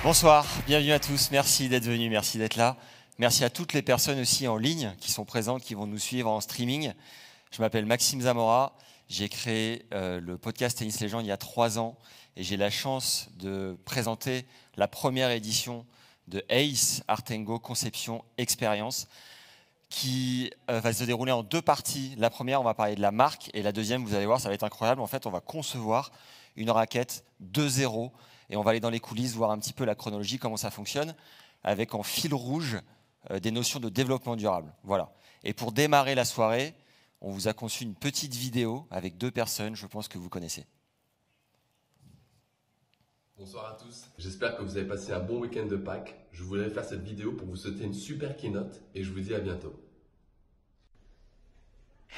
Bonsoir, bienvenue à tous, merci d'être venus, merci d'être là. Merci à toutes les personnes aussi en ligne qui sont présentes, qui vont nous suivre en streaming. Je m'appelle Maxime Zamora, j'ai créé le podcast Tennis Légende il y a 3 ans et j'ai la chance de présenter la première édition de ACE Artengo Conception Expérience qui va se dérouler en 2 parties. La première, on va parler de la marque et la deuxième, vous allez voir, ça va être incroyable. En fait, on va concevoir une raquette de zéro et on va aller dans les coulisses, voir un petit peu la chronologie, comment ça fonctionne, avec en fil rouge des notions de développement durable. Voilà. Et pour démarrer la soirée, on vous a conçu une petite vidéo avec 2 personnes, je pense que vous connaissez. Bonsoir à tous, j'espère que vous avez passé un bon week-end de Pâques. Je voulais faire cette vidéo pour vous souhaiter une super keynote et je vous dis à bientôt.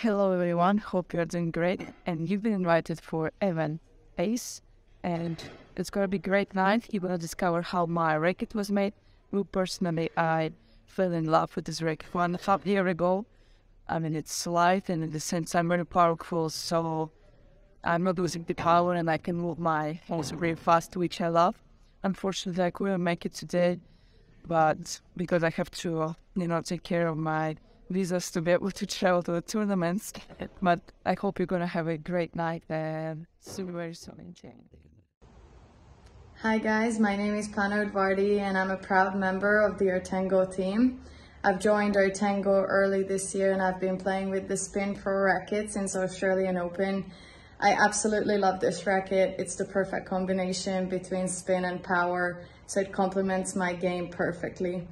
Hello everyone, hope you're doing great and you've been invited for Evan Ace and it's gonna be a great night. You're gonna discover how my racket was made. Me personally, I fell in love with this racket 1.5 years ago. I mean, it's light and in the sense I'm very powerful, so I'm not losing the power and I can move my hands very fast, which I love. Unfortunately, I couldn't make it today, but because I have to, take care of my visas to be able to travel to the tournaments. But I hope you're going to have a great night and see you very soon. Hi guys, my name is Pano Edvardi and I'm a proud member of the Artengo team. I've joined Artengo early this year and I've been playing with the Spin Pro racket since Australian Open. I absolutely love this racket. It's the perfect combination between spin and power, so it complements my game perfectly.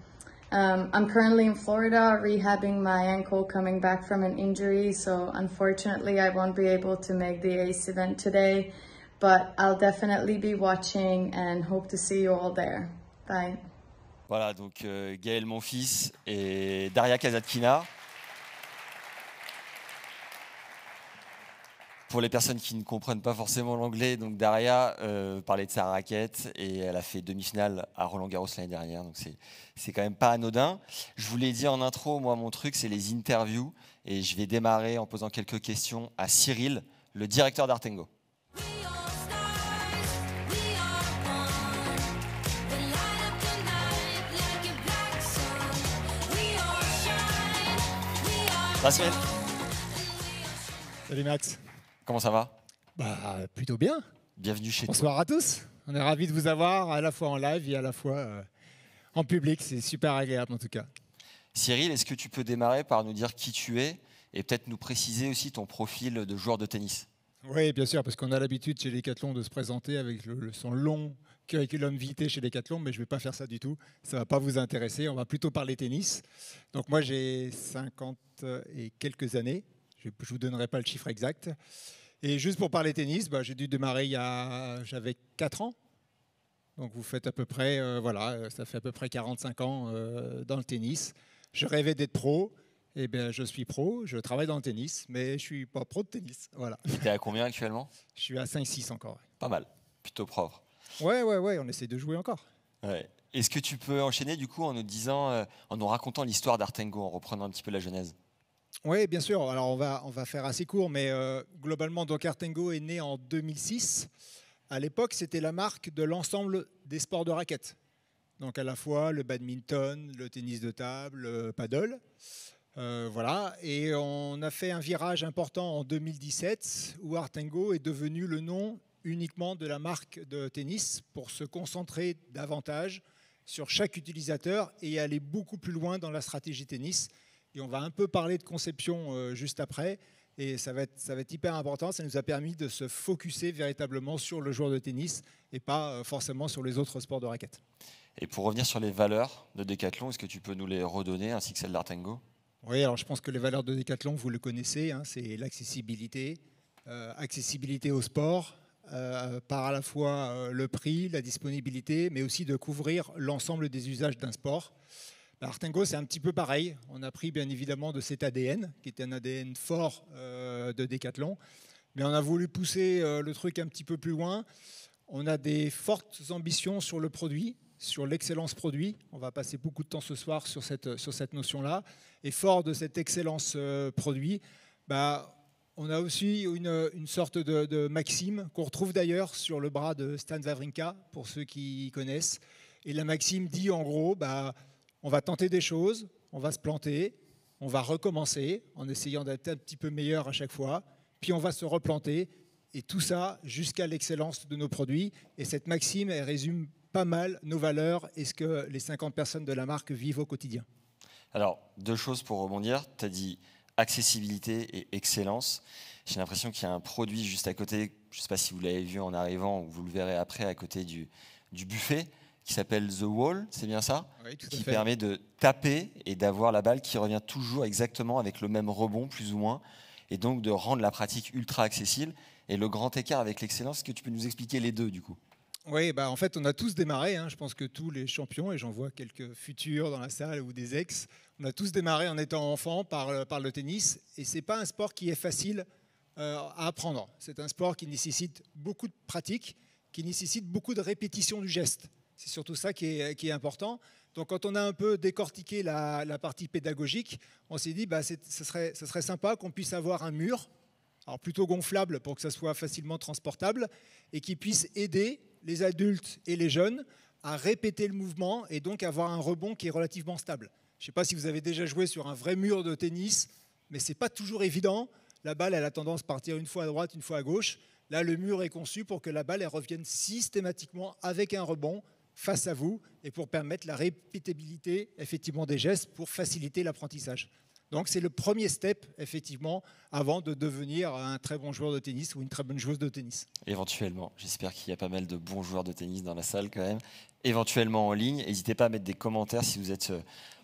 I'm currently in Florida rehabbing my ankle coming back from an injury, so unfortunately I won't be able to make the ACE event today, but I'll definitely be watching and hope to see you all there. Bye. Voilà, donc Gaël Monfils et Daria Kasatkina. Pour les personnes qui ne comprennent pas forcément l'anglais, donc Daria parlait de sa raquette et elle a fait demi-finale à Roland-Garros l'année dernière, donc c'est quand même pas anodin. Je vous l'ai dit en intro, moi mon truc c'est les interviews et je vais démarrer en posant quelques questions à Cyril, le directeur d'Artengo. Cyril. Salut Max. Comment ça va? Plutôt bien. Bienvenue chez toi. Bonsoir à tous. On est ravis de vous avoir à la fois en live et à la fois en public. C'est super agréable en tout cas. Cyril, est-ce que tu peux démarrer par nous dire qui tu es et peut-être nous préciser aussi ton profil de joueur de tennis? Oui, bien sûr, parce qu'on a l'habitude chez Decathlon de se présenter avec son long curriculum vitae chez Decathlon, mais je ne vais pas faire ça du tout. Ça ne va pas vous intéresser. On va plutôt parler tennis. Donc moi, j'ai 50 et quelques années. Je ne vous donnerai pas le chiffre exact. Et juste pour parler tennis, j'ai dû démarrer j'avais 4 ans. Donc vous faites à peu près, ça fait à peu près 45 ans dans le tennis. Je rêvais d'être pro. Eh bien, je suis pro, je travaille dans le tennis, mais je ne suis pas pro de tennis. Voilà. Tu es à combien actuellement? Je suis à 5-6 encore. Pas mal, plutôt propre. Ouais, on essaie de jouer encore. Ouais. Est-ce que tu peux enchaîner du coup en nous disant, en nous racontant l'histoire d'Artengo, en reprenant un petit peu la genèse? Oui, bien sûr. Alors on va faire assez court, mais globalement, donc Artengo est né en 2006. À l'époque, c'était la marque de l'ensemble des sports de raquettes. Donc à la fois le badminton, le tennis de table, le paddle. Voilà. Et on a fait un virage important en 2017 où Artengo est devenu le nom uniquement de la marque de tennis pour se concentrer davantage sur chaque utilisateur et aller beaucoup plus loin dans la stratégie tennis. Et on va un peu parler de conception juste après. Et ça va être hyper important. Ça nous a permis de se focuser véritablement sur le joueur de tennis et pas forcément sur les autres sports de raquettes. Et pour revenir sur les valeurs de Decathlon, est-ce que tu peux nous les redonner ainsi que celles d'Artengo? Oui, alors je pense que les valeurs de Decathlon, vous le connaissez, hein, c'est l'accessibilité, accessibilité au sport, par à la fois le prix, la disponibilité, mais aussi de couvrir l'ensemble des usages d'un sport. Artengo, c'est un petit peu pareil. On a pris bien évidemment de cet ADN, qui était un ADN fort de Decathlon, mais on a voulu pousser le truc un petit peu plus loin. On a des fortes ambitions sur le produit, sur l'excellence produit. On va passer beaucoup de temps ce soir sur cette notion-là. Et fort de cette excellence produit, on a aussi une sorte de maxime qu'on retrouve d'ailleurs sur le bras de Stan Wawrinka, pour ceux qui connaissent, Et la maxime dit en gros, on va tenter des choses, on va se planter, on va recommencer en essayant d'être un petit peu meilleur à chaque fois, puis on va se replanter, et tout ça jusqu'à l'excellence de nos produits. Et cette maxime, elle résume pas mal nos valeurs et ce que les 50 personnes de la marque vivent au quotidien. Alors, 2 choses pour rebondir. Tu as dit accessibilité et excellence. J'ai l'impression qu'il y a un produit juste à côté, je ne sais pas si vous l'avez vu en arrivant ou vous le verrez après à côté du buffet, qui s'appelle The Wall, c'est bien ça? Oui, tout à qui fait. permet de taper et d'avoir la balle qui revient toujours exactement avec le même rebond, plus ou moins, et donc de rendre la pratique ultra accessible. Et le grand écart avec l'excellence, est-ce que tu peux nous expliquer les deux du coup? Oui, en fait, on a tous démarré. Je pense que tous les champions, et j'en vois quelques futurs dans la salle ou des ex, on a tous démarré en étant enfant par le tennis. Et ce n'est pas un sport qui est facile à apprendre. C'est un sport qui nécessite beaucoup de pratique, qui nécessite beaucoup de répétition du geste. C'est surtout ça qui est important. Donc, quand on a un peu décortiqué la partie pédagogique, on s'est dit ce serait sympa qu'on puisse avoir un mur, alors plutôt gonflable pour que ça soit facilement transportable, et qui puisse aider les adultes et les jeunes à répéter le mouvement et donc avoir un rebond qui est relativement stable. Je ne sais pas si vous avez déjà joué sur un vrai mur de tennis, mais ce n'est pas toujours évident. La balle, elle a tendance à partir une fois à droite, une fois à gauche. Là, le mur est conçu pour que la balle elle revienne systématiquement avec un rebond face à vous et pour permettre la répétibilité effectivement des gestes pour faciliter l'apprentissage. Donc c'est le premier step effectivement avant de devenir un très bon joueur de tennis ou une très bonne joueuse de tennis. Éventuellement, j'espère qu'il y a pas mal de bons joueurs de tennis dans la salle quand même. Éventuellement en ligne, n'hésitez pas à mettre des commentaires si vous êtes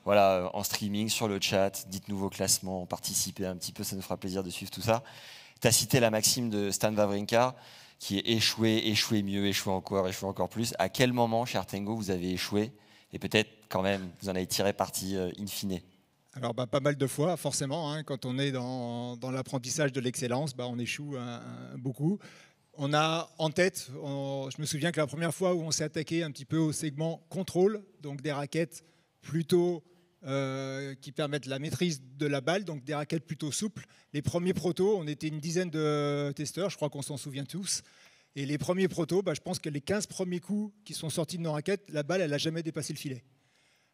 en streaming, sur le chat, dites-nous vos classements, participez un petit peu, ça nous fera plaisir de suivre tout ça. Tu as cité la maxime de Stan Wawrinka, qui est échouer mieux, échouer encore plus. À quel moment, chez Artengo, vous avez échoué? Et peut-être quand même, vous en avez tiré parti in fine. Alors pas mal de fois, forcément. Quand on est dans l'apprentissage de l'excellence, on échoue beaucoup. On a en tête, je me souviens que la première fois où on s'est attaqué un petit peu au segment contrôle, donc des raquettes plutôt qui permettent la maîtrise de la balle, donc des raquettes plutôt souples. Les premiers protos, on était une dizaine de testeurs, je crois qu'on s'en souvient tous. Et les premiers protos, je pense que les 15 premiers coups qui sont sortis de nos raquettes, la balle, elle n'a jamais dépassé le filet.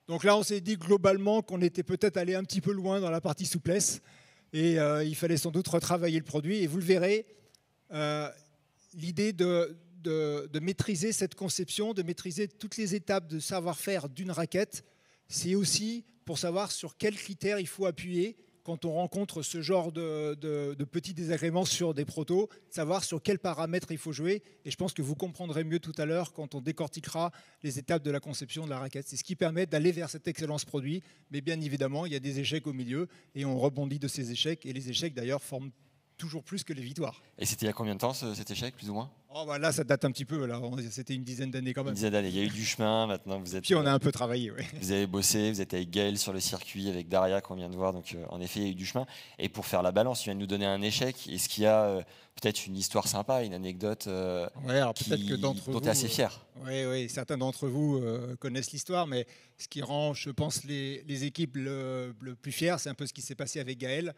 Donc là, on s'est dit globalement qu'on était peut-être allé un petit peu loin dans la partie souplesse et il fallait sans doute retravailler le produit. Et vous le verrez, l'idée de maîtriser cette conception, de maîtriser toutes les étapes de savoir-faire d'une raquette, c'est aussi pour savoir sur quels critères il faut appuyer quand on rencontre ce genre de petits désagréments sur des protos, savoir sur quels paramètres il faut jouer. Et je pense que vous comprendrez mieux tout à l'heure quand on décortiquera les étapes de la conception de la raquette. C'est ce qui permet d'aller vers cette excellence produit. Mais bien évidemment, il y a des échecs au milieu et on rebondit de ces échecs. Et les échecs, d'ailleurs, forment toujours plus que les victoires. Et c'était il y a combien de temps cet échec, plus ou moins? Là, ça date un petit peu. C'était une dizaine d'années quand même. Une dizaine d'années. Il y a eu du chemin. Maintenant, vous êtes. Puis on a un peu travaillé. Oui. Vous avez bossé. Vous êtes avec Gaël sur le circuit, avec Daria qu'on vient de voir. Donc, en effet, il y a eu du chemin. Et pour faire la balance, tu viens de nous donner un échec. Est-ce qu'il y a peut-être une histoire sympa, une anecdote alors peut-être que dont tu es assez fier? Oui, certains d'entre vous connaissent l'histoire, mais ce qui rend, je pense, les équipes le plus fiers, c'est un peu ce qui s'est passé avec Gaël.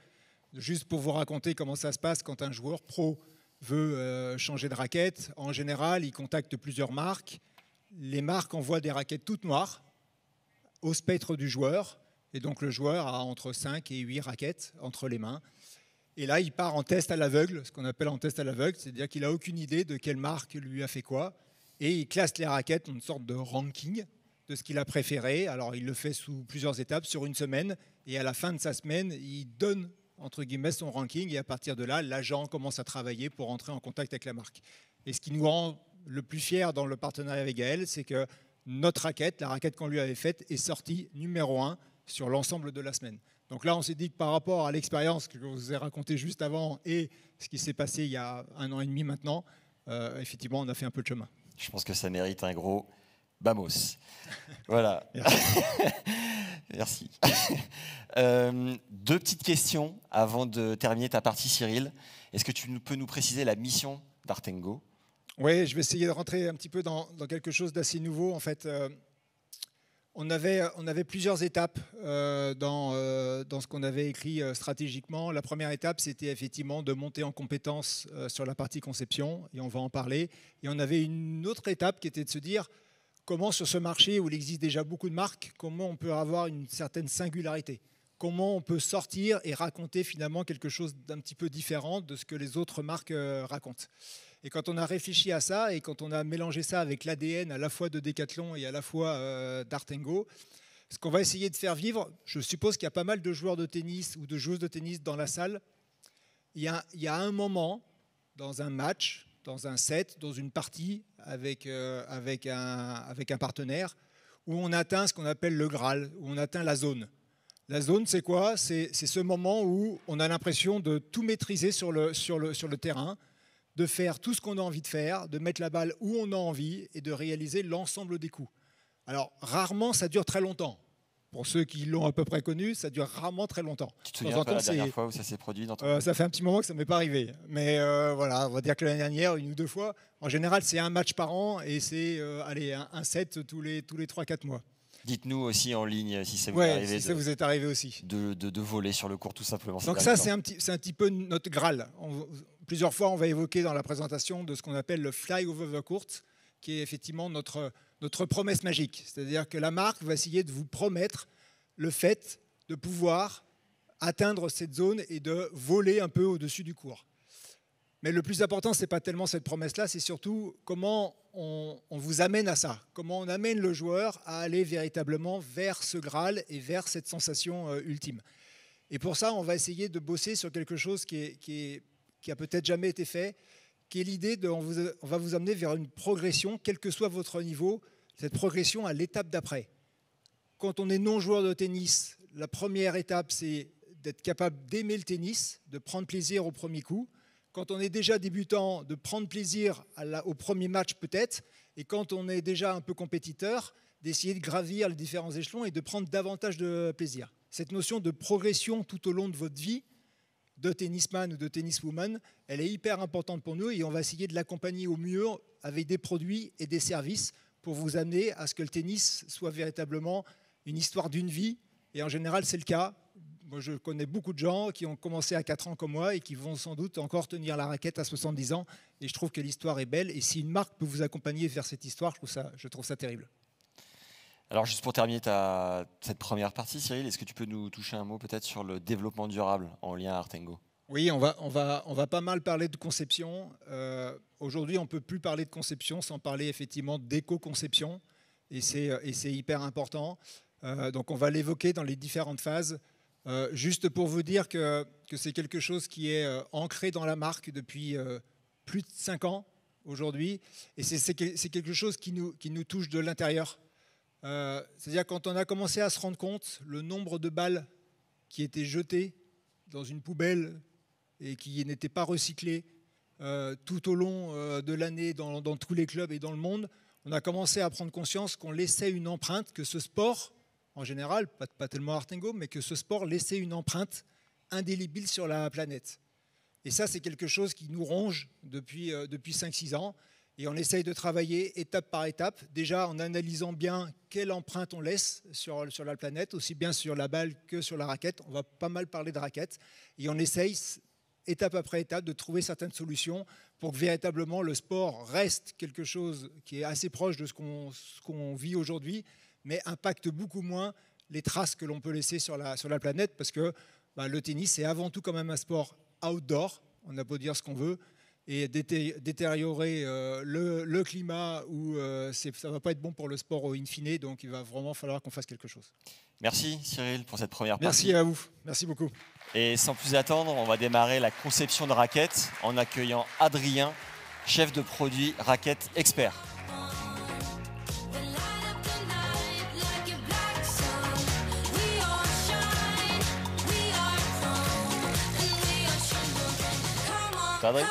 Juste pour vous raconter comment ça se passe quand un joueur pro veut changer de raquette. En général, il contacte plusieurs marques. Les marques envoient des raquettes toutes noires au spectre du joueur. Et donc le joueur a entre 5 et 8 raquettes entre les mains. Et là, il part en test à l'aveugle, ce qu'on appelle en test à l'aveugle, c'est-à-dire qu'il n'a aucune idée de quelle marque lui a fait quoi. Et il classe les raquettes en une sorte de ranking de ce qu'il a préféré. Alors il le fait sous plusieurs étapes, sur une semaine. Et à la fin de sa semaine, il donne entre guillemets son ranking, et à partir de là, l'agent commence à travailler pour entrer en contact avec la marque. Et ce qui nous rend le plus fiers dans le partenariat avec Gaël, c'est que notre raquette, la raquette qu'on lui avait faite, est sortie numéro 1 sur l'ensemble de la semaine. Donc là, on s'est dit que par rapport à l'expérience que je vous ai racontée juste avant et ce qui s'est passé il y a 1 an et demi maintenant, effectivement, on a fait un peu de chemin. Je pense que ça mérite un gros vamos. Voilà. Merci. 2 petites questions avant de terminer ta partie, Cyril. Est-ce que tu peux nous préciser la mission d'Artengo? Oui, je vais essayer de rentrer un petit peu dans quelque chose d'assez nouveau. En fait, on avait plusieurs étapes dans ce qu'on avait écrit stratégiquement. La première étape, c'était effectivement de monter en compétence sur la partie conception, et on va en parler. Et on avait une autre étape qui était de se dire comment sur ce marché où il existe déjà beaucoup de marques, comment on peut avoir une certaine singularité, comment on peut sortir et raconter finalement quelque chose d'un petit peu différent de ce que les autres marques racontent. Et quand on a réfléchi à ça et quand on a mélangé ça avec l'ADN à la fois de Decathlon et à la fois d'Artengo, ce qu'on va essayer de faire vivre, je suppose qu'il y a pas mal de joueurs de tennis ou de joueuses de tennis dans la salle. Il y a un moment dans un match, dans un set, dans une partie avec un partenaire où on atteint ce qu'on appelle le Graal, où on atteint la zone. La zone, c'est quoi? C'est ce moment où on a l'impression de tout maîtriser sur le terrain, de faire tout ce qu'on a envie de faire, de mettre la balle où on a envie et de réaliser l'ensemble des coups. Alors, rarement, ça dure très longtemps. Pour ceux qui l'ont à peu près connu, ça dure rarement très longtemps. Tu te souviens pas la dernière fois où ça s'est produit dans ton... Ça fait un petit moment que ça ne m'est pas arrivé. Mais voilà, on va dire que l'année dernière, 1 ou 2 fois. En général, c'est un match par an et c'est un set tous les 3-4 mois. Dites-nous aussi en ligne si ça vous est arrivé aussi. De voler sur le court tout simplement. Donc ça, c'est un petit peu notre Graal. Plusieurs fois, on va évoquer dans la présentation de ce qu'on appelle le fly over the court, qui est effectivement notre promesse magique. C'est-à-dire que la marque va essayer de vous promettre le fait de pouvoir atteindre cette zone et de voler un peu au-dessus du court. Mais le plus important, ce n'est pas tellement cette promesse-là, c'est surtout comment on vous amène à ça, comment on amène le joueur à aller véritablement vers ce Graal et vers cette sensation ultime. Et pour ça, on va essayer de bosser sur quelque chose qui a peut-être jamais été fait, qui est l'idée on va vous amener vers une progression, quel que soit votre niveau, cette progression à l'étape d'après. Quand on est non-joueur de tennis, la première étape, c'est d'être capable d'aimer le tennis, de prendre plaisir au premier coup. Quand on est déjà débutant, de prendre plaisir au premier match peut-être. Et quand on est déjà un peu compétiteur, d'essayer de gravir les différents échelons et de prendre davantage de plaisir. Cette notion de progression tout au long de votre vie, de tennisman ou de tenniswoman, elle est hyper importante pour nous et on va essayer de l'accompagner au mieux avec des produits et des services pour vous amener à ce que le tennis soit véritablement une histoire d'une vie. Et en général, c'est le cas. Moi, je connais beaucoup de gens qui ont commencé à 4 ans comme moi et qui vont sans doute encore tenir la raquette à 70 ans. Et je trouve que l'histoire est belle. Et si une marque peut vous accompagner vers cette histoire, je trouve ça terrible. Alors, juste pour terminer cette première partie, Cyril, est-ce que tu peux nous toucher un mot peut-être sur le développement durable en lien à Artengo? Oui, on va pas mal parler de conception. Aujourd'hui, on ne peut plus parler de conception sans parler effectivement d'éco-conception. Et c'est hyper important. Donc, on va l'évoquer dans les différentes phases. Juste pour vous dire que c'est quelque chose qui est ancré dans la marque depuis plus de 5 ans aujourd'hui. Et c'est quelque chose qui nous touche de l'intérieur. C'est-à-dire quand on a commencé à se rendre compte le nombre de balles qui étaient jetées dans une poubelle et qui n'étaient pas recyclées tout au long de l'année dans tous les clubs et dans le monde, on a commencé à prendre conscience qu'on laissait une empreinte, que ce sport, en général, pas tellement Artengo, mais que ce sport laissait une empreinte indélébile sur la planète. Et ça, c'est quelque chose qui nous ronge depuis 5-6 ans. Et on essaye de travailler étape par étape, déjà en analysant bien quelle empreinte on laisse sur la planète, aussi bien sur la balle que sur la raquette. On va pas mal parler de raquette. Et on essaye, étape après étape, de trouver certaines solutions pour que véritablement le sport reste quelque chose qui est assez proche de ce qu'on vit aujourd'hui, mais impacte beaucoup moins les traces que l'on peut laisser sur la planète, parce que le tennis, c'est avant tout quand même un sport outdoor, on a beau dire ce qu'on veut, et détériorer le climat, ça ne va pas être bon pour le sport au in fine, donc il va vraiment falloir qu'on fasse quelque chose. Merci Cyril pour cette première partie. Merci à vous, merci beaucoup. Et sans plus attendre, on va démarrer la conception de raquettes en accueillant Adrien, chef de produit raquette expert. Adrien.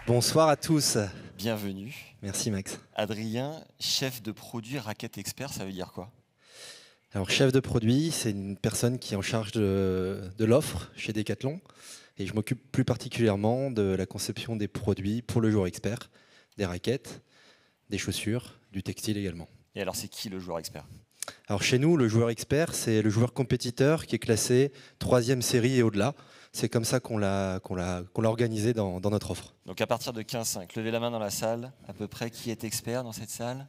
Bonsoir à tous. Bienvenue. Merci Max. Adrien, chef de produit raquette expert, ça veut dire quoi? Alors chef de produit, c'est une personne qui est en charge de l'offre chez Decathlon. Et je m'occupe plus particulièrement de la conception des produits pour le joueur expert, des raquettes, des chaussures, du textile également. Et alors c'est qui le joueur expert? Alors chez nous, le joueur expert, c'est le joueur compétiteur qui est classé 3e série et au-delà. c'est comme ça qu'on l'a organisé dans notre offre. Donc à partir de 15-5, levez la main dans la salle, à peu près, qui est expert dans cette salle?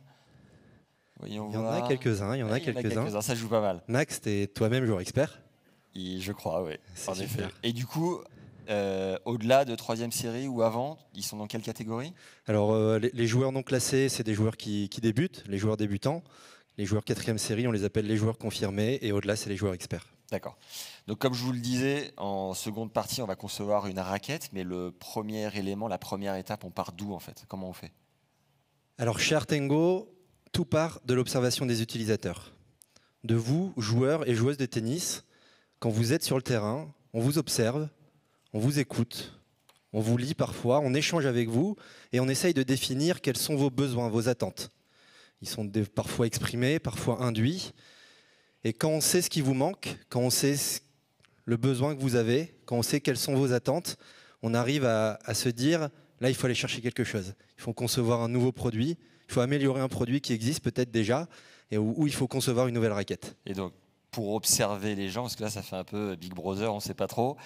Voyons Il y en voir. a quelques-uns, Ça joue pas mal. Max, tu es toi-même joueur expert? Je crois, oui. C'est En effet. super. Et du coup, au-delà de 3e série ou avant, ils sont dans quelle catégorie? Alors, les joueurs non classés, c'est des joueurs qui débutent, les joueurs débutants. Les joueurs 4e série, on les appelle les joueurs confirmés. Et au-delà, c'est les joueurs experts. D'accord. Donc comme je vous le disais, en seconde partie, on va concevoir une raquette. Mais le premier élément, la première étape, on part d'où en fait? Comment on fait? Alors, chez Artengo, tout part de l'observation des utilisateurs. De vous, joueurs et joueuses de tennis, quand vous êtes sur le terrain, on vous observe, on vous écoute, on vous lit parfois, on échange avec vous et on essaye de définir quels sont vos besoins, vos attentes. Ils sont parfois exprimés, parfois induits. Et quand on sait ce qui vous manque, quand on sait le besoin que vous avez, quand on sait quelles sont vos attentes, on arrive à se dire, là, il faut aller chercher quelque chose. Il faut concevoir un nouveau produit, il faut améliorer un produit qui existe peut-être déjà, et où il faut concevoir une nouvelle raquette. Et donc, pour observer les gens, parce que là, ça fait un peu Big Brother, on ne sait pas trop,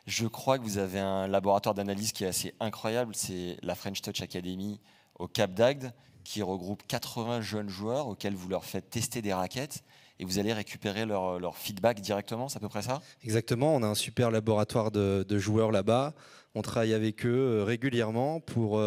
je crois que vous avez un laboratoire d'analyse qui est assez incroyable, c'est la French Touch Academy au Cap d'Agde, qui regroupe 80 jeunes joueurs auxquels vous leur faites tester des raquettes et vous allez récupérer leur feedback directement, c'est à peu près ça? Exactement, on a un super laboratoire de joueurs là-bas. On travaille avec eux régulièrement pour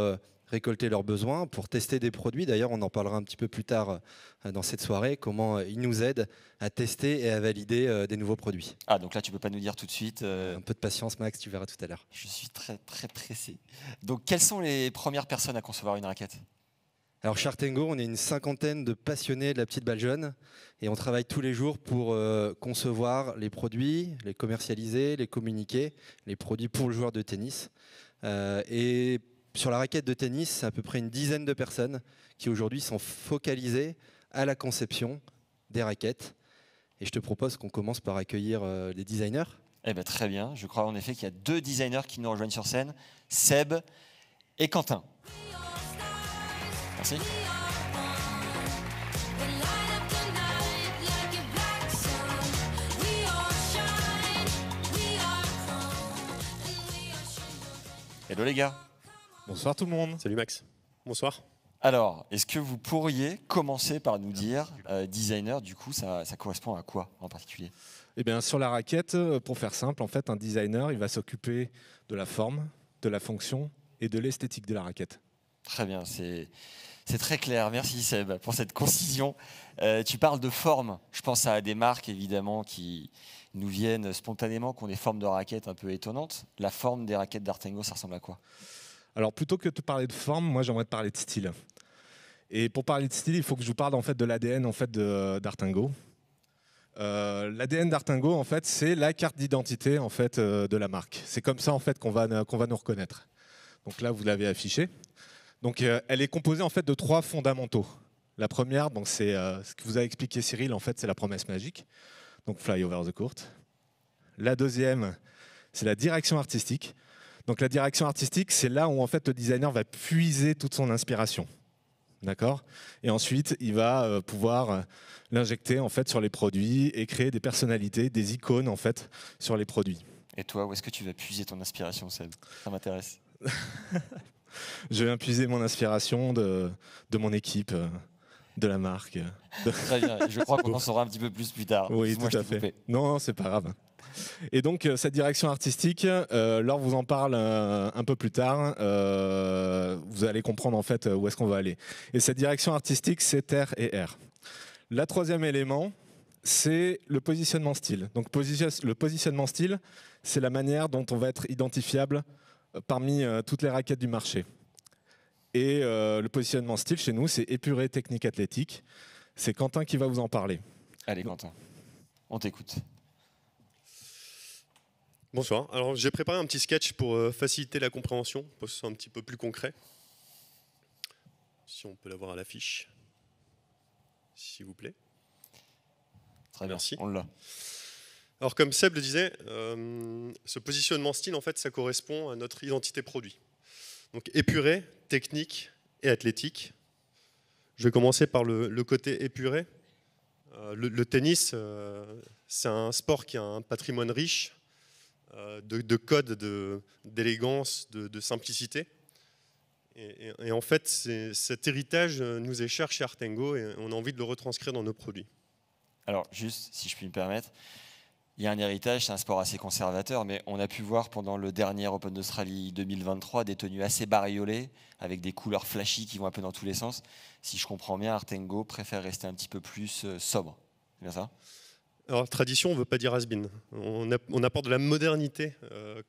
récolter leurs besoins, pour tester des produits. D'ailleurs, on en parlera un petit peu plus tard dans cette soirée, comment ils nous aident à tester et à valider des nouveaux produits. Ah, donc là, tu ne peux pas nous dire tout de suite. Un peu de patience, Max, tu verras tout à l'heure. Je suis très, très pressé. Donc, quelles sont les premières personnes à concevoir une raquette? Alors, chez Artengo, on est une 50aine de passionnés de la petite balle jeune et on travaille tous les jours pour concevoir les produits, les commercialiser, les communiquer, les produits pour le joueur de tennis. Et sur la raquette de tennis, c'est à peu près une dizaine de personnes qui aujourd'hui sont focalisées à la conception des raquettes. Et je te propose qu'on commence par accueillir les designers. Eh ben, très bien. Je crois en effet qu'il y a 2 designers qui nous rejoignent sur scène, Seb et Quentin. Merci. Hello les gars. Bonsoir tout le monde. Salut Max. Bonsoir. Alors, est-ce que vous pourriez commencer par nous dire, designer, du coup, ça correspond à quoi en particulier? Eh bien, sur la raquette, pour faire simple, en fait, un designer, il va s'occuper de la forme, de la fonction et de l'esthétique de la raquette. Très bien, c'est très clair. Merci Seb pour cette concision. Tu parles de forme. Je pense à des marques évidemment qui nous viennent spontanément, qui ont des formes de raquettes un peu étonnantes. La forme des raquettes d'Artengo, ça ressemble à quoi? Alors plutôt que de te parler de forme, moi j'aimerais te parler de style. Et pour parler de style, il faut que je vous parle en fait de l'ADN en fait d'Artengo. L'ADN d'Artengo en fait, c'est la carte d'identité en fait de la marque. C'est comme ça en fait qu'on va nous reconnaître. Donc là vous l'avez affiché. Donc elle est composée en fait de 3 fondamentaux. La première, donc c'est ce que vous a expliqué Cyril, en fait, c'est la promesse magique. Donc fly over the court. La deuxième, c'est la direction artistique. Donc la direction artistique, c'est là où en fait le designer va puiser toute son inspiration. D'accord? Et ensuite, il va pouvoir l'injecter en fait sur les produits et créer des personnalités, des icônes en fait sur les produits. Et toi, où est-ce que tu vas puiser ton inspiration, Seb? Ça m'intéresse. Je vais puiser mon inspiration de mon équipe, de la marque. Très bien, je crois qu'on en saura un petit peu plus tard. Oui, tout à fait. Non, c'est pas grave. Et donc, cette direction artistique, Laure vous en parle un peu plus tard. Vous allez comprendre en fait où est-ce qu'on va aller. Et cette direction artistique, c'est R et R. Le troisième élément, c'est le positionnement style. Donc, le positionnement style, c'est la manière dont on va être identifiable parmi toutes les raquettes du marché. Et le positionnement style chez nous, c'est épuré, technique, athlétique. C'est Quentin qui va vous en parler. Allez Quentin, on t'écoute. Bonsoir. Alors j'ai préparé un petit sketch pour faciliter la compréhension, pour que ce soit un petit peu plus concret. Si on peut l'avoir à l'affiche, s'il vous plaît. Très bien, merci. On l'a. Alors comme Seb le disait, ce positionnement style, en fait, ça correspond à notre identité produit. Donc épuré, technique et athlétique. Je vais commencer par le côté épuré. Le tennis, c'est un sport qui a un patrimoine riche, de code, d'élégance, de simplicité. Et en fait, cet héritage nous est cher chez Artengo et on a envie de le retranscrire dans nos produits. Alors, juste, si je puis me permettre, il y a un héritage, c'est un sport assez conservateur, mais on a pu voir pendant le dernier Open d'Australie 2023 des tenues assez bariolées, avec des couleurs flashy qui vont un peu dans tous les sens. Si je comprends bien, Artengo préfère rester un petit peu plus sobre. C'est bien ça? Alors, tradition, on ne veut pas dire has-been. On apporte de la modernité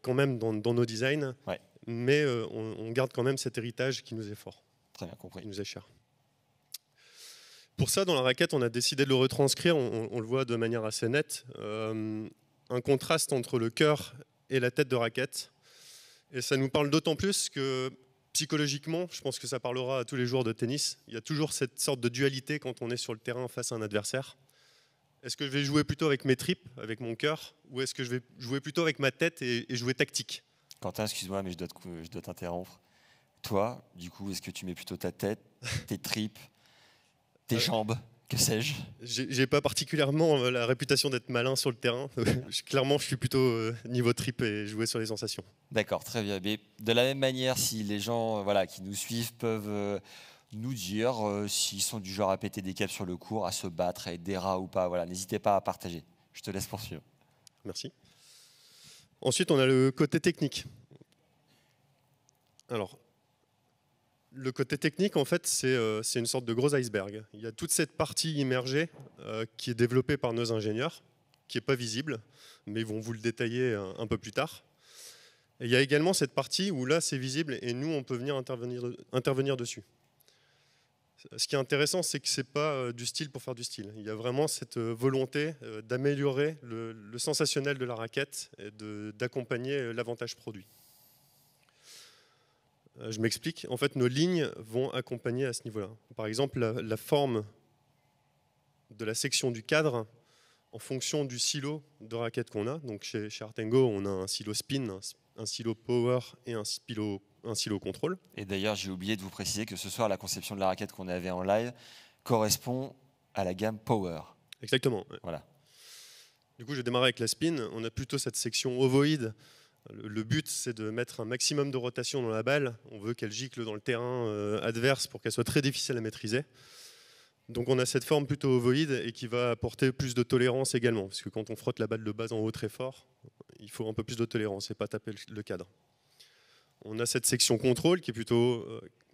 quand même dans nos designs, ouais. Mais on garde quand même cet héritage qui nous est fort. Très bien compris. Qui nous est cher. Pour ça, dans la raquette, on a décidé de le retranscrire, on le voit de manière assez nette, un contraste entre le cœur et la tête de raquette. Et ça nous parle d'autant plus que psychologiquement, je pense que ça parlera à tous les joueurs de tennis, il y a toujours cette sorte de dualité quand on est sur le terrain face à un adversaire. Est-ce que je vais jouer plutôt avec mes tripes, avec mon cœur, ou est-ce que je vais jouer plutôt avec ma tête et jouer tactique? Quentin, excuse-moi, mais je dois t'interrompre. Toi, du coup, est-ce que tu mets plutôt ta tête, tes tripes, tes jambes, que sais-je? J'ai pas particulièrement la réputation d'être malin sur le terrain. Clairement, je suis plutôt niveau trip et jouer sur les sensations. D'accord, très bien. Mais de la même manière, si les gens qui nous suivent peuvent nous dire s'ils sont du genre à péter des câbles sur le court, à se battre, à être des rats ou pas, n'hésitez pas à partager. Je te laisse poursuivre. Merci. Ensuite, on a le côté technique. Alors, le côté technique, en fait, c'est une sorte de gros iceberg. Il y a toute cette partie immergée qui est développée par nos ingénieurs, qui n'est pas visible, mais ils vont vous le détailler un peu plus tard. Et il y a également cette partie où là, c'est visible et nous, on peut venir intervenir dessus. Ce qui est intéressant, c'est que ce n'est pas du style pour faire du style. Il y a vraiment cette volonté d'améliorer le sensationnel de la raquette et d'accompagner l'avantage produit. Je m'explique. En fait, nos lignes vont accompagner à ce niveau-là. Par exemple, la forme de la section du cadre en fonction du silo de raquette qu'on a. Donc chez Artengo, on a un silo spin, un silo power et un silo contrôle. Et d'ailleurs, j'ai oublié de vous préciser que ce soir, la conception de la raquette qu'on avait en live correspond à la gamme power. Exactement. Ouais. Voilà. Du coup, je démarre avec la spin. On a plutôt cette section ovoïde. Le but, c'est de mettre un maximum de rotation dans la balle. On veut qu'elle gicle dans le terrain adverse pour qu'elle soit très difficile à maîtriser. Donc on a cette forme plutôt ovoïde et qui va apporter plus de tolérance également. Parce que quand on frotte la balle de base en haut très fort, il faut un peu plus de tolérance et pas taper le cadre. On a cette section contrôle qui est plutôt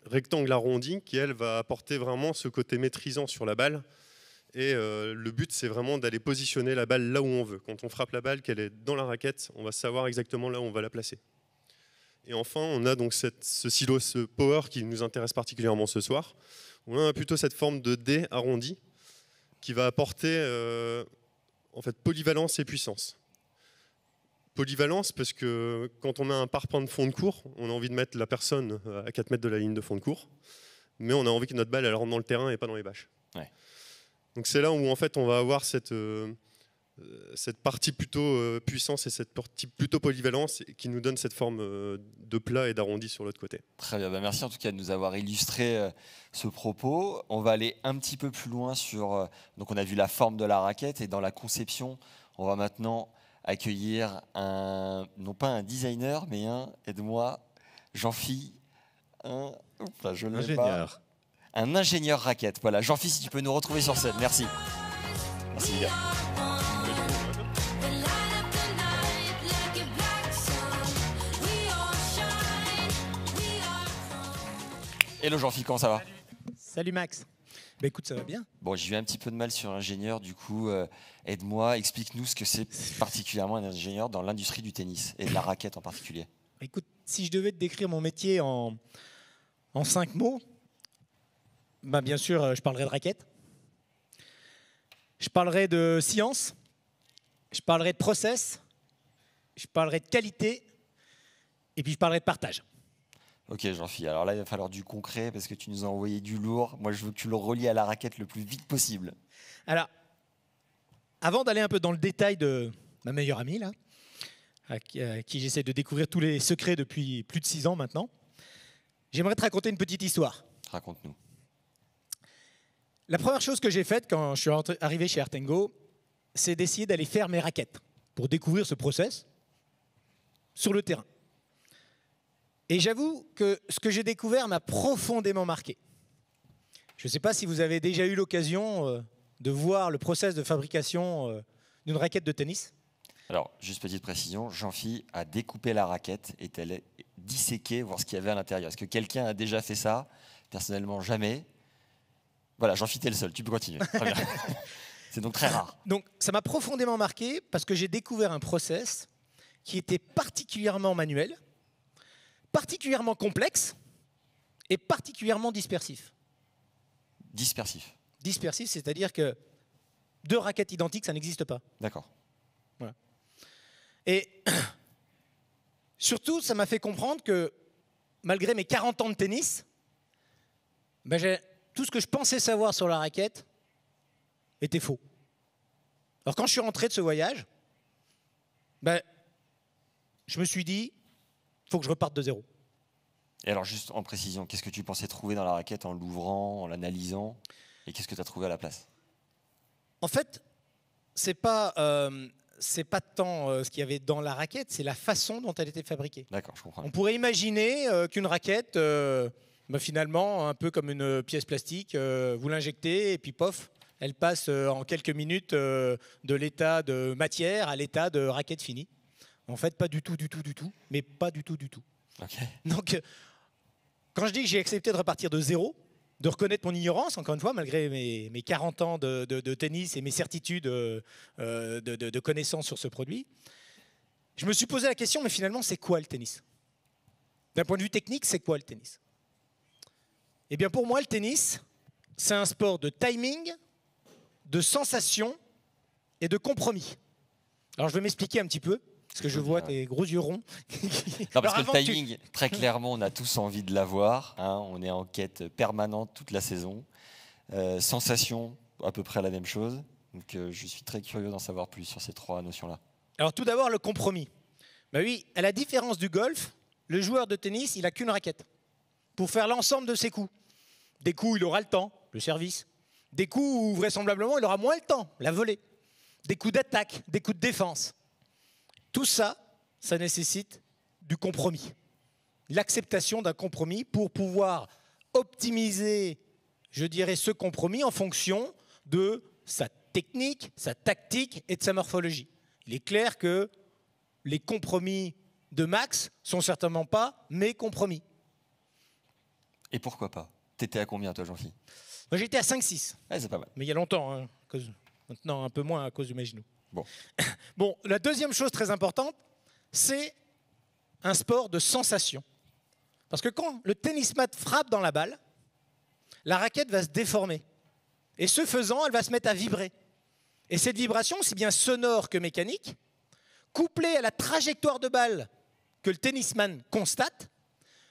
rectangle arrondi, qui elle va apporter vraiment ce côté maîtrisant sur la balle. Et le but, c'est vraiment d'aller positionner la balle là où on veut. Quand on frappe la balle, qu'elle est dans la raquette, on va savoir exactement là où on va la placer. Et enfin, on a donc ce silo, ce power qui nous intéresse particulièrement ce soir. On a plutôt cette forme de dé arrondi qui va apporter en fait, polyvalence et puissance. Polyvalence parce que quand on a un parpaing de fond de court, on a envie de mettre la personne à 4 mètres de la ligne de fond de court, mais on a envie que notre balle elle rentre dans le terrain et pas dans les bâches. Ouais. Donc c'est là où en fait on va avoir cette partie plutôt puissance et cette partie plutôt polyvalence qui nous donne cette forme de plat et d'arrondi sur l'autre côté. Très bien, merci en tout cas de nous avoir illustré ce propos. On va aller un petit peu plus loin sur... donc on a vu la forme de la raquette et dans la conception, on va maintenant accueillir non pas un designer, mais aide-moi, Jean-Phi, un ingénieur raquette. Voilà, Jean-Phi, si tu peux nous retrouver sur scène. Merci. Merci les gars. Hello Jean-Phi, comment ça va? Salut Max. Bah écoute, ça va bien. Bon, j'ai eu un petit peu de mal sur ingénieur, du coup, aide-moi, explique-nous ce que c'est particulièrement un ingénieur dans l'industrie du tennis et de la raquette en particulier. Écoute, si je devais te décrire mon métier en 5 mots, bah bien sûr, je parlerais de raquette, je parlerais de science, je parlerais de process, je parlerais de qualité et puis je parlerais de partage. Ok Jean-Phi, alors là il va falloir du concret parce que tu nous as envoyé du lourd. Moi je veux que tu le relies à la raquette le plus vite possible. Alors, avant d'aller un peu dans le détail de ma meilleure amie, là, à qui j'essaie de découvrir tous les secrets depuis plus de 6 ans maintenant, j'aimerais te raconter une petite histoire. Raconte-nous. La première chose que j'ai faite quand je suis arrivé chez Artengo, c'est d'essayer d'aller faire mes raquettes pour découvrir ce process. sur le terrain. Et j'avoue que ce que j'ai découvert m'a profondément marqué. Je ne sais pas si vous avez déjà eu l'occasion de voir le process de fabrication d'une raquette de tennis. Alors, juste petite précision, Jean-Phi a découpé la raquette et elle est disséquée, voir ce qu'il y avait à l'intérieur. Est-ce que quelqu'un a déjà fait ça? Personnellement, jamais. Voilà, Jean-Phi, t'es le seul, tu peux continuer. Très bien. C'est donc très rare. Donc, ça m'a profondément marqué parce que j'ai découvert un process qui était particulièrement manuel, particulièrement complexe et particulièrement dispersif. Dispersif. Dispersif, c'est-à-dire que deux raquettes identiques, ça n'existe pas. D'accord. Voilà. Et surtout, ça m'a fait comprendre que malgré mes 40 ans de tennis, ben tout ce que je pensais savoir sur la raquette était faux. Alors quand je suis rentré de ce voyage, ben, je me suis dit, il faut que je reparte de zéro. Et alors, juste en précision, qu'est-ce que tu pensais trouver dans la raquette en l'ouvrant, en l'analysant? Et qu'est-ce que tu as trouvé à la place? En fait, c'est pas tant ce qu'il y avait dans la raquette, c'est la façon dont elle était fabriquée. D'accord, je comprends. On pourrait imaginer qu'une raquette, finalement, un peu comme une pièce plastique, vous l'injectez et puis pof, elle passe en quelques minutes de l'état de matière à l'état de raquette finie. En fait, pas du tout, mais pas du tout. Okay. Donc, quand je dis que j'ai accepté de repartir de zéro, de reconnaître mon ignorance, encore une fois, malgré mes 40 ans de tennis et mes certitudes de connaissances sur ce produit, je me suis posé la question, mais finalement, c'est quoi le tennis? D'un point de vue technique, c'est quoi le tennis? Eh bien, pour moi, le tennis, c'est un sport de timing, de sensation et de compromis. Alors, je vais m'expliquer un petit peu, parce que je vois tes gros yeux ronds. Non, parce que le timing, très clairement, on a tous envie de l'avoir. Hein, on est en quête permanente toute la saison. Sensation, à peu près la même chose. Donc, je suis très curieux d'en savoir plus sur ces trois notions-là. Alors, tout d'abord, le compromis. Ben oui, à la différence du golf, le joueur de tennis, il n'a qu'une raquette pour faire l'ensemble de ses coups. Des coups, il aura le temps, le service. Des coups où, vraisemblablement, il aura moins le temps, la volée. Des coups d'attaque, des coups de défense. Tout ça, ça nécessite du compromis. L'acceptation d'un compromis pour pouvoir optimiser, je dirais, ce compromis en fonction de sa technique, sa tactique et de sa morphologie. Il est clair que les compromis de Max sont certainement pas mes compromis. Et pourquoi pas? T'étais à combien, toi, Jean-Phi? Moi, j'étais à 5-6. Ouais, c'est pas mal. Mais il y a longtemps, hein, maintenant un peu moins à cause de mes genoux. Bon. Bon, la deuxième chose très importante, c'est un sport de sensation. Parce que quand le tennisman frappe dans la balle, la raquette va se déformer. Et ce faisant, elle va se mettre à vibrer. Et cette vibration, aussi bien sonore que mécanique, couplée à la trajectoire de balle que le tennisman constate,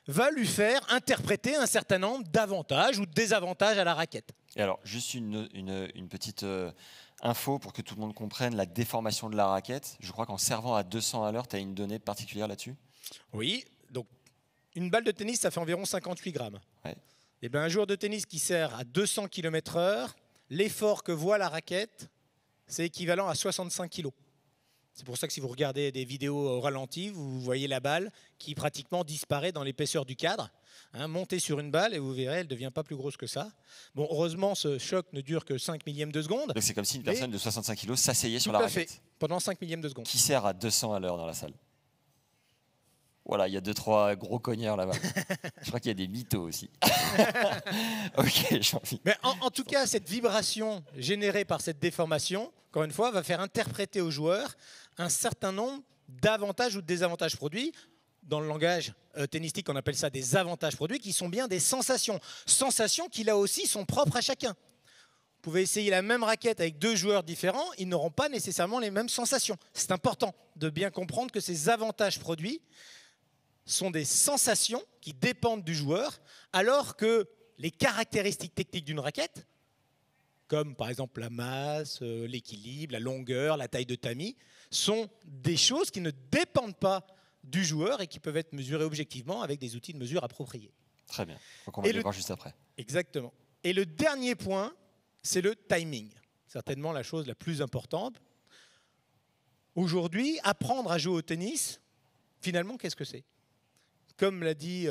va lui faire interpréter un certain nombre d'avantages ou de désavantages à la raquette. Et alors, juste une petite info pour que tout le monde comprenne la déformation de la raquette. Je crois qu'en servant à 200 à l'heure, tu as une donnée particulière là-dessus? Oui, donc une balle de tennis, ça fait environ 58 grammes. Ouais. Et bien, un joueur de tennis qui sert à 200 km/h, l'effort que voit la raquette, c'est équivalent à 65 kg. C'est pour ça que si vous regardez des vidéos au ralenti, vous voyez la balle qui pratiquement disparaît dans l'épaisseur du cadre. Hein, montez sur une balle et vous verrez, elle ne devient pas plus grosse que ça. Bon, heureusement, ce choc ne dure que 5 millièmes de seconde. Donc c'est comme si une personne de 65 kg s'asseyait sur la Tout à raquette. fait, pendant 5 millièmes de seconde. Qui sert à 200 à l'heure dans la salle? Voilà, il y a 2-3 gros cogneurs là-bas. Je crois qu'il y a des mythos aussi. Ok, Jean-Phi. Mais en tout cas, cette vibration générée par cette déformation, encore une fois, va faire interpréter au joueur un certain nombre d'avantages ou de désavantages produits. Dans le langage tennistique, on appelle ça des avantages produits, qui sont bien des sensations. Sensations qui, là aussi, sont propres à chacun. Vous pouvez essayer la même raquette avec deux joueurs différents, ils n'auront pas nécessairement les mêmes sensations. C'est important de bien comprendre que ces avantages produits sont des sensations qui dépendent du joueur, alors que les caractéristiques techniques d'une raquette, comme par exemple la masse, l'équilibre, la longueur, la taille de tamis, sont des choses qui ne dépendent pas du joueur et qui peuvent être mesurées objectivement avec des outils de mesure appropriés. Très bien. Donc on va le voir juste après. Exactement. Et le dernier point, c'est le timing. Certainement la chose la plus importante. Aujourd'hui, apprendre à jouer au tennis, finalement, qu'est-ce que c'est? Comme l'a dit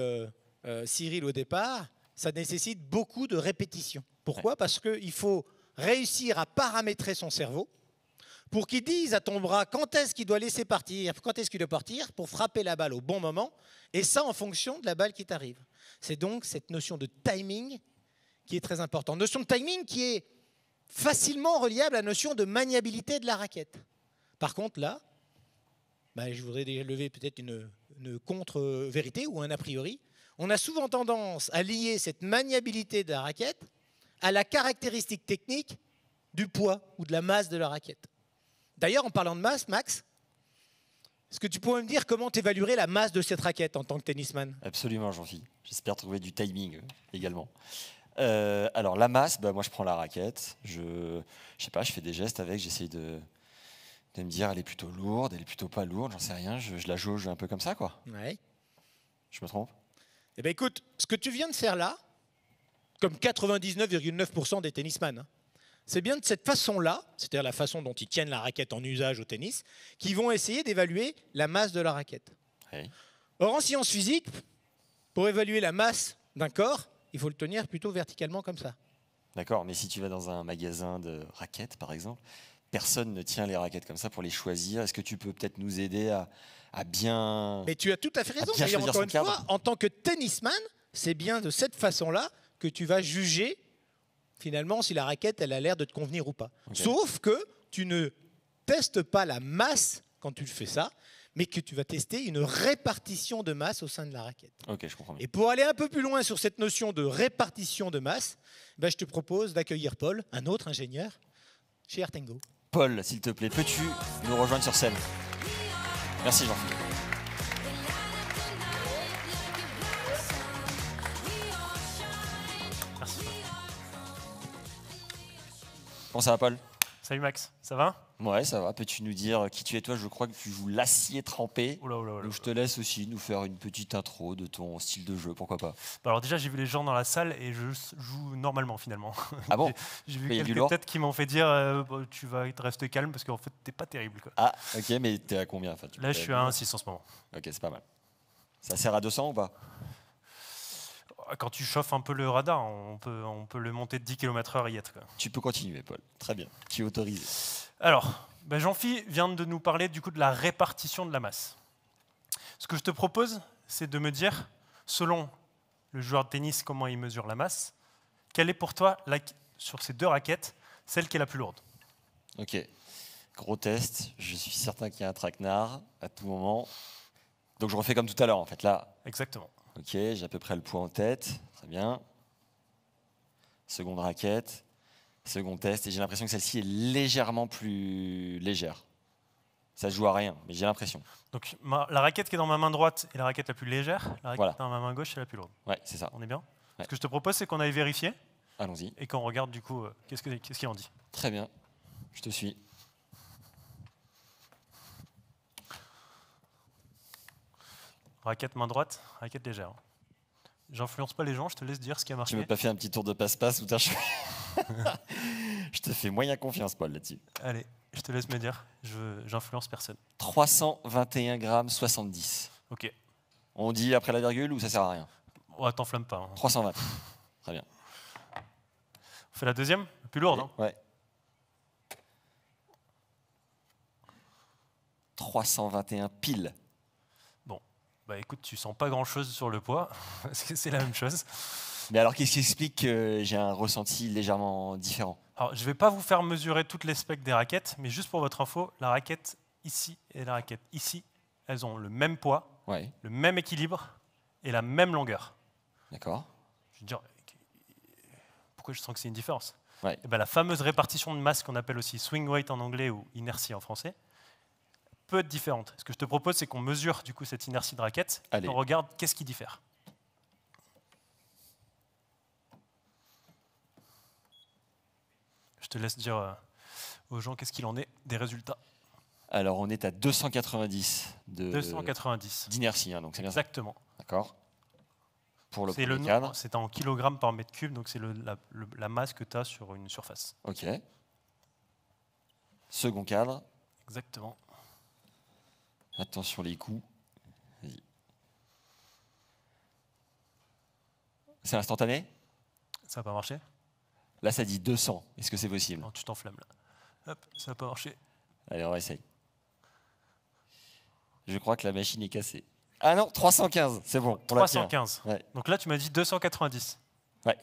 Cyril au départ, ça nécessite beaucoup de répétition. Pourquoi? Parce qu'il faut réussir à paramétrer son cerveau pour qu'il dise à ton bras quand est-ce qu'il doit laisser partir, quand est-ce qu'il doit partir pour frapper la balle au bon moment, et ça en fonction de la balle qui t'arrive. C'est donc cette notion de timing qui est très importante. Notion de timing qui est facilement reliable à la notion de maniabilité de la raquette. Par contre, là, je voudrais lever peut-être une contre-vérité ou un a priori. On a souvent tendance à lier cette maniabilité de la raquette à la caractéristique technique du poids ou de la masse de la raquette. D'ailleurs, en parlant de masse, Max, est-ce que tu pourrais me dire comment tu évaluerais la masse de cette raquette en tant que tennisman? Absolument, Jean-Philippe. J'espère trouver du timing également. Alors, la masse, moi, je prends la raquette. Je sais pas, je fais des gestes avec, j'essaye de me dire, elle est plutôt lourde, elle est plutôt pas lourde, j'en sais rien. Je la jauge un peu comme ça, quoi. Ouais. Je me trompe? Eh bien, écoute, ce que tu viens de faire là, comme 99,9% des tennisman, c'est bien de cette façon-là, c'est-à-dire la façon dont ils tiennent la raquette en usage au tennis, qu'ils vont essayer d'évaluer la masse de la raquette. Oui. Or, en sciences physiques, pour évaluer la masse d'un corps, il faut le tenir plutôt verticalement comme ça. D'accord, mais si tu vas dans un magasin de raquettes, par exemple, personne ne tient les raquettes comme ça pour les choisir. Est-ce que tu peux peut-être nous aider à bien... Mais tu as tout à fait raison. D'ailleurs, encore une fois, en tant que tennisman, c'est bien de cette façon-là que tu vas juger finalement si la raquette elle a l'air de te convenir ou pas. Okay. Sauf que tu ne testes pas la masse quand tu fais ça, mais que tu vas tester une répartition de masse au sein de la raquette. Ok, je comprends bien. Et pour aller un peu plus loin sur cette notion de répartition de masse, je te propose d'accueillir Paul, un autre ingénieur, chez Artengo. Paul, s'il te plaît, peux-tu nous rejoindre sur scène? Merci Jean-Philippe. Merci. Comment ça va, Paul? Salut Max, ça va? Ouais, ça va. Peux-tu nous dire qui tu es? Toi, je crois que tu joues l'acier trempé. Oula. Donc je te laisse aussi nous faire une petite intro de ton style de jeu, pourquoi pas? Alors déjà, j'ai vu les gens dans la salle et je joue normalement finalement. Ah bon? J'ai vu quelques têtes qui m'ont fait dire tu vas te rester calme parce qu'en fait, t'es pas terrible, quoi. Ah, ok, mais t'es à combien? Là, je suis à 1,6 en ce moment. Ok, c'est pas mal. Ça sert à 200 ou pas? Quand tu chauffes un peu le radar, on peut le monter de 10 km/h y être, quoi. Tu peux continuer, Paul. Très bien. Tu es autorisé. Alors, Jean-Phi vient de nous parler du coup de la répartition de la masse. Ce que je te propose, c'est de me dire, selon le joueur de tennis, comment il mesure la masse, quelle est pour toi, sur ces deux raquettes, celle qui est la plus lourde? Ok. Gros test. Je suis certain qu'il y a un traquenard à tout moment. Donc je refais comme tout à l'heure, en fait. Là. Exactement. Ok, j'ai à peu près le poids en tête. Très bien. Seconde raquette. Second test. Et j'ai l'impression que celle-ci est légèrement plus légère. Ça se joue à rien, mais j'ai l'impression. Donc la raquette qui est dans ma main droite est la raquette la plus légère. La raquette dans ma main gauche est la plus lourde. Ouais, c'est ça. On est bien? Ouais. Ce que je te propose, c'est qu'on aille vérifier. Allons-y. Et qu'on regarde du coup, qu'est-ce qu'il en dit. Très bien. Je te suis. Raquette main droite, raquette légère. J'influence pas les gens, je te laisse dire ce qui a marqué. Tu m'as pas fait un petit tour de passe-passe ou t'as Je te fais moyen confiance, Paul, là-dessus. Allez, je te laisse me dire. J'influence personne. 321 grammes 70. Ok. On dit après la virgule ou ça sert à rien? Ouais, t'enflamme pas. Hein. 320. Très bien. On fait la deuxième? Plus lourde, hein? Ouais. 321 piles. Bon, écoute, tu sens pas grand-chose sur le poids, parce que c'est la même chose. Mais alors, qu'est-ce qui explique que j'ai un ressenti légèrement différent? Alors, je vais pas vous faire mesurer toutes les specs des raquettes, mais juste pour votre info, la raquette ici et la raquette ici, elles ont le même poids, le même équilibre et la même longueur. D'accord. Je veux dire, pourquoi je sens que c'est une différence? Ouais. Et la fameuse répartition de masse qu'on appelle aussi swing weight en anglais ou inertie en français peut être différente. Ce que je te propose, c'est qu'on mesure du coup cette inertie de raquette et on regarde qu'est-ce qui diffère. Je te laisse dire aux gens qu'est-ce qu'il en est des résultats. Alors, on est à 290 d'inertie, hein, donc c'est bien ça. Exactement. D'accord. Pour le premier cadre. C'est en kilogrammes par mètre cube, donc c'est la masse que tu as sur une surface. Ok. Second cadre. Exactement. Attention les coups. C'est instantané? Ça n'a pas marché? Là, ça dit 200. Est-ce que c'est possible? Non, tu t'enflammes là. Hop, ça n'a pas marché. Allez, on essaye. Je crois que la machine est cassée. Ah non, 315, c'est bon. 315. Ouais. Donc là, tu m'as dit 290. Ouais.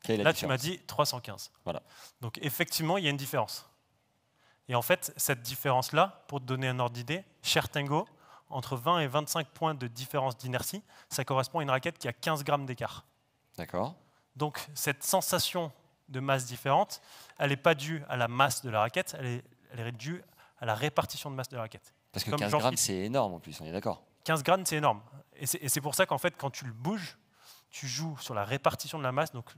Quelle est la Là, tu différence? m'as dit 315. Voilà. Donc effectivement, il y a une différence. Et en fait, cette différence-là, pour te donner un ordre d'idée, chez Ertango, entre 20 et 25 points de différence d'inertie, ça correspond à une raquette qui a 15 grammes d'écart. D'accord. Donc cette sensation de masse différente, elle n'est pas due à la masse de la raquette, elle est due à la répartition de masse de la raquette. Parce que Comme 15 grammes, c'est énorme en plus, on est d'accord. 15 grammes, c'est énorme. Et c'est pour ça qu'en fait, quand tu le bouges, tu joues sur la répartition de la masse, donc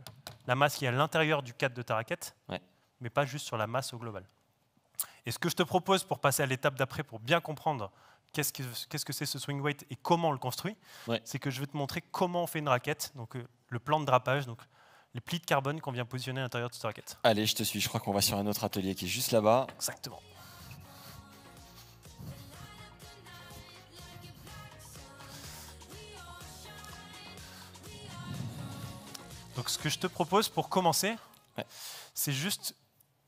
la masse qui est à l'intérieur du cadre de ta raquette, Ouais. mais pas juste sur la masse au global. Et ce que je te propose pour passer à l'étape d'après, pour bien comprendre qu'est-ce que c'est ce swing weight et comment on le construit, Ouais. c'est que je vais te montrer comment on fait une raquette, donc le plan de drapage, donc les plis de carbone qu'on vient positionner à l'intérieur de cette raquette. Allez, je te suis. Je crois qu'on va sur un autre atelier qui est juste là-bas. Exactement. Donc ce que je te propose pour commencer, ouais, c'est juste,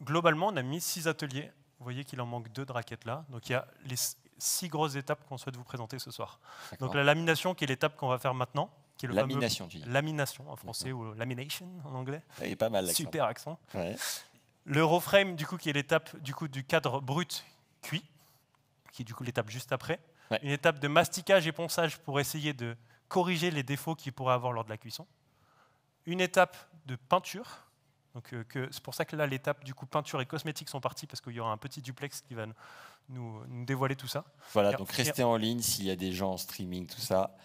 globalement, on a mis 6 ateliers. Vous voyez qu'il en manque 2 de raquettes là. Donc il y a les 6 grosses étapes qu'on souhaite vous présenter ce soir. Donc la lamination, qui est l'étape qu'on va faire maintenant. Qui est le lamination, fameux tu dis. Lamination en français, ou lamination en anglais. Il est pas mal l'accent. Super accent. Ouais. Le raw frame, du coup, qui est l'étape du cadre brut cuit, qui est du coup l'étape juste après. Ouais. Une étape de masticage et ponçage pour essayer de corriger les défauts qu'il pourrait avoir lors de la cuisson. Une étape de peinture. Donc, c'est pour ça que là, l'étape du coup peinture et cosmétiques sont parties, parce qu'il y aura un petit duplex qui va nous dévoiler tout ça. Voilà, donc restez en ligne s'il y a des gens en streaming, tout ça.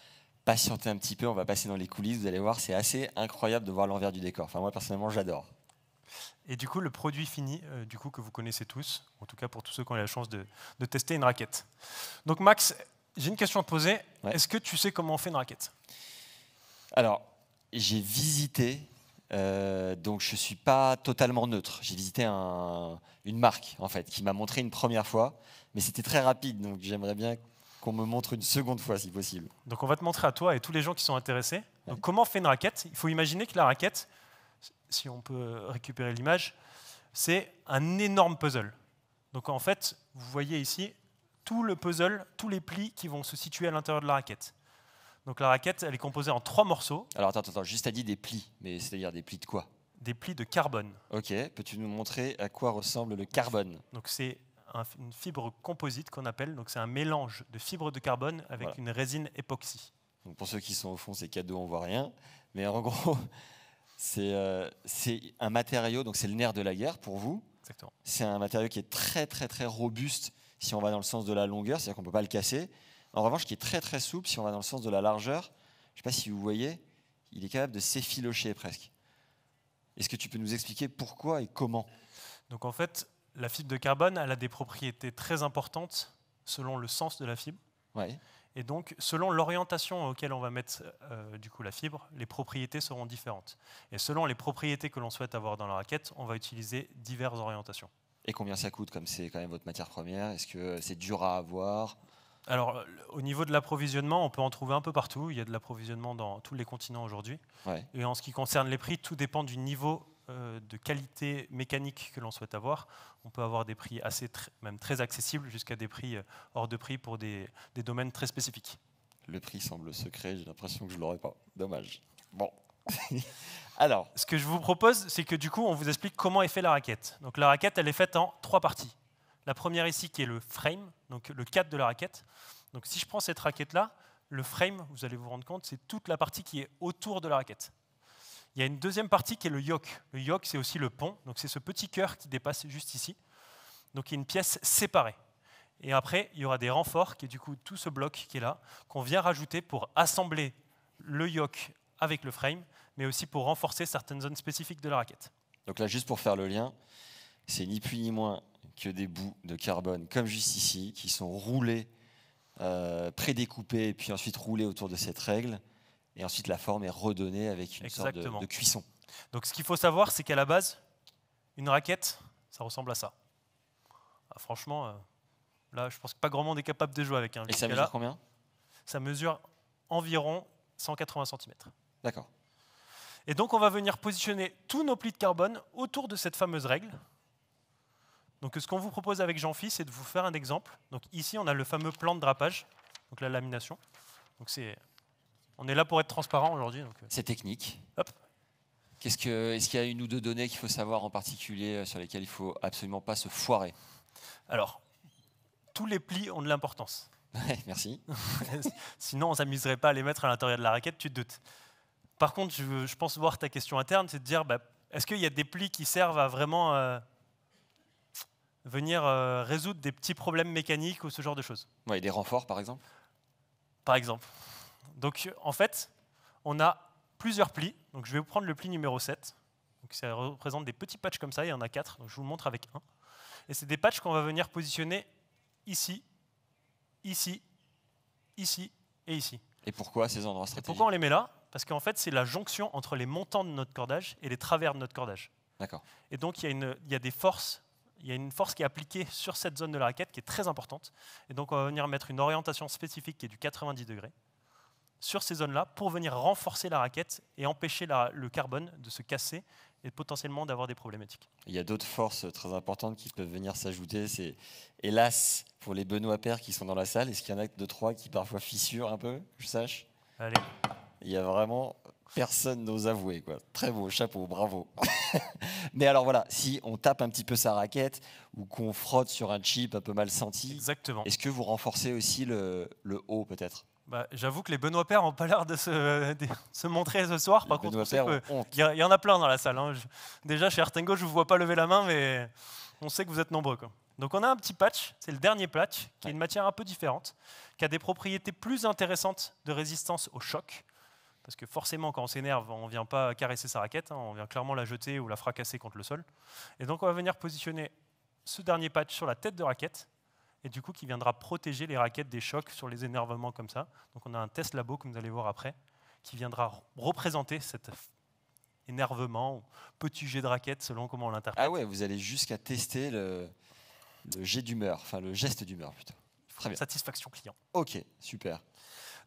Patientez un petit peu, on va passer dans les coulisses, vous allez voir, c'est assez incroyable de voir l'envers du décor. Enfin, moi, personnellement, j'adore. Et du coup, le produit fini, du coup, que vous connaissez tous, en tout cas pour tous ceux qui ont eu la chance de tester une raquette. Donc Max, j'ai une question à te poser. Ouais. Est-ce que tu sais comment on fait une raquette? Alors, j'ai visité, donc je ne suis pas totalement neutre. J'ai visité une marque, en fait, qui m'a montré une première fois, mais c'était très rapide, donc j'aimerais bien qu'on me montre une seconde fois, si possible. Donc on va te montrer à toi et tous les gens qui sont intéressés. Donc, comment on fait une raquette? Il faut imaginer que la raquette, si on peut récupérer l'image, c'est un énorme puzzle. Donc en fait, vous voyez ici tout le puzzle, tous les plis qui vont se situer à l'intérieur de la raquette. Donc la raquette, elle est composée en 3 morceaux. Alors attends, juste t'as dit des plis, mais c'est-à-dire des plis de quoi? Des plis de carbone. Ok, peux-tu nous montrer à quoi ressemble le carbone? Donc c'est une fibre composite qu'on appelle, donc c'est un mélange de fibres de carbone avec une résine époxy. Donc pour ceux qui sont au fond, c'est cadeau, on voit rien. Mais en gros, c'est un matériau, donc c'est le nerf de la guerre pour vous. Exactement. C'est un matériau qui est très très très robuste si on va dans le sens de la longueur, c'est-à-dire qu'on ne peut pas le casser. En revanche, qui est très très souple si on va dans le sens de la largeur. Je ne sais pas si vous voyez, il est capable de s'effilocher presque. Est-ce que tu peux nous expliquer pourquoi et comment? Donc en fait, la fibre de carbone, elle a des propriétés très importantes selon le sens de la fibre. Ouais. Et donc, selon l'orientation auquel on va mettre du coup la fibre, les propriétés seront différentes. Et selon les propriétés que l'on souhaite avoir dans la raquette, on va utiliser diverses orientations. Et combien ça coûte, comme c'est quand même votre matière première? Est-ce que c'est dur à avoir? Alors, au niveau de l'approvisionnement, on peut en trouver un peu partout. Il y a de l'approvisionnement dans tous les continents aujourd'hui. Ouais. Et en ce qui concerne les prix, tout dépend du niveau de qualité mécanique que l'on souhaite avoir. On peut avoir des prix même très accessibles, jusqu'à des prix hors de prix pour des domaines très spécifiques. Le prix semble secret, j'ai l'impression que je ne l'aurai pas. Dommage. Bon. Alors, ce que je vous propose, c'est que du coup, on vous explique comment est faite la raquette. Donc la raquette, elle est faite en 3 parties. La première ici, qui est le frame, donc le cadre de la raquette. Donc si je prends cette raquette-là, le frame, vous allez vous rendre compte, c'est toute la partie qui est autour de la raquette. Il y a une deuxième partie qui est le yoke. Le yoke, c'est aussi le pont. Donc c'est ce petit cœur qui dépasse juste ici. Donc il y a une pièce séparée. Et après, il y aura des renforts, qui est du coup tout ce bloc qui est là, qu'on vient rajouter pour assembler le yoke avec le frame, mais aussi pour renforcer certaines zones spécifiques de la raquette. Donc là, juste pour faire le lien, c'est ni plus ni moins que des bouts de carbone, comme juste ici, qui sont roulés, prédécoupés, et puis ensuite roulés autour de cette règle. Et ensuite, la forme est redonnée avec une sorte de cuisson. Donc ce qu'il faut savoir, c'est qu'à la base, une raquette, ça ressemble à ça. Ah, franchement, là, je pense que pas grand monde est capable de jouer avec. Et ça mesure combien? Ça mesure environ 180 cm. D'accord. Et donc, on va venir positionner tous nos plis de carbone autour de cette fameuse règle. Donc, ce qu'on vous propose avec Jean-Phi, c'est de vous faire un exemple. Donc, ici, on a le fameux plan de drapage, donc la lamination. Donc, on est là pour être transparent aujourd'hui. C'est technique. Hop. Est-ce qu'il y a une ou deux données qu'il faut savoir en particulier sur lesquelles il ne faut absolument pas se foirer? Alors, tous les plis ont de l'importance. Ouais, merci. Sinon, on ne s'amuserait pas à les mettre à l'intérieur de la raquette, tu te doutes. Par contre, je pense voir ta question interne, c'est de dire, est-ce qu'il y a des plis qui servent à vraiment venir résoudre des petits problèmes mécaniques ou ce genre de choses? Ouais, des renforts, par exemple? Par exemple. Donc, en fait, on a plusieurs plis. Donc, je vais vous prendre le pli numéro 7. Donc, ça représente des petits patchs comme ça, il y en a 4. Donc, je vous le montre avec un. Et c'est des patchs qu'on va venir positionner ici, ici, ici et ici. Et pourquoi ces endroits stratégiques? Pourquoi on les met là? Parce qu'en fait, c'est la jonction entre les montants de notre cordage et les travers de notre cordage. D'accord. Et donc, il y a des forces. Il y a une force qui est appliquée sur cette zone de la raquette qui est très importante. Et donc, on va venir mettre une orientation spécifique qui est du 90 degrés sur ces zones-là pour venir renforcer la raquette et empêcher le carbone de se casser et potentiellement d'avoir des problématiques. Il y a d'autres forces très importantes qui peuvent venir s'ajouter. C'est hélas pour les Benoît Paire qui sont dans la salle. Est-ce qu'il y en a 2-3 qui parfois fissurent un peu, que je sache? Allez. Il y a vraiment personne n'ose avouer, quoi. Très beau, chapeau, bravo. Mais alors voilà, si on tape un petit peu sa raquette ou qu'on frotte sur un chip un peu mal senti, exactement. Est-ce que vous renforcez aussi le haut peut-être? J'avoue que les Benoît Paire n'ont pas l'air de se montrer ce soir. Par contre, il y en a plein dans la salle. Hein. Déjà, chez Artengo, je ne vous vois pas lever la main, mais on sait que vous êtes nombreux, quoi. Donc, on a un petit patch, c'est le dernier patch, qui est une matière un peu différente, qui a des propriétés plus intéressantes de résistance au choc. Parce que forcément, quand on s'énerve, on ne vient pas caresser sa raquette, hein, on vient clairement la jeter ou la fracasser contre le sol. Et donc, on va venir positionner ce dernier patch sur la tête de raquette, et du coup qui viendra protéger les raquettes des chocs sur les énervements comme ça. Donc on a un test labo que vous allez voir après, qui viendra représenter cet énervement ou petit jet de raquette selon comment on l'interprète. Ah ouais, vous allez jusqu'à tester le jet d'humeur, enfin le geste d'humeur plutôt. Très bien. Satisfaction client. Ok, super.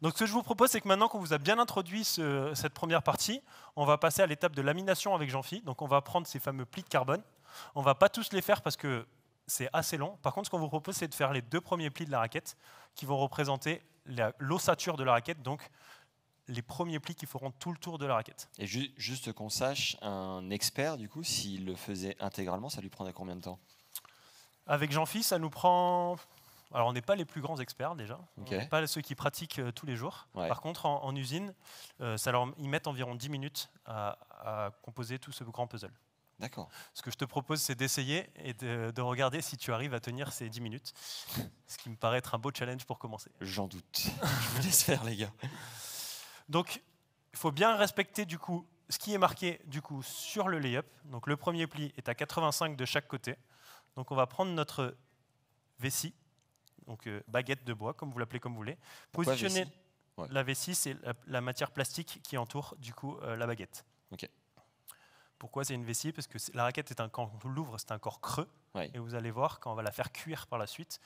Donc ce que je vous propose, c'est que maintenant qu'on vous a bien introduit cette première partie, on va passer à l'étape de lamination avec Jean-Phi. Donc on va prendre ces fameux plis de carbone. On ne va pas tous les faire parce que c'est assez long. Par contre, ce qu'on vous propose, c'est de faire les 2 premiers plis de la raquette qui vont représenter l'ossature de la raquette, donc les premiers plis qui feront tout le tour de la raquette. Et juste qu'on sache, un expert, du coup, s'il le faisait intégralement, ça lui prendrait combien de temps? Avec Jean-Phi, ça nous prend... Alors, on n'est pas les plus grands experts déjà, okay. On n'est pas ceux qui pratiquent tous les jours. Ouais. Par contre, en usine, ils mettent environ 10 minutes à composer tout ce grand puzzle. D'accord. Ce que je te propose, c'est d'essayer et de regarder si tu arrives à tenir ces 10 minutes, ce qui me paraît être un beau challenge pour commencer. J'en doute. Je vous laisse faire, les gars. Donc, il faut bien respecter du coup ce qui est marqué du coup sur le lay-up. Donc, le premier pli est à 85 de chaque côté. Donc, on va prendre notre vessie, donc baguette de bois, comme vous l'appelez comme vous voulez. Positionner la vessie, c'est la matière plastique qui entoure du coup la baguette. Ok. Pourquoi c'est une vessie? Parce que la raquette, quand on l'ouvre, c'est un corps creux. Ouais. Et vous allez voir, quand on va la faire cuire par la suite,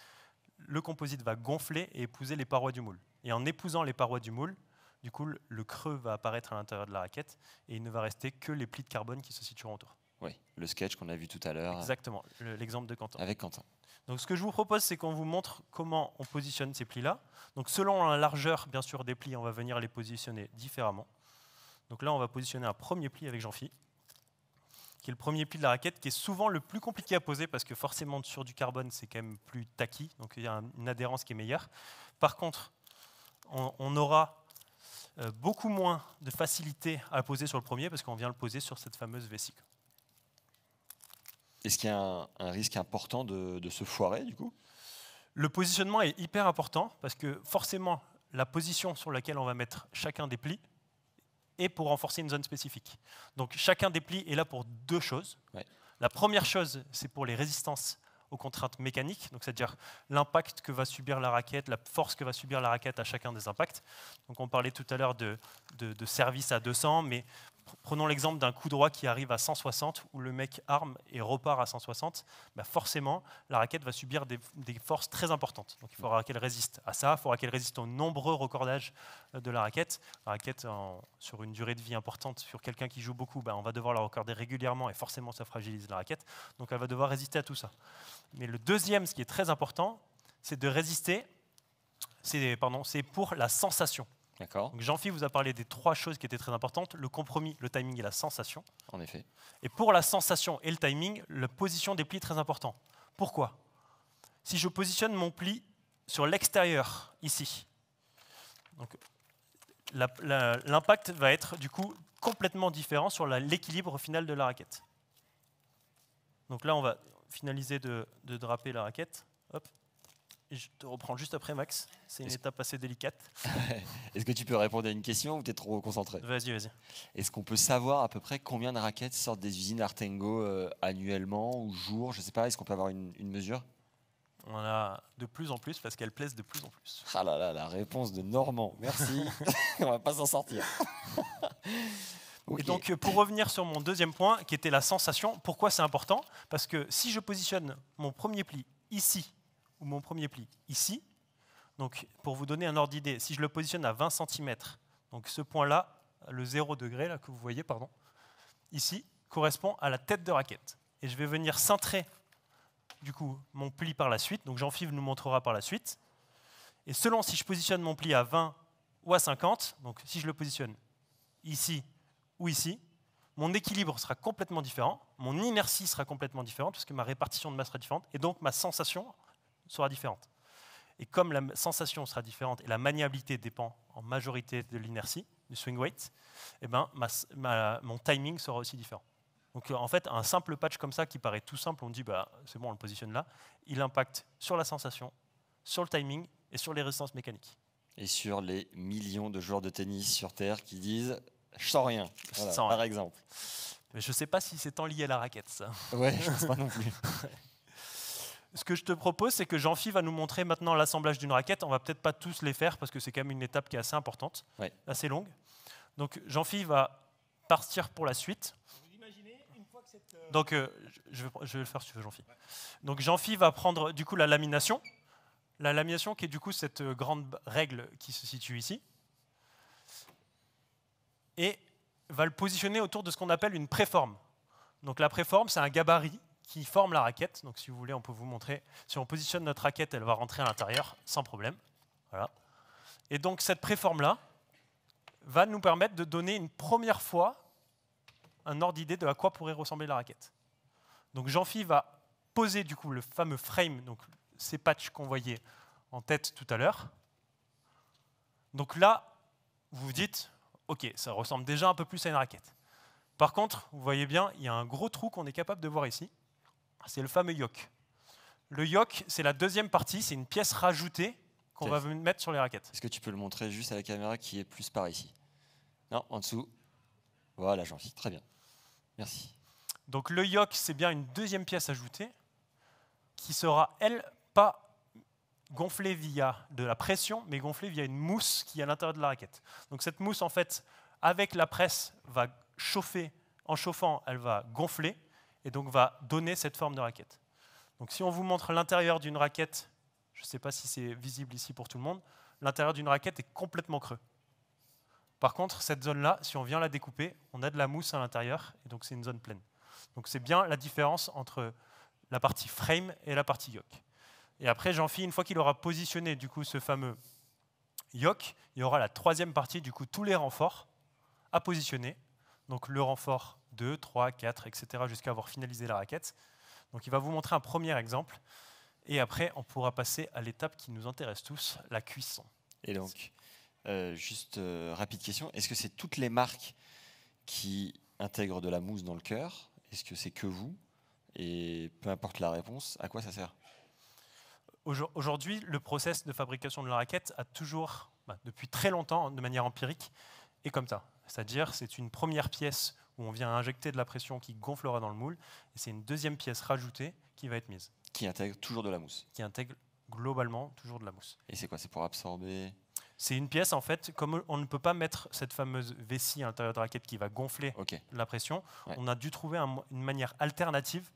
le composite va gonfler et épouser les parois du moule. Et en épousant les parois du moule, du coup, le creux va apparaître à l'intérieur de la raquette et il ne va rester que les plis de carbone qui se situeront autour. Oui, le sketch qu'on a vu tout à l'heure. Exactement, l'exemple de Quentin. Avec Quentin. Donc ce que je vous propose, c'est qu'on vous montre comment on positionne ces plis-là. Donc selon la largeur, bien sûr, des plis, on va venir les positionner différemment. Donc là, on va positionner un premier pli avec Jean-Phi, qui est le premier pli de la raquette, qui est souvent le plus compliqué à poser parce que forcément sur du carbone c'est quand même plus tacky, donc il y a une adhérence qui est meilleure. Par contre, on aura beaucoup moins de facilité à poser sur le premier parce qu'on vient le poser sur cette fameuse vessie. Est-ce qu'il y a un risque important de se foirer du coup? Le positionnement est hyper important parce que forcément la position sur laquelle on va mettre chacun des plis et pour renforcer une zone spécifique. Donc chacun des plis est là pour 2 choses. Ouais. La première chose, c'est pour les résistances aux contraintes mécaniques, donc c'est-à-dire l'impact que va subir la raquette, la force que va subir la raquette à chacun des impacts. Donc on parlait tout à l'heure de service à 200, mais Prenons l'exemple d'un coup droit qui arrive à 160, où le mec arme et repart à 160. Bah forcément, la raquette va subir des forces très importantes. Donc il faudra qu'elle résiste à ça, il faudra qu'elle résiste aux nombreux recordages de la raquette. La raquette, sur une durée de vie importante, sur quelqu'un qui joue beaucoup, bah on va devoir la recorder régulièrement, et forcément ça fragilise la raquette. Donc elle va devoir résister à tout ça. Mais le deuxième, ce qui est très important, c'est de résister, c'est pour la sensation. D'accord. Jean-Philippe vous a parlé des 3 choses qui étaient très importantes, le compromis, le timing et la sensation. En effet. Et pour la sensation et le timing, la position des plis est très important. Pourquoi? Si je positionne mon pli sur l'extérieur, ici, l'impact va être du coup complètement différent sur l'équilibre final de la raquette. Donc là, on va finaliser de draper la raquette. Hop. Et je te reprends juste après, Max. C'est une étape assez délicate. Est-ce que tu peux répondre à une question ou tu es trop concentré? Vas-y, vas-y. Est-ce qu'on peut savoir à peu près combien de raquettes sortent des usines Artengo annuellement ou jour? Je ne sais pas, est-ce qu'on peut avoir une mesure? On en a de plus en plus parce qu'elles plaisent de plus en plus. Ah là là, la réponse de Normand, merci. On va pas s'en sortir. Okay. Et donc, pour revenir sur mon deuxième point, qui était la sensation, pourquoi c'est important? Parce que si je positionne mon premier pli ici, ou mon premier pli ici, donc pour vous donner un ordre d'idée, si je le positionne à 20 cm, donc ce point-là, le 0 degré là, que vous voyez, pardon, ici, correspond à la tête de raquette. Et je vais venir cintrer du coup mon pli par la suite, donc Jean-Philippe nous montrera par la suite. Et selon si je positionne mon pli à 20 ou à 50, donc si je le positionne ici ou ici, mon équilibre sera complètement différent, mon inertie sera complètement différente, parce que ma répartition de masse sera différente, et donc ma sensation sera différente. Et comme la sensation sera différente et la maniabilité dépend en majorité de l'inertie, du swing weight, eh ben, mon timing sera aussi différent. Donc en fait, un simple patch comme ça qui paraît tout simple, on dit bah, c'est bon, on le positionne là, il impacte sur la sensation, sur le timing et sur les résistances mécaniques. Et sur les millions de joueurs de tennis sur Terre qui disent « je sens rien voilà, », par exemple. Mais je ne sais pas si c'est tant lié à la raquette, ça. Ouais, je ne pense pas non plus. Ce que je te propose, c'est que Jean-Philippe va nous montrer maintenant l'assemblage d'une raquette. On ne va peut-être pas tous les faire parce que c'est quand même une étape qui est assez importante, assez longue. Donc Jean-Philippe va partir pour la suite. Vous imaginez une fois que cette... Donc je vais le faire si tu veux, Jean-Philippe. Ouais. Donc Jean-Philippe va prendre du coup la lamination. La lamination qui est du coup cette grande règle qui se situe ici. Et va le positionner autour de ce qu'on appelle une préforme. Donc la préforme, c'est un gabarit qui forme la raquette. Donc si vous voulez, on peut vous montrer. Si on positionne notre raquette, elle va rentrer à l'intérieur sans problème. Voilà. Et donc cette préforme-là va nous permettre de donner une première fois un ordre d'idée de à quoi pourrait ressembler la raquette. Donc Jean-Philippe va poser du coup le fameux frame, donc ces patchs qu'on voyait en tête tout à l'heure. Donc là, vous vous dites, ok, ça ressemble déjà un peu plus à une raquette. Par contre, vous voyez bien, il y a un gros trou qu'on est capable de voir ici. C'est le fameux yoke. Le yoke, c'est la deuxième partie, c'est une pièce rajoutée qu'on va mettre sur les raquettes. Est-ce que tu peux le montrer juste à la caméra qui est plus par ici? Non, en dessous. Voilà, Jean-Philippe, très bien. Merci. Donc le yoke, c'est bien une deuxième pièce ajoutée qui sera, elle, pas gonflée via de la pression, mais gonflée via une mousse qui est à l'intérieur de la raquette. Donc cette mousse, en fait, avec la presse, va chauffer. En chauffant, elle va gonfler et donc va donner cette forme de raquette. Donc si on vous montre l'intérieur d'une raquette, je ne sais pas si c'est visible ici pour tout le monde, l'intérieur d'une raquette est complètement creux. Par contre, cette zone-là, si on vient la découper, on a de la mousse à l'intérieur et donc c'est une zone pleine. Donc c'est bien la différence entre la partie frame et la partie yoke. Et après, Jean-Philippe, une fois qu'il aura positionné du coup ce fameux yoke, il y aura la troisième partie, du coup tous les renforts à positionner. Donc le renfort 2, 3, 4, etc. jusqu'à avoir finalisé la raquette. Donc il va vous montrer un premier exemple. Et après, on pourra passer à l'étape qui nous intéresse tous, la cuisson. Et donc, juste rapide question, est-ce que c'est toutes les marques qui intègrent de la mousse dans le cœur? Est-ce que c'est que vous? Et peu importe la réponse, à quoi ça sert? Aujourd'hui, le process de fabrication de la raquette a toujours, depuis très longtemps, de manière empirique, est comme ça. C'est-à-dire, c'est une première pièce où on vient injecter de la pression qui gonflera dans le moule, et c'est une deuxième pièce rajoutée qui va être mise. Qui intègre toujours de la mousse? Qui intègre globalement toujours de la mousse. Et c'est quoi? C'est pour absorber? C'est une pièce, en fait, comme on ne peut pas mettre cette fameuse vessie à l'intérieur de la raquette qui va gonfler la pression, on a dû trouver une manière alternative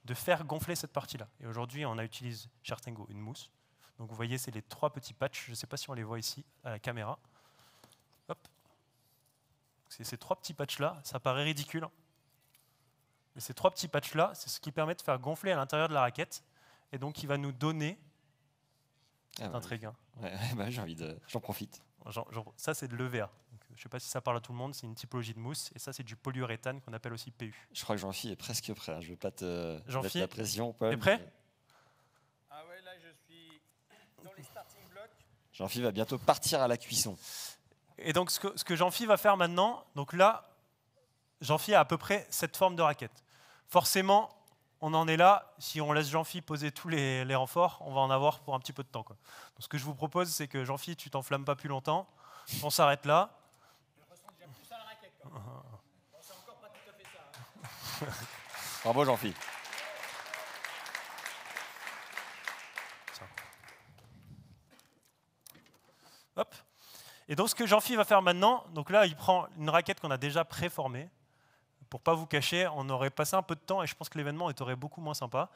de faire gonfler cette partie-là. Et aujourd'hui, on utilise chez Artengo une mousse. Donc vous voyez, c'est les 3 petits patchs. Je ne sais pas si on les voit ici à la caméra. Hop. C'est ces 3 petits patchs-là. Ça paraît ridicule. Mais ces 3 petits patchs-là, c'est ce qui permet de faire gonfler à l'intérieur de la raquette. Et donc, il va nous donner... C'est un très gain. J'ai envie de... J'en profite. Ça, c'est de l'EVA. Je ne sais pas si ça parle à tout le monde. C'est une typologie de mousse. Et ça, c'est du polyuréthane qu'on appelle aussi PU. Je crois que Jean-Phi est presque prêt. Je ne veux pas te mettre la pression. Paul. T'es prêt? Ah ouais, là, je suis dans les starting blocks. Jean-Phi va bientôt partir à la cuisson. Et donc, ce que Jean-Phi va faire maintenant, donc là, Jean-Phi a à peu près cette forme de raquette. Forcément, on en est là. Si on laisse Jean-Phi poser tous les renforts, on va en avoir pour un petit peu de temps, quoi. Donc, ce que je vous propose, c'est que Jean-Phi, tu t'enflammes pas plus longtemps. On s'arrête là. Je ressens déjà plus à la raquette. Bon, c'est encore pas tout à fait ça. Bravo, Jean-Phi. Hop. Et donc, ce que Jean-Phi va faire maintenant, donc là, il prend une raquette qu'on a déjà préformée. Pour pas vous cacher, on aurait passé un peu de temps et je pense que l'événement aurait beaucoup moins sympa.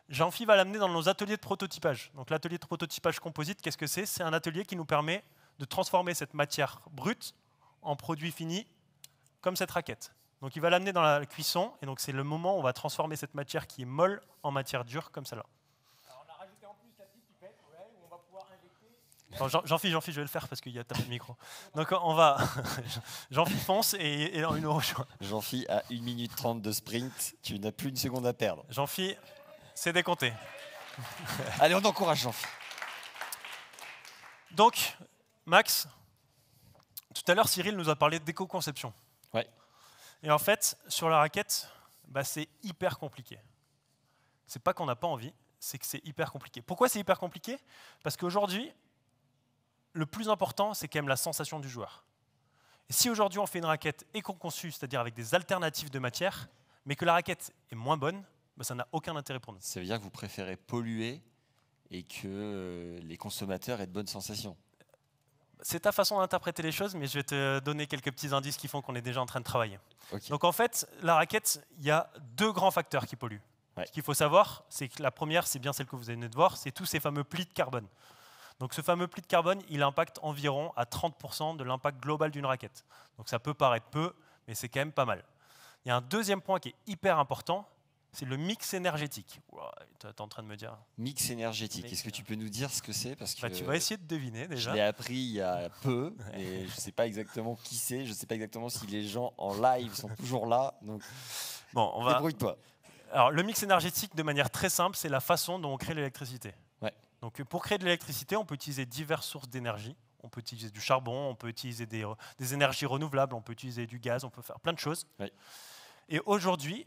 Jean-Phi va l'amener dans nos ateliers de prototypage. Donc l'atelier de prototypage composite, qu'est-ce que c'est? C'est un atelier qui nous permet de transformer cette matière brute en produit fini, comme cette raquette. Donc il va l'amener dans la cuisson et donc c'est le moment où on va transformer cette matière qui est molle en matière dure, comme celle-là. Alors on a rajouté en plus la petite pipette, où on va pouvoir injecter... Jean-Phi, je vais le faire parce qu'il y a ta micro. Donc on va... Jean-Phi fonce et on nous rejoint. Jean-Phi à 1 minute 30 de sprint, tu n'as plus une seconde à perdre. Jean-Phi, c'est décompté. Allez, on encourage Jean-Phi. Donc, Max, tout à l'heure, Cyril nous a parlé d'éco-conception. Ouais. Et en fait, sur la raquette, c'est hyper compliqué. C'est pas qu'on n'a pas envie, c'est que c'est hyper compliqué. Pourquoi c'est hyper compliqué? Parce qu'aujourd'hui, le plus important, c'est quand même la sensation du joueur. Et si aujourd'hui on fait une raquette éco-conçue, c'est-à-dire avec des alternatives de matière, mais que la raquette est moins bonne, ça n'a aucun intérêt pour nous. Ça veut dire que vous préférez polluer et que les consommateurs aient de bonnes sensations. C'est ta façon d'interpréter les choses, mais je vais te donner quelques petits indices qui font qu'on est déjà en train de travailler. Okay. Donc en fait, la raquette, il y a 2 grands facteurs qui polluent. Ce qu'il faut savoir, c'est que la première, c'est bien celle que vous venez de voir, c'est tous ces fameux plis de carbone. Donc ce fameux pli de carbone, il impacte environ à 30% de l'impact global d'une raquette. Donc ça peut paraître peu, mais c'est quand même pas mal. Il y a un deuxième point qui est hyper important, c'est le mix énergétique. Wow, tu es en train de me dire... Mix énergétique, est-ce que tu peux nous dire ce que c'est? Parce que tu vas essayer de deviner déjà. Je l'ai appris il y a peu, et je ne sais pas exactement qui c'est, je ne sais pas exactement si les gens en live sont toujours là. Donc bon, débrouille-toi. Alors le mix énergétique, de manière très simple, c'est la façon dont on crée l'électricité. Donc pour créer de l'électricité, on peut utiliser diverses sources d'énergie. On peut utiliser du charbon, on peut utiliser des énergies renouvelables, on peut utiliser du gaz, on peut faire plein de choses. Et aujourd'hui,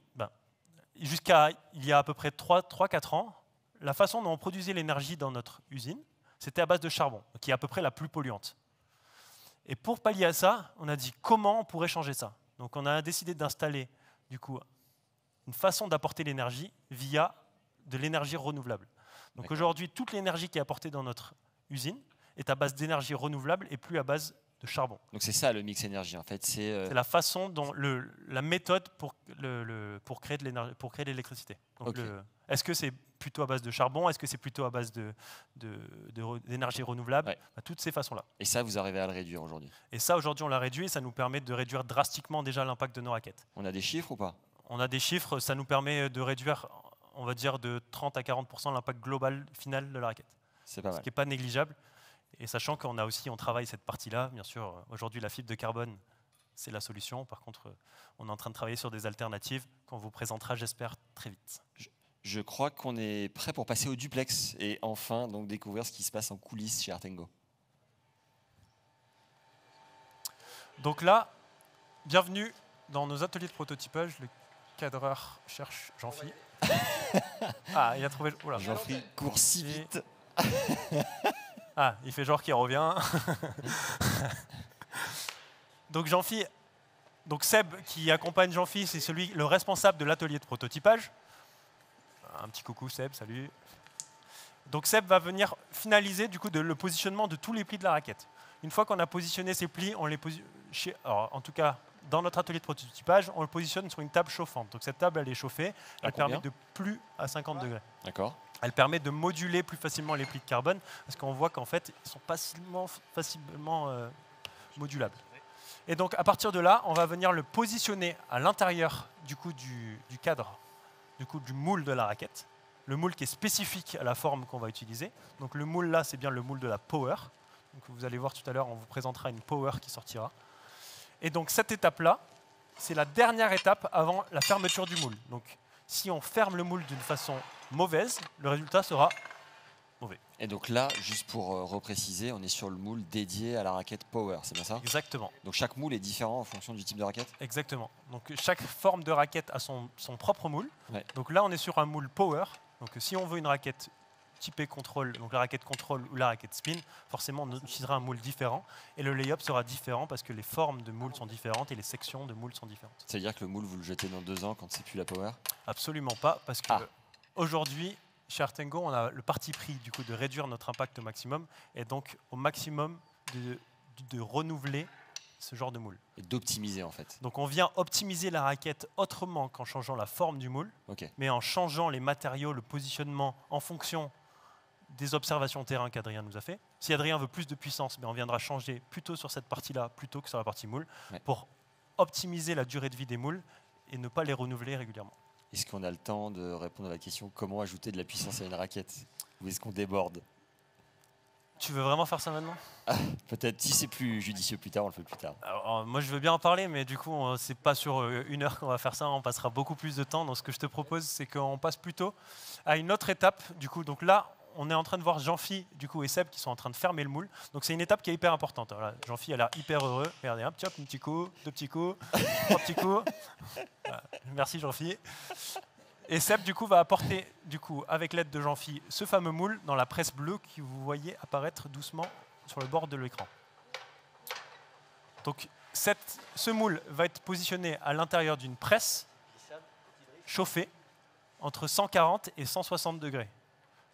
jusqu'à il y a à peu près 3-4 ans, la façon dont on produisait l'énergie dans notre usine, c'était à base de charbon, qui est à peu près la plus polluante. Et pour pallier à ça, on a dit comment on pourrait changer ça. Donc on a décidé d'installer du coup une façon d'apporter l'énergie via de l'énergie renouvelable. Donc aujourd'hui, toute l'énergie qui est apportée dans notre usine est à base d'énergie renouvelable et plus à base de charbon. Donc c'est ça le mix énergie en fait. C'est la façon dont la méthode pour créer de l'électricité. Est-ce que c'est plutôt à base de charbon? Est-ce que c'est plutôt à base d'énergie renouvelable? Toutes ces façons-là. Et ça, vous arrivez à le réduire aujourd'hui? Et ça, aujourd'hui, on l'a réduit et ça nous permet de réduire drastiquement déjà l'impact de nos raquettes. On a des chiffres ou pas? On a des chiffres, ça nous permet de réduire, on va dire, de 30 à 40% l'impact global final de la raquette. C'est pas mal. Ce qui n'est pas négligeable. Et sachant on travaille cette partie-là, bien sûr, aujourd'hui la fibre de carbone, c'est la solution. Par contre, on est en train de travailler sur des alternatives qu'on vous présentera, j'espère, très vite. Je crois qu'on est prêt pour passer au duplex et enfin donc découvrir ce qui se passe en coulisses chez Artengo. Donc là, bienvenue dans nos ateliers de prototypage. Le cadreur cherche Jean-Phi. Ah, il a trouvé... Oula. Jean-Phi court si vite. Ah, il fait genre qu'il revient. Donc Jean-Phi, donc Seb qui accompagne Jean-Phi, c'est le responsable de l'atelier de prototypage. Un petit coucou Seb, salut. Donc Seb va venir finaliser du coup le positionnement de tous les plis de la raquette. Une fois qu'on a positionné ces plis, en tout cas, dans notre atelier de prototypage, on le positionne sur une table chauffante. Donc cette table, elle est chauffée, elle permet de plus à 50 degrés. D'accord. Elle permet de moduler plus facilement les plis de carbone, parce qu'on voit qu'en fait, ils sont facilement modulables. Et donc à partir de là, on va venir le positionner à l'intérieur du cadre, du moule de la raquette. Le moule qui est spécifique à la forme qu'on va utiliser. Donc le moule là, c'est bien le moule de la Power. Donc vous allez voir tout à l'heure, on vous présentera une Power qui sortira. Et donc cette étape-là, c'est la dernière étape avant la fermeture du moule. Donc si on ferme le moule d'une façon mauvaise, le résultat sera mauvais. Et donc là, juste pour repréciser, on est sur le moule dédié à la raquette Power, c'est bien ça? Exactement. Donc chaque moule est différent en fonction du type de raquette? Exactement. Donc chaque forme de raquette a son propre moule. Ouais. Donc là, on est sur un moule Power. Donc si on veut une raquette typée contrôle, donc la raquette contrôle ou la raquette spin, forcément on utilisera un moule différent. Et le layup sera différent parce que les formes de moule sont différentes et les sections de moule sont différentes. Ça veut dire que le moule, vous le jetez dans 2 ans quand c'est plus la Power? Absolument pas, parce que aujourd'hui, chez Artengo, on a le parti pris du coup de réduire notre impact au maximum et donc au maximum de renouveler ce genre de moule. Et d'optimiser en fait. Donc on vient optimiser la raquette autrement qu'en changeant la forme du moule, mais en changeant les matériaux, le positionnement en fonction des observations terrain qu'Adrien nous a fait. Si Adrien veut plus de puissance, on viendra changer plutôt sur cette partie-là plutôt que sur la partie moule pour optimiser la durée de vie des moules et ne pas les renouveler régulièrement. Est-ce qu'on a le temps de répondre à la question comment ajouter de la puissance à une raquette? Ou est-ce qu'on déborde? Tu veux vraiment faire ça maintenant? Peut-être, si c'est plus judicieux plus tard, on le fait plus tard. Alors, moi, je veux bien en parler, mais du coup, c'est pas sur 1 heure qu'on va faire ça, on passera beaucoup plus de temps. Donc, ce que je te propose, c'est qu'on passe plutôt à une autre étape. Du coup, donc là, on est en train de voir Jean-Phi et Seb qui sont en train de fermer le moule. Donc, c'est une étape qui est hyper importante. Voilà, Jean-Phi a l'air hyper heureux. Regardez, un petit coup, 2 petits coups, 3 petits coups. Voilà. Merci, Jean-Phi. Et Seb, du coup, va apporter, avec l'aide de Jean-Phi, ce fameux moule dans la presse bleue que vous voyez apparaître doucement sur le bord de l'écran. Donc, ce moule va être positionné à l'intérieur d'une presse chauffée entre 140 et 160 degrés.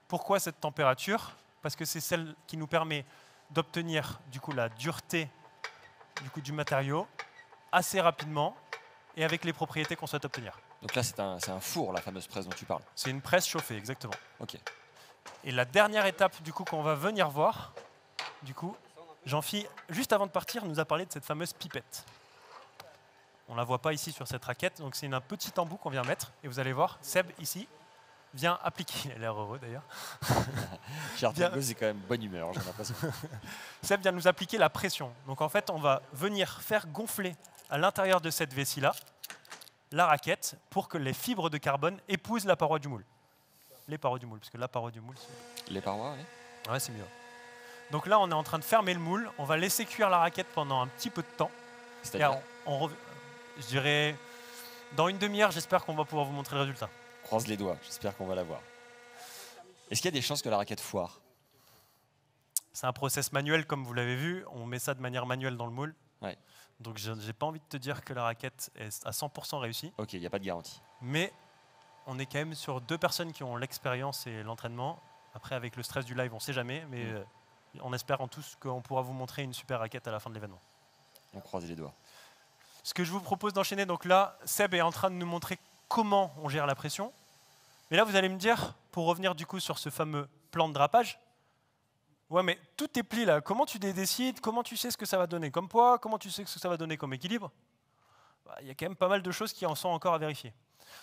Pourquoi cette température? Parce que c'est celle qui nous permet d'obtenir la dureté du matériau assez rapidement et avec les propriétés qu'on souhaite obtenir. Donc là, c'est un four, la fameuse presse dont tu parles. C'est une presse chauffée, exactement. Ok. Et la dernière étape qu'on va venir voir, Jean-Phi, juste avant de partir, nous a parlé de cette fameuse pipette. On ne la voit pas ici sur cette raquette, donc c'est un petit embout qu'on vient mettre. Et vous allez voir, Seb, ici, vient appliquer. Il a l'air heureux d'ailleurs. Cher Artengo, c'est quand même bonne humeur, j'ai l'impression. Seb vient nous appliquer la pression. Donc en fait, on va venir faire gonfler à l'intérieur de cette vessie-là la raquette pour que les fibres de carbone épousent la paroi du moule. Les parois du moule, parce que la paroi du moule, c'est... Les parois, oui. Ouais, c'est mieux. Donc là, on est en train de fermer le moule. On va laisser cuire la raquette pendant un petit peu de temps. C'est-à-dire je dirais, dans une demi-heure, j'espère qu'on va pouvoir vous montrer le résultat. Croise les doigts, j'espère qu'on va la voir. Est-ce qu'il y a des chances que la raquette foire? C'est un process manuel, comme vous l'avez vu. On met ça de manière manuelle dans le moule. Ouais. Donc, je n'ai pas envie de te dire que la raquette est à 100% réussie. Ok, il n'y a pas de garantie. Mais on est quand même sur 2 personnes qui ont l'expérience et l'entraînement. Après, avec le stress du live, on ne sait jamais. Mais on espère en tous qu'on pourra vous montrer une super raquette à la fin de l'événement. On croise les doigts. Ce que je vous propose d'enchaîner, donc là, Seb est en train de nous montrer comment on gère la pression. Mais là, vous allez me dire, pour revenir du coup sur ce fameux plan de drapage, ouais, mais tous tes plis là, comment tu les décides? Comment tu sais ce que ça va donner comme poids? Comment tu sais ce que ça va donner comme équilibre? Il y a quand même pas mal de choses qui en sont encore à vérifier.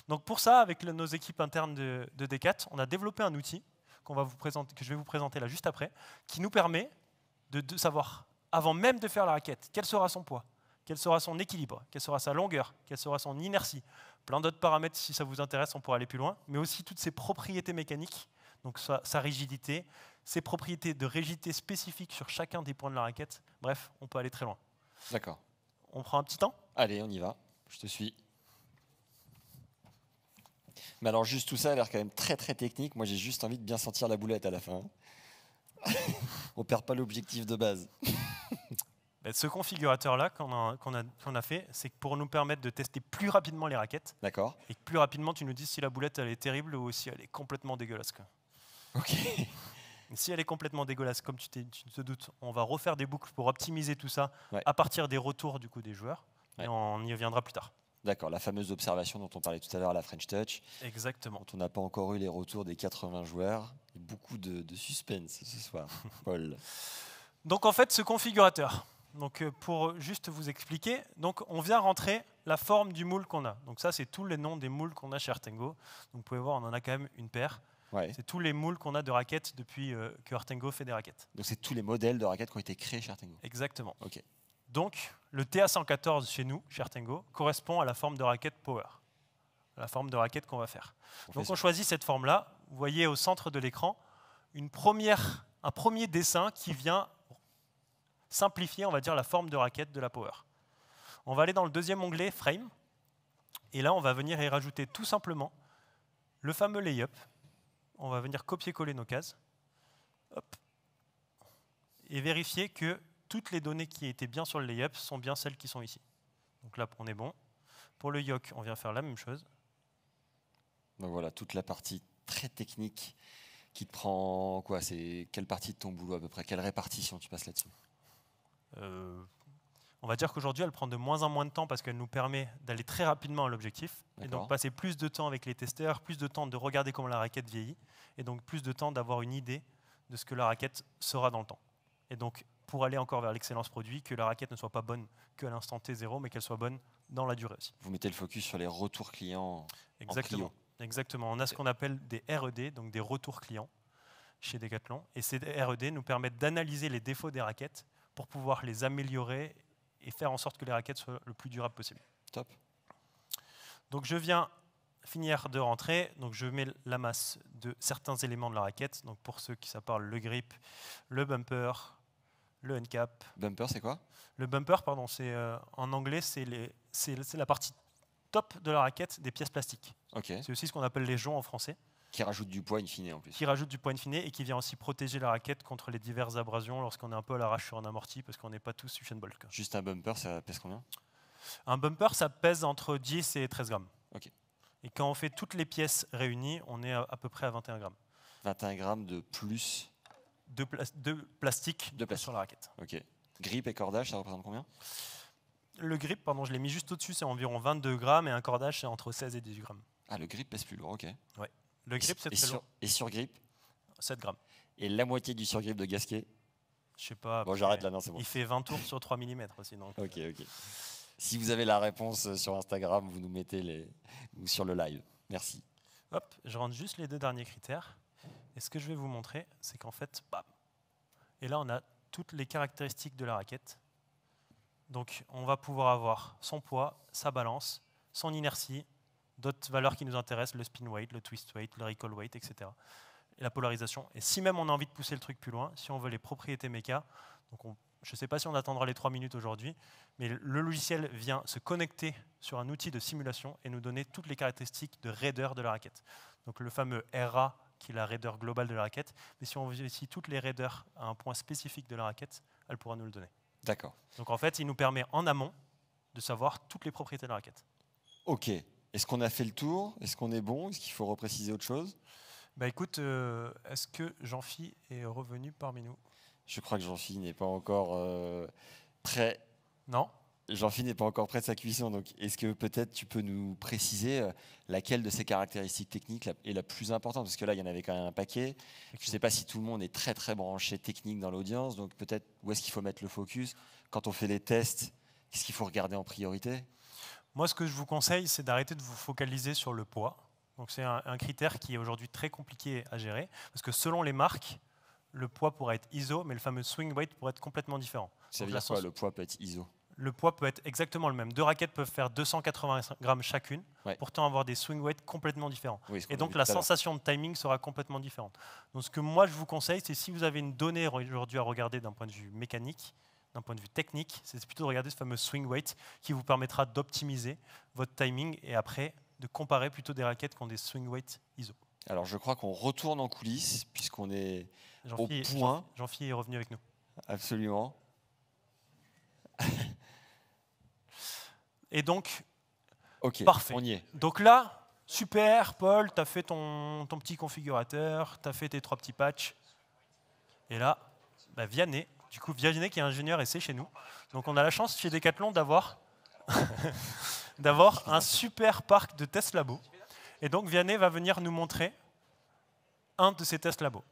Donc pour ça, avec nos équipes internes de D4, on a développé un outil que je vais vous présenter là juste après, qui nous permet de savoir, avant même de faire la raquette, quel sera son poids, quel sera son équilibre, quelle sera sa longueur, quelle sera son inertie. Plein d'autres paramètres, si ça vous intéresse, on pourra aller plus loin, mais aussi toutes ses propriétés mécaniques, donc sa rigidité, ses propriétés de rigidité spécifiques sur chacun des points de la raquette. Bref, on peut aller très loin. D'accord. On prend un petit temps? Allez, on y va. Je te suis. Mais alors, juste tout ça a l'air quand même très très technique. Moi, j'ai juste envie de bien sentir la boulette à la fin. On perd pas l'objectif de base. Ce configurateur-là qu'on a fait, c'est pour nous permettre de tester plus rapidement les raquettes. D'accord. Et que plus rapidement, tu nous dises si la boulette elle est terrible ou si elle est complètement dégueulasse. Ok. Si elle est complètement dégueulasse, comme tu te doutes, on va refaire des boucles pour optimiser tout ça Ouais. à partir des retours du coup des joueurs. Ouais. Et on y reviendra plus tard. D'accord, la fameuse observation dont on parlait tout à l'heure à la French Touch. Exactement. Dont on n'a pas encore eu les retours des 80 joueurs. Il y a beaucoup de suspense ce soir, Paul. Donc en fait, ce configurateur, donc, pour juste vous expliquer, donc, on vient rentrer la forme du moule qu'on a. Donc ça, c'est tous les noms des moules qu'on a chez Artengo. Donc, vous pouvez voir, on en a quand même une paire. Ouais. C'est tous les moules qu'on a de raquettes depuis que Artengo fait des raquettes. Donc c'est tous les modèles de raquettes qui ont été créés chez Artengo. Exactement. Ok. Donc le TA114 chez nous, chez Artengo, correspond à la forme de raquette Power, la forme de raquette qu'on va faire. Donc on choisit cette forme-là. Vous voyez au centre de l'écran un premier dessin qui vient simplifier, on va dire, la forme de raquette de la Power. On va aller dans le deuxième onglet, Frame, et là on va venir y rajouter tout simplement le fameux layup. On va venir copier-coller nos cases. Hop. Et vérifier que toutes les données qui étaient bien sur le layup sont bien celles qui sont ici. Donc là, on est bon. Pour le yoke, on vient faire la même chose. Donc voilà, toute la partie très technique qui te prend quoi? C'est quelle partie de ton boulot à peu près? Quelle répartition tu passes là-dessus? On va dire qu'aujourd'hui, elle prend de moins en moins de temps parce qu'elle nous permet d'aller très rapidement à l'objectif. Et donc passer plus de temps avec les testeurs, plus de temps de regarder comment la raquette vieillit, et donc plus de temps d'avoir une idée de ce que la raquette sera dans le temps. Et donc, pour aller encore vers l'excellence produit, que la raquette ne soit pas bonne qu'à l'instant T0, mais qu'elle soit bonne dans la durée aussi. Vous mettez le focus sur les retours clients. Exactement. Exactement. On a ce qu'on appelle des RED, donc des retours clients, chez Decathlon. Et ces RED nous permettent d'analyser les défauts des raquettes pour pouvoir les améliorer et faire en sorte que les raquettes soient le plus durables possible. Top. Donc je viens finir de rentrer, donc je mets la masse de certains éléments de la raquette. Donc pour ceux qui ça parle, le grip, le bumper, le end-cap. Bumper, c'est quoi? Le bumper, pardon, c'est en anglais, c'est la partie top de la raquette des pièces plastiques. Okay. C'est aussi ce qu'on appelle les joncs en français. Qui rajoute du poids in fine en plus. Qui rajoute du poids in fine et qui vient aussi protéger la raquette contre les diverses abrasions lorsqu'on est un peu à l'arrache sur un amorti parce qu'on n'est pas tous Usain Bolt. Juste un bumper, ça pèse combien? Un bumper, ça pèse entre 10 et 13 grammes. Okay. Et quand on fait toutes les pièces réunies, on est à peu près à 21 grammes. 21 grammes de plus de plastique sur la raquette. Ok. Grip et cordage, ça représente combien? Le grip, pardon, je l'ai mis juste au-dessus, c'est environ 22 grammes et un cordage, c'est entre 16 et 18 grammes. Ah, le grip pèse plus lourd, ok. Ouais. Le grip, c'est très lourd. Et sur grip? 7 grammes. Et la moitié du surgrip de Gasquet? Je sais pas. Bon, j'arrête là, non, c'est bon. Il fait 20 tours sur 3 mm aussi. Donc. Ok, ok. Si vous avez la réponse sur Instagram, vous nous mettez ou sur le live. Merci. Hop, je rentre juste les deux derniers critères. Et ce que je vais vous montrer, c'est qu'en fait, bam. Et là, on a toutes les caractéristiques de la raquette. Donc, on va pouvoir avoir son poids, sa balance, son inertie, d'autres valeurs qui nous intéressent, le spin weight, le twist weight, le recall weight, etc. Et la polarisation. Et si même on a envie de pousser le truc plus loin, si on veut les propriétés méca, donc je ne sais pas si on attendra les 3 minutes aujourd'hui, mais le logiciel vient se connecter sur un outil de simulation et nous donner toutes les caractéristiques de raideur de la raquette. Donc le fameux RA, qui est la raideur globale de la raquette, mais si on veut ici toutes les raideurs à un point spécifique de la raquette, elle pourra nous le donner. D'accord. Donc en fait, il nous permet en amont de savoir toutes les propriétés de la raquette. Ok. Est-ce qu'on a fait le tour? Est-ce qu'on est bon? Est-ce qu'il faut repréciser autre chose? Bah écoute, est-ce que Jean-Phi est revenu parmi nous? Je crois que Jean-Phi n'est pas encore prêt. Non. Jean-Phi n'est pas encore prêt de sa cuisson. Donc, est-ce que peut-être tu peux nous préciser laquelle de ces caractéristiques techniques est la plus importante? Parce que là, il y en avait quand même un paquet. Je ne sais pas si tout le monde est très très branché technique dans l'audience. Donc peut-être où est-ce qu'il faut mettre le focus? Quand on fait les tests, qu'est-ce qu'il faut regarder en priorité? Moi, ce que je vous conseille, c'est d'arrêter de vous focaliser sur le poids. Donc c'est un critère qui est aujourd'hui très compliqué à gérer. Parce que selon les marques, le poids pourrait être ISO, mais le fameux swing weight pourrait être complètement différent. Ça veut dire quoi, le poids peut être ISO? Le poids peut être exactement le même. Deux raquettes peuvent faire 280 grammes chacune, pourtant avoir des swing weights complètement différents. Oui, et donc la sensation de timing sera complètement différente. Donc ce que moi je vous conseille, c'est si vous avez une donnée aujourd'hui à regarder d'un point de vue mécanique, d'un point de vue technique, c'est plutôt de regarder ce fameux swing weight qui vous permettra d'optimiser votre timing et après de comparer plutôt des raquettes qui ont des swing weights ISO. Alors je crois qu'on retourne en coulisses puisqu'on est au point. Jean-Phi est revenu avec nous. Absolument. Et donc, okay, parfait. On y est. Donc là, super, Paul, tu as fait ton petit configurateur, tu as fait tes 3 petits patchs. Et là, Vianney, du coup, Vianney qui est ingénieur essai chez nous. Donc on a la chance chez Decathlon d'avoir un super parc de tests labo. Et donc Vianney va venir nous montrer un de ces tests labo.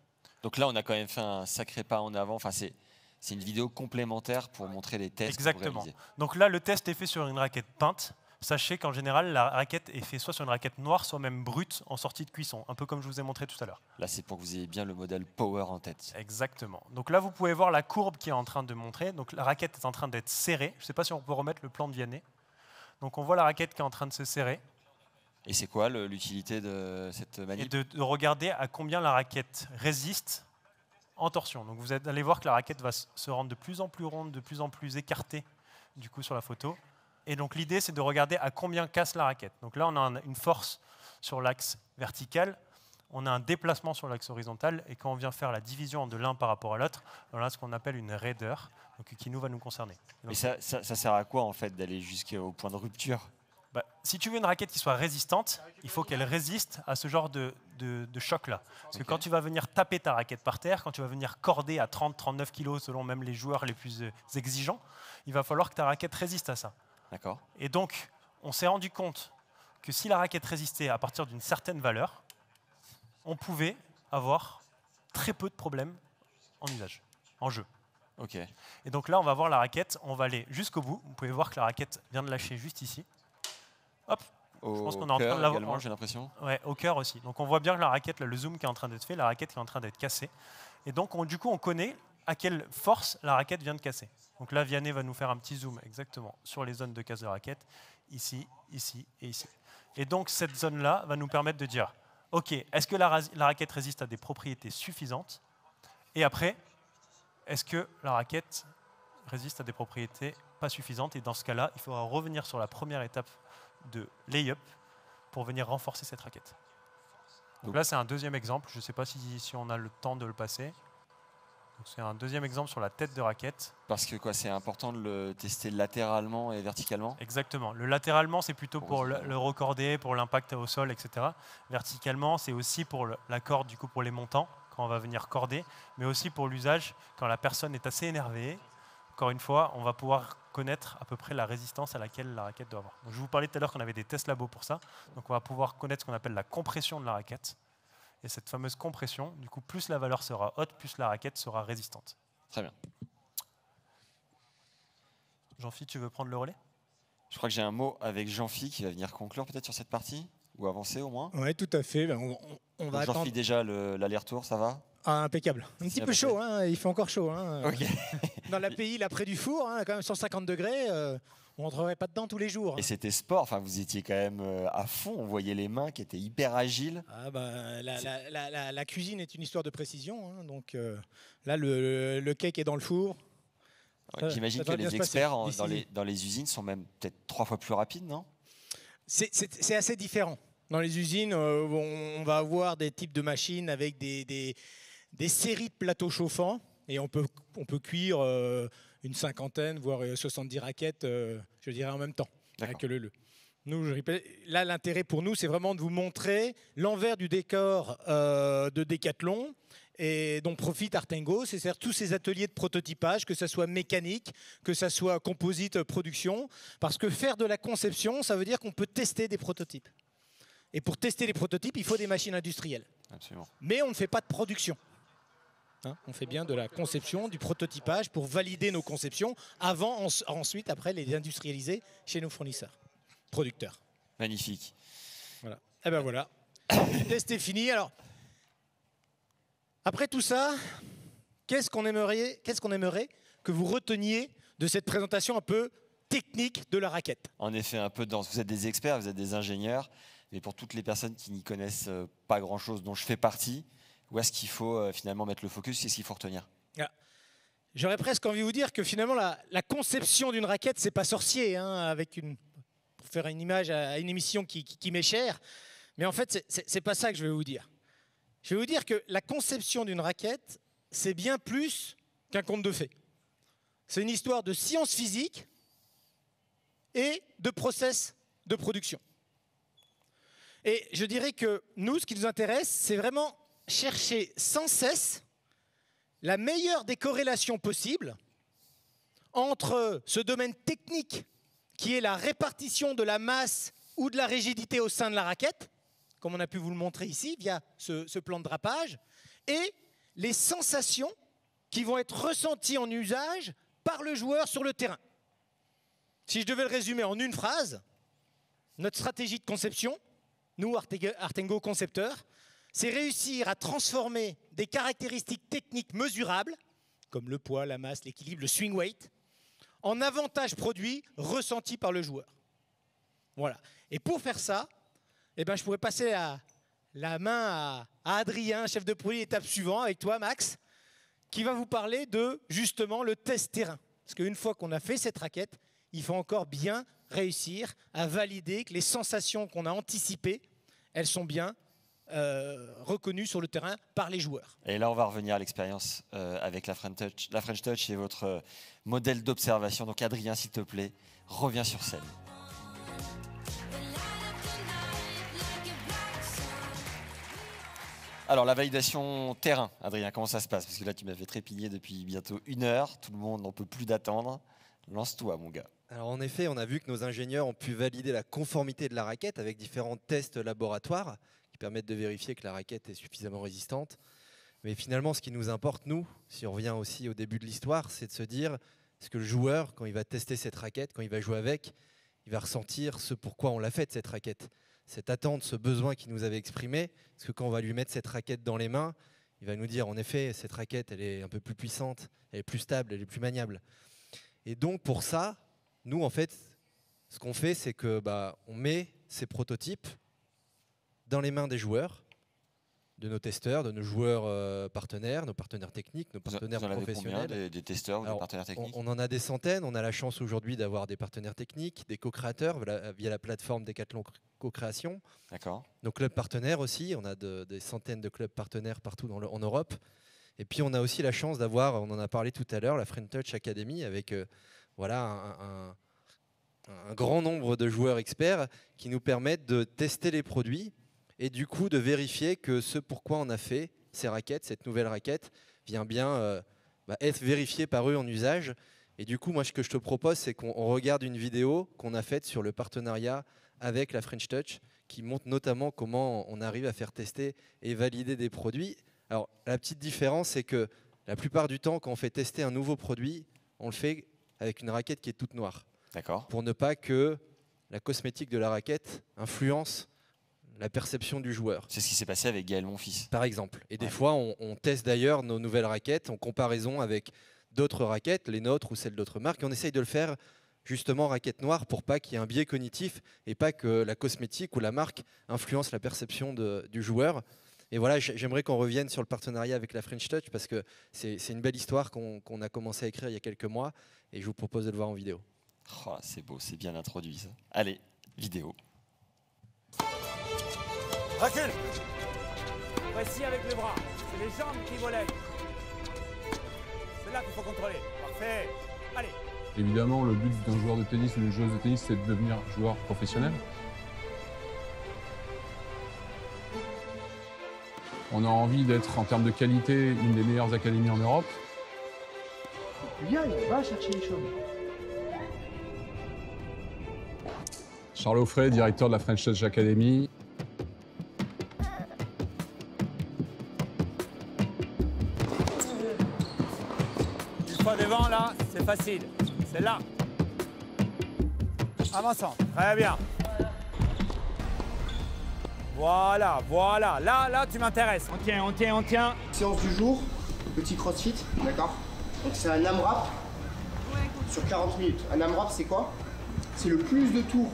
Donc là, on a quand même fait un sacré pas en avant. Enfin, c'est une vidéo complémentaire pour montrer les tests. Exactement. Donc là, le test est fait sur une raquette peinte. Sachez qu'en général, la raquette est faite soit sur une raquette noire, soit même brute en sortie de cuisson, un peu comme je vous ai montré tout à l'heure. Là, c'est pour que vous ayez bien le modèle Power en tête. Exactement. Donc là, vous pouvez voir la courbe qui est en train de montrer. Donc la raquette est en train d'être serrée. Je ne sais pas si on peut remettre le plan de Vianney. Donc on voit la raquette qui est en train de se serrer. Et c'est quoi l'utilité de cette manip? Et de regarder à combien la raquette résiste en torsion. Donc vous allez voir que la raquette va se rendre de plus en plus ronde, de plus en plus écartée du coup sur la photo. Et donc l'idée, c'est de regarder à combien casse la raquette. Donc là, on a une force sur l'axe vertical, on a un déplacement sur l'axe horizontal, et quand on vient faire la division de l'un par rapport à l'autre, on a ce qu'on appelle une raideur, donc, qui nous va nous concerner. Donc, et ça sert à quoi en fait d'aller jusqu'au point de rupture? Si tu veux une raquette qui soit résistante, il faut qu'elle résiste à ce genre de choc-là. Parce que quand tu vas venir taper ta raquette par terre, quand tu vas venir corder à 30-39 kg selon même les joueurs les plus exigeants, il va falloir que ta raquette résiste à ça. D'accord. Et donc, on s'est rendu compte que si la raquette résistait à partir d'une certaine valeur, on pouvait avoir très peu de problèmes en usage, en jeu. Ok. Et donc là, on va voir la raquette, on va aller jusqu'au bout. Vous pouvez voir que la raquette vient de lâcher juste ici. Hop, je pense qu'on est en train de l'avoir. J'ai l'impression. Ouais, au cœur aussi. Donc on voit bien que la raquette, là, le zoom qui est en train d'être fait, la raquette qui est en train d'être cassée. Et donc du coup, on connaît à quelle force la raquette vient de casser. Donc là, Vianney va nous faire un petit zoom exactement sur les zones de casse de raquette, ici, ici et ici. Et donc cette zone-là va nous permettre de dire, ok, est-ce que la raquette résiste à des propriétés suffisantes? Et après, est-ce que la raquette résiste à des propriétés pas suffisantes? Et dans ce cas-là, il faudra revenir sur la première étape de lay-up pour venir renforcer cette raquette. Donc là, c'est un deuxième exemple. Je ne sais pas si on a le temps de le passer. C'est un deuxième exemple sur la tête de raquette. Parce que quoi, c'est important de le tester latéralement et verticalement? Exactement. Le latéralement, c'est plutôt pour le recorder, pour l'impact au sol, etc. Verticalement, c'est aussi pour la corde, du coup, pour les montants, quand on va venir corder, mais aussi pour l'usage, quand la personne est assez énervée. Encore une fois, on va pouvoir connaître à peu près la résistance à laquelle la raquette doit avoir. Donc, je vous parlais tout à l'heure qu'on avait des tests labo pour ça. Donc on va pouvoir connaître ce qu'on appelle la compression de la raquette. Et cette fameuse compression, du coup, plus la valeur sera haute, plus la raquette sera résistante. Très bien. Jean-Philippe, tu veux prendre le relais? Je crois que j'ai un mot avec Jean-Philippe qui va venir conclure peut-être sur cette partie, ou avancer au moins. Oui, tout à fait. On va attendre. Jean-Philippe, déjà, l'aller-retour, ça va? Ah, impeccable. Un petit peu chaud, hein, il fait encore chaud. Hein. Okay. Dans l'API, là, près du four, hein, quand même 150 degrés, on ne rentrerait pas dedans tous les jours. Hein. Et c'était sport, enfin, vous étiez quand même à fond, on voyait les mains qui étaient hyper agiles. Ah, la cuisine est une histoire de précision, hein, donc là, le cake est dans le four. Ouais, j'imagine que les experts dans les usines sont même peut-être 3 fois plus rapides, non? C'est assez différent. Dans les usines, on va avoir des types de machines avec des séries de plateaux chauffants et on peut cuire une cinquantaine, voire 70 raquettes, je dirais en même temps. Avec Nous, je répète, là, l'intérêt pour nous, c'est vraiment de vous montrer l'envers du décor de Decathlon et dont profite Artengo, c'est-à-dire tous ces ateliers de prototypage, que ce soit mécanique, que ce soit composite, production, parce que faire de la conception, ça veut dire qu'on peut tester des prototypes. Et pour tester les prototypes, il faut des machines industrielles. Absolument. Mais on ne fait pas de production. Hein, on fait bien de la conception, du prototypage pour valider nos conceptions avant, ensuite, après, les industrialiser chez nos fournisseurs, producteurs. Magnifique. Voilà. Et ben voilà. Le test est fini. Alors, après tout ça, qu'est-ce qu'on aimerait que vous reteniez de cette présentation un peu technique de la raquette? En effet, un peu dense. Vous êtes des experts, vous êtes des ingénieurs. Mais pour toutes les personnes qui n'y connaissent pas grand-chose, dont je fais partie, où est-ce qu'il faut finalement mettre le focus? Qu'est-ce qu'il faut retenir? J'aurais presque envie de vous dire que finalement, la conception d'une raquette, c'est pas sorcier, hein, pour faire une image à une émission qui m'est chère. Mais en fait, c'est pas ça que je vais vous dire. Je vais vous dire que la conception d'une raquette, c'est bien plus qu'un conte de fées. C'est une histoire de science physique et de process de production. Et je dirais que nous, ce qui nous intéresse, c'est vraiment chercher sans cesse la meilleure des corrélations possibles entre ce domaine technique qui est la répartition de la masse ou de la rigidité au sein de la raquette, comme on a pu vous le montrer ici via ce plan de drapage, et les sensations qui vont être ressenties en usage par le joueur sur le terrain. Si je devais le résumer en une phrase, notre stratégie de conception, nous, Artengo concepteurs, c'est réussir à transformer des caractéristiques techniques mesurables, comme le poids, la masse, l'équilibre, le swing weight, en avantages produits ressentis par le joueur. Voilà. Et pour faire ça, eh ben, je pourrais passer la main à Adrien, chef de produit, étape suivante, avec toi, Max, qui va vous parler de, justement, le test terrain. Parce qu'une fois qu'on a fait cette raquette, il faut encore bien réussir à valider que les sensations qu'on a anticipées, elles sont bien reconnues sur le terrain par les joueurs. Et là, on va revenir à l'expérience avec la French Touch. La French Touch est votre modèle d'observation. Donc Adrien, s'il te plaît, reviens sur scène. Alors, la validation terrain, Adrien, comment ça se passe? Parce que là, tu m'as fait trépigner depuis bientôt 1 heure. Tout le monde n'en peut plus d'attendre. Lance-toi, mon gars. Alors, en effet, on a vu que nos ingénieurs ont pu valider la conformité de la raquette avec différents tests laboratoires qui permettent de vérifier que la raquette est suffisamment résistante. Mais finalement, ce qui nous importe, nous, si on revient aussi au début de l'histoire, c'est de se dire, est-ce que le joueur, quand il va tester cette raquette, quand il va jouer avec, il va ressentir ce pourquoi on l'a faite, cette raquette. Cette attente, ce besoin qu'il nous avait exprimé, parce que quand on va lui mettre cette raquette dans les mains, il va nous dire, en effet, cette raquette, elle est un peu plus puissante, elle est plus stable, elle est plus maniable. Et donc, pour ça, nous, en fait, ce qu'on fait, c'est que on met ces prototypes dans les mains des joueurs, de nos testeurs, de nos joueurs partenaires, nos partenaires techniques, nos partenaires professionnels. Combien, des testeurs ou des partenaires techniques? On en a des centaines. On a la chance aujourd'hui d'avoir des partenaires techniques, des co-créateurs via la plateforme Decathlon Co-création. D'accord. Nos clubs partenaires aussi. On a des centaines de clubs partenaires partout en Europe. Et puis on a aussi la chance d'avoir, on en a parlé tout à l'heure, la French Touch Academy avec un grand nombre de joueurs experts qui nous permettent de tester les produits et du coup de vérifier que ce pourquoi on a fait ces raquettes, cette nouvelle raquette, vient bien être vérifié par eux en usage. Et du coup, moi, ce que je te propose, c'est qu'on regarde une vidéo qu'on a faite sur le partenariat avec la French Touch qui montre notamment comment on arrive à faire tester et valider des produits. Alors, la petite différence, c'est que la plupart du temps, quand on fait tester un nouveau produit, on le fait avec une raquette qui est toute noire. D'accord. Pour ne pas que la cosmétique de la raquette influence la perception du joueur. C'est ce qui s'est passé avec Gaël Monfils. Par exemple. Et des fois, on teste d'ailleurs nos nouvelles raquettes en comparaison avec d'autres raquettes, les nôtres ou celles d'autres marques. Et on essaye de le faire justement raquette noire pour pas qu'il y ait un biais cognitif et pas que la cosmétique ou la marque influence la perception du joueur. Et voilà, j'aimerais qu'on revienne sur le partenariat avec la French Touch parce que c'est une belle histoire qu'on a commencé à écrire il y a quelques mois et je vous propose de le voir en vidéo. Oh, c'est beau, c'est bien introduit ça. Allez, vidéo. Recule. Précis avec les bras, c'est les jambes qui volent. C'est là qu'il faut contrôler. Parfait. Allez. Évidemment, le but d'un joueur de tennis ou d'une joueuse de tennis, c'est de devenir joueur professionnel. On a envie d'être, en termes de qualité, une des meilleures académies en Europe. Viens, va chercher les choses. Charles Offray, directeur de la French Touch Academy. Une fois devant, là, c'est facile. C'est là. Avançant. Très bien. Voilà, voilà. Là, tu m'intéresses. On tient. Séance du jour, petit crossfit, d'accord? Donc c'est un AMRAP sur 40 minutes. Un AMRAP, c'est quoi? C'est le plus de tours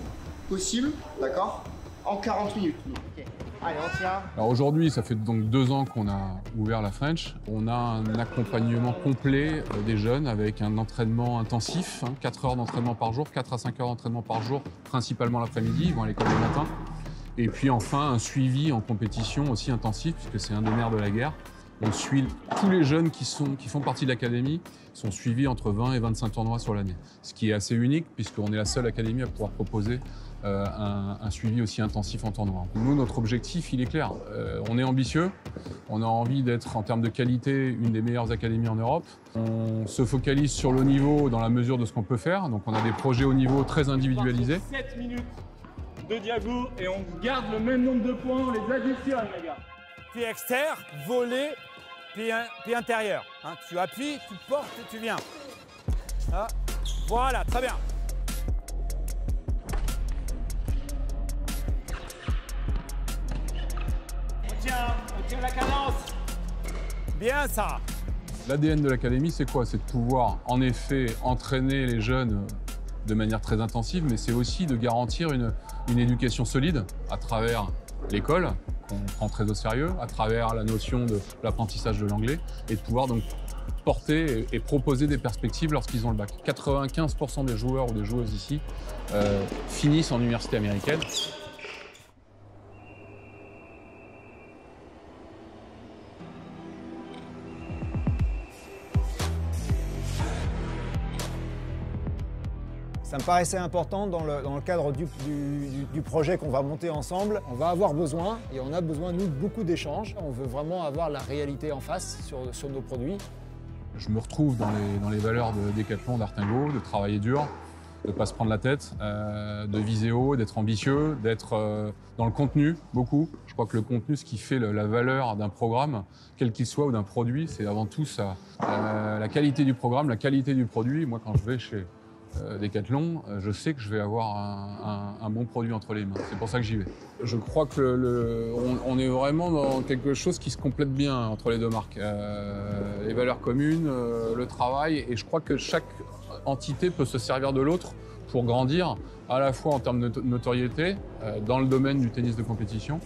possible, d'accord? En 40 minutes. Okay. Allez, on tient. Alors aujourd'hui, ça fait donc 2 ans qu'on a ouvert la French. On a un accompagnement complet des jeunes avec un entraînement intensif, 4 heures d'entraînement par jour, 4 à 5 heures d'entraînement par jour, principalement l'après-midi, ils vont à l'école le matin. Et puis enfin, un suivi en compétition aussi intensif, puisque c'est un des nerfs de la guerre. On suit tous les jeunes qui font partie de l'académie, sont suivis entre 20 et 25 tournois sur l'année. Ce qui est assez unique, puisqu'on est la seule académie à pouvoir proposer un suivi aussi intensif en tournoi. Nous, notre objectif, il est clair. On est ambitieux, on a envie d'être, en termes de qualité, une des meilleures académies en Europe. On se focalise sur le niveau dans la mesure de ce qu'on peut faire. Donc on a des projets au niveau très individualisés. 7 minutes de diago et on garde le même nombre de points, on les additionne, les gars. Pied externe, volé, pied intérieur. Hein, tu appuies, tu portes et tu viens. Ah, voilà, très bien. On tient la cadence. Bien ça. L'ADN de l'académie, c'est quoi? C'est de pouvoir, en effet, entraîner les jeunes de manière très intensive, mais c'est aussi de garantir une éducation solide à travers l'école, qu'on prend très au sérieux, à travers la notion de l'apprentissage de l'anglais, et de pouvoir donc porter et proposer des perspectives lorsqu'ils ont le bac. 95% des joueurs ou des joueuses ici finissent en université américaine. Ça me paraissait important dans le cadre du projet qu'on va monter ensemble. On va avoir besoin, et on a besoin, nous, de beaucoup d'échanges. On veut vraiment avoir la réalité en face sur nos produits. Je me retrouve dans les valeurs de Decathlon, d'Artingo, de travailler dur, de ne pas se prendre la tête, de viser haut, d'être ambitieux, d'être dans le contenu, beaucoup. Je crois que le contenu, ce qui fait la valeur d'un programme, quel qu'il soit, ou d'un produit, c'est avant tout ça. La qualité du programme, la qualité du produit. Moi, quand je vais chez Decathlon, je sais que je vais avoir un bon produit entre les mains. C'est pour ça que j'y vais. Je crois que on est vraiment dans quelque chose qui se complète bien entre les deux marques. Les valeurs communes, le travail, et je crois que chaque entité peut se servir de l'autre pour grandir, à la fois en termes de notoriété, dans le domaine du tennis de compétition.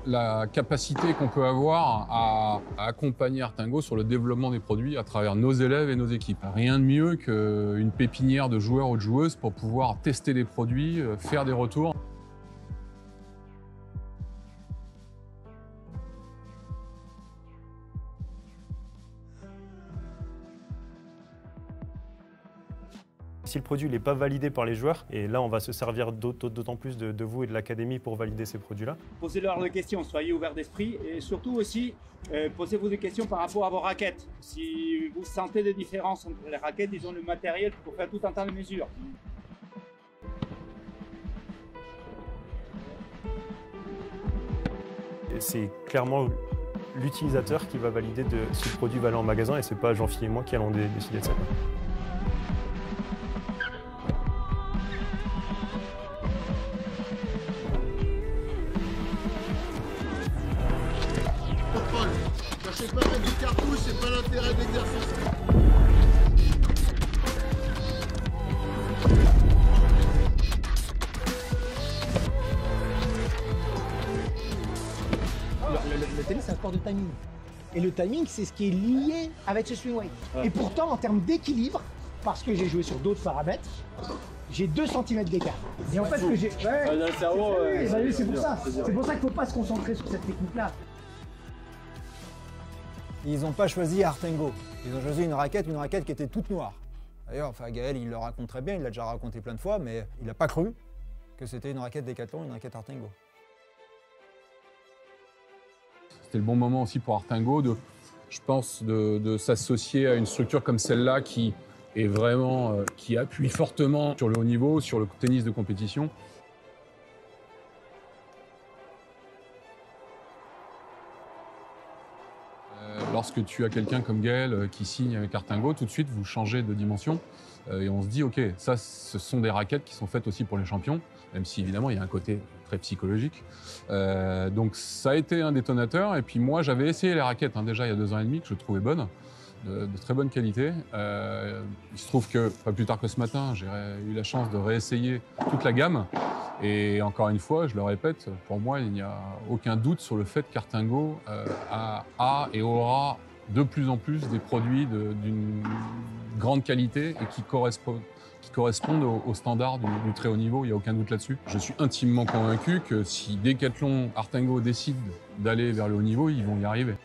La capacité qu'on peut avoir à accompagner Artingo sur le développement des produits à travers nos élèves et nos équipes. Rien de mieux qu'une pépinière de joueurs ou de joueuses pour pouvoir tester les produits, faire des retours. Si le produit n'est pas validé par les joueurs, et là on va se servir d'autant plus de vous et de l'académie pour valider ces produits-là. Posez-leur des questions, soyez ouverts d'esprit et surtout aussi posez-vous des questions par rapport à vos raquettes. Si vous sentez des différences entre les raquettes, ils ont le matériel pour faire tout en temps de mesure. C'est clairement l'utilisateur qui va valider si le produit va aller en magasin et c'est pas Jean-Philippe et moi qui allons décider de ça. Cherchez pas à mettre des cartouches, c'est pas l'intérêt de l'exercice. Le tennis, c'est un sport de timing. Et le timing, c'est ce qui est lié avec ce swing weight. Ouais. Et pourtant, en termes d'équilibre, parce que j'ai joué sur d'autres paramètres, j'ai 2 cm d'écart. Et en fait, ce que j'ai. Ouais, dans le cerveau, c'est pour ça. C'est pour ça qu'il ne faut pas se concentrer sur cette technique-là. Ils n'ont pas choisi Artingo. Ils ont choisi une raquette qui était toute noire. D'ailleurs, Gaël, il le raconte très bien, il l'a déjà raconté plein de fois, mais il n'a pas cru que c'était une raquette Decathlon, une raquette Artingo. C'était le bon moment aussi pour Artingo, je pense, de s'associer à une structure comme celle-là qui est vraiment, qui appuie fortement sur le haut niveau, sur le tennis de compétition. Lorsque tu as quelqu'un comme Gaël qui signe avec Artingo, tout de suite vous changez de dimension et on se dit ok, ça ce sont des raquettes qui sont faites aussi pour les champions, même si évidemment il y a un côté très psychologique. Donc ça a été un détonateur et puis moi j'avais essayé les raquettes déjà il y a 2 ans et demi que je trouvais bonnes, de très bonne qualité. Il se trouve que pas plus tard que ce matin j'ai eu la chance de réessayer toute la gamme. Et encore une fois, je le répète, pour moi, il n'y a aucun doute sur le fait qu'Artingo a et aura de plus en plus des produits d'une grande qualité et qui correspondent aux standards du très haut niveau, il n'y a aucun doute là-dessus. Je suis intimement convaincu que si Decathlon, Artingo décident d'aller vers le haut niveau, ils vont y arriver.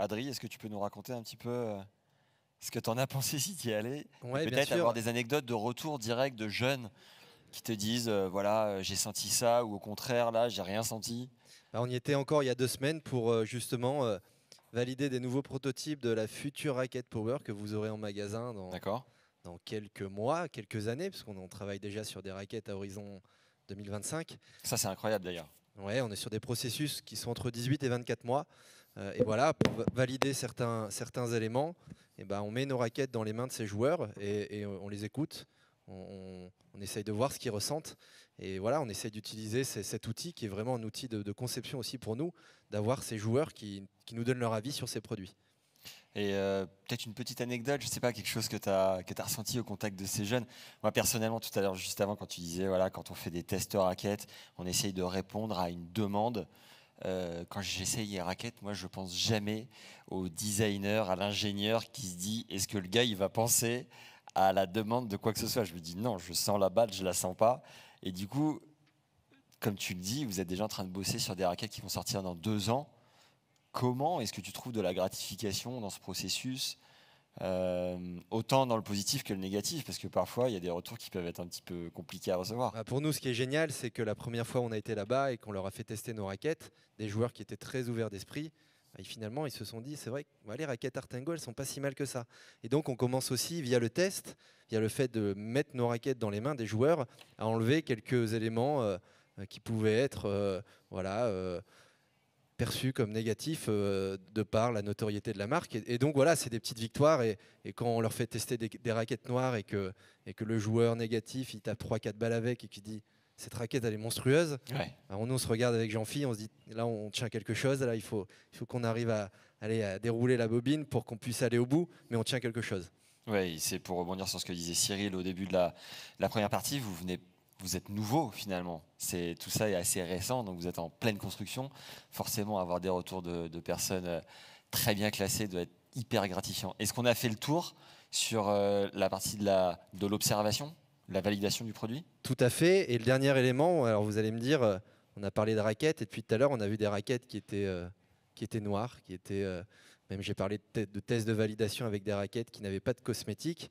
Adri, est-ce que tu peux nous raconter un petit peu ce que tu en as pensé si tu y allais? Ouais, bien Peut-être sûr. avoir des anecdotes de retour direct de jeunes qui te disent voilà, j'ai senti ça, ou au contraire, là, j'ai rien senti. On y était encore il y a 2 semaines pour justement valider des nouveaux prototypes de la future raquette Power que vous aurez en magasin dans quelques mois, quelques années, parce qu'on travaille déjà sur des raquettes à horizon 2025. Ça, c'est incroyable d'ailleurs. Ouais, on est sur des processus qui sont entre 18 et 24 mois. Et voilà, pour valider certains éléments, et ben, on met nos raquettes dans les mains de ces joueurs et on les écoute. On essaye de voir ce qu'ils ressentent. Et voilà, on essaye d'utiliser cet outil qui est vraiment un outil de conception aussi pour nous, d'avoir ces joueurs qui nous donnent leur avis sur ces produits. Et peut-être une petite anecdote, je ne sais pas, quelque chose que tu as ressenti au contact de ces jeunes. Moi, personnellement, tout à l'heure, juste avant, quand tu disais, voilà, quand on fait des tests raquettes, on essaye de répondre à une demande. Quand j'essaye les raquettes, moi, je pense jamais au designer, à l'ingénieur qui se dit, est-ce que le gars, il va penser à la demande de quoi que ce soit? Je me dis, non, je sens la balle, je la sens pas. Et du coup, comme tu le dis, vous êtes déjà en train de bosser sur des raquettes qui vont sortir dans 2 ans. Comment est-ce que tu trouves de la gratification dans ce processus, autant dans le positif que le négatif? Parce que parfois, il y a des retours qui peuvent être un petit peu compliqués à recevoir. Pour nous, ce qui est génial, c'est que la première fois où on a été là-bas et qu'on leur a fait tester nos raquettes, des joueurs qui étaient très ouverts d'esprit, et finalement, ils se sont dit, c'est vrai que les raquettes Artengo, elles sont pas si mal que ça. Et donc, on commence aussi, via le test, via le fait de mettre nos raquettes dans les mains des joueurs, à enlever quelques éléments qui pouvaient être perçus comme négatifs de par la notoriété de la marque. Et donc, voilà, c'est des petites victoires. Et quand on leur fait tester des raquettes noires et que le joueur négatif, il tape 3-4 balles avec et qui dit... cette raquette, elle est monstrueuse. Ouais. Alors nous, on se regarde avec Jean-Phi, on se dit, là, on tient quelque chose. Là, il faut qu'on arrive à dérouler la bobine pour qu'on puisse aller au bout, mais on tient quelque chose. Oui, c'est pour rebondir sur ce que disait Cyril au début de la première partie. Vous êtes nouveau finalement. Tout ça est assez récent, donc vous êtes en pleine construction. Forcément, avoir des retours de personnes très bien classées doit être hyper gratifiant. Est-ce qu'on a fait le tour sur la partie de l'observation, la validation du produit? Tout à fait. Et le dernier élément, alors vous allez me dire, on a parlé de raquettes, et depuis tout à l'heure, on a vu des raquettes qui étaient noires, même j'ai parlé de tests de validation avec des raquettes qui n'avaient pas de cosmétiques.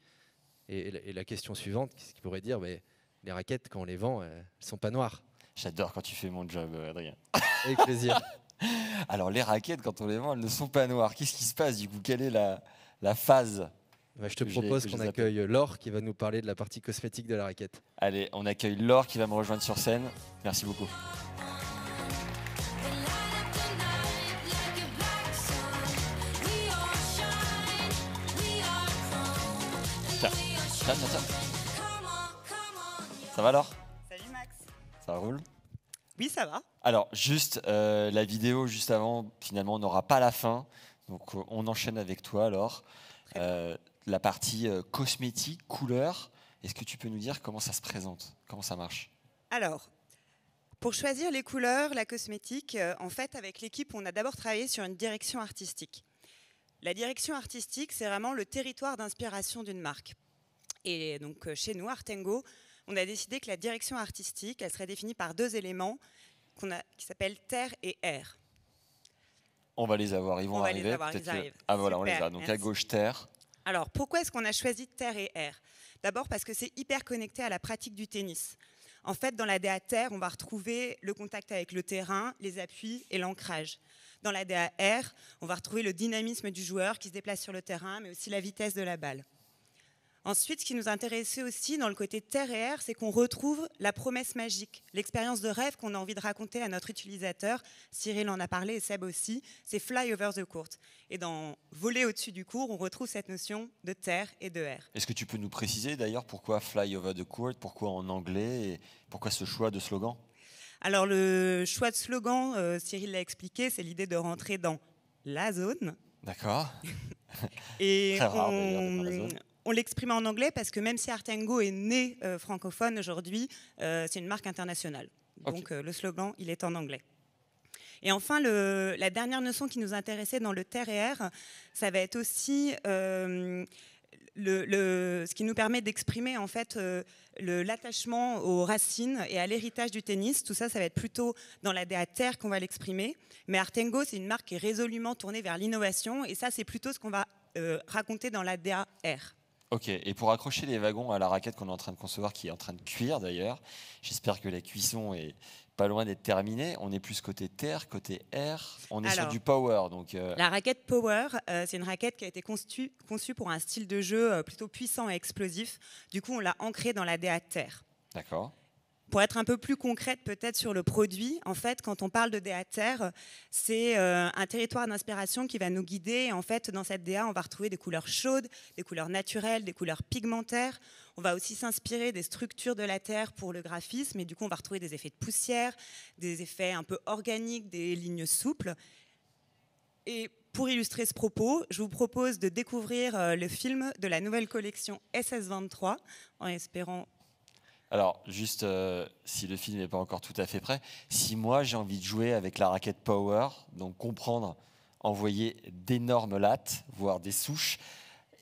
Et la question suivante, qu'est-ce qu'il pourrait dire? Mais les raquettes, quand on les vend, elles ne sont pas noires. J'adore quand tu fais mon job, Adrien. Avec plaisir. Alors, les raquettes, quand on les vend, elles ne sont pas noires. Qu'est-ce qui se passe du coup? Quelle est la phase? Je te propose qu'on accueille Laure qui va nous parler de la partie cosmétique de la raquette. Allez, on accueille Laure qui va me rejoindre sur scène. Merci beaucoup. Tiens. Ça va Laure? Salut Max. Ça roule? Oui, ça va. Alors, juste la vidéo juste avant, finalement, on n'aura pas la fin. Donc, on enchaîne avec toi alors. La partie cosmétique, couleur, est-ce que tu peux nous dire comment ça se présente? Comment ça marche? Alors, pour choisir les couleurs, la cosmétique, en fait, avec l'équipe, on a d'abord travaillé sur une direction artistique. La direction artistique, c'est vraiment le territoire d'inspiration d'une marque. Et donc, chez nous, Artengo, on a décidé que la direction artistique, elle serait définie par 2 éléments qui s'appellent terre et air. On va les avoir, ils vont arriver. Les avoir, ils arrivent. Ah voilà, Super, on les a. Donc merci. à gauche, terre. Alors, pourquoi est-ce qu'on a choisi terre et air? D'abord parce que c'est hyper connecté à la pratique du tennis. En fait, dans la DA terre, on va retrouver le contact avec le terrain, les appuis et l'ancrage. Dans la DA air, on va retrouver le dynamisme du joueur qui se déplace sur le terrain, mais aussi la vitesse de la balle. Ensuite, ce qui nous intéressait aussi dans le côté terre et air, c'est qu'on retrouve la promesse magique, l'expérience de rêve qu'on a envie de raconter à notre utilisateur. Cyril en a parlé et Seb aussi, c'est fly over the court. Et dans voler au-dessus du court, on retrouve cette notion de terre et de air. Est-ce que tu peux nous préciser d'ailleurs pourquoi fly over the court, pourquoi en anglais et pourquoi ce choix de slogan? Alors le choix de slogan, Cyril l'a expliqué, c'est l'idée de rentrer dans la zone. D'accord. Et très rare d'ailleurs d'être dans la zone. On l'exprime en anglais parce que même si Artengo est né francophone aujourd'hui, c'est une marque internationale. Donc le slogan, il est en anglais. Et enfin, la dernière notion qui nous intéressait dans le terre et air, ça va être aussi le ce qui nous permet d'exprimer en fait l'attachement aux racines et à l'héritage du tennis. Tout ça, ça va être plutôt dans la DA Terre qu'on va l'exprimer. Mais Artengo, c'est une marque qui est résolument tournée vers l'innovation, et ça, c'est plutôt ce qu'on va raconter dans la DA R. Ok, et pour accrocher les wagons à la raquette qu'on est en train de concevoir, qui est en train de cuire d'ailleurs, j'espère que la cuisson est pas loin d'être terminée. On est plus côté terre, côté air, on est sur du power. Donc La raquette power, c'est une raquette qui a été conçue pour un style de jeu plutôt puissant et explosif. Du coup, on l'a ancrée dans la DA Terre. D'accord. Pour être un peu plus concrète peut-être sur le produit, en fait, quand on parle de DA Terre, c'est un territoire d'inspiration qui va nous guider. En fait, dans cette DA, on va retrouver des couleurs chaudes, des couleurs naturelles, des couleurs pigmentaires. On va aussi s'inspirer des structures de la Terre pour le graphisme, et du coup, on va retrouver des effets de poussière, des effets un peu organiques, des lignes souples. Et pour illustrer ce propos, je vous propose de découvrir le film de la nouvelle collection SS23, en espérant... Alors, juste, si le film n'est pas encore tout à fait prêt, si moi j'ai envie de jouer avec la raquette Power, donc comprendre, envoyer d'énormes lattes, voire des souches,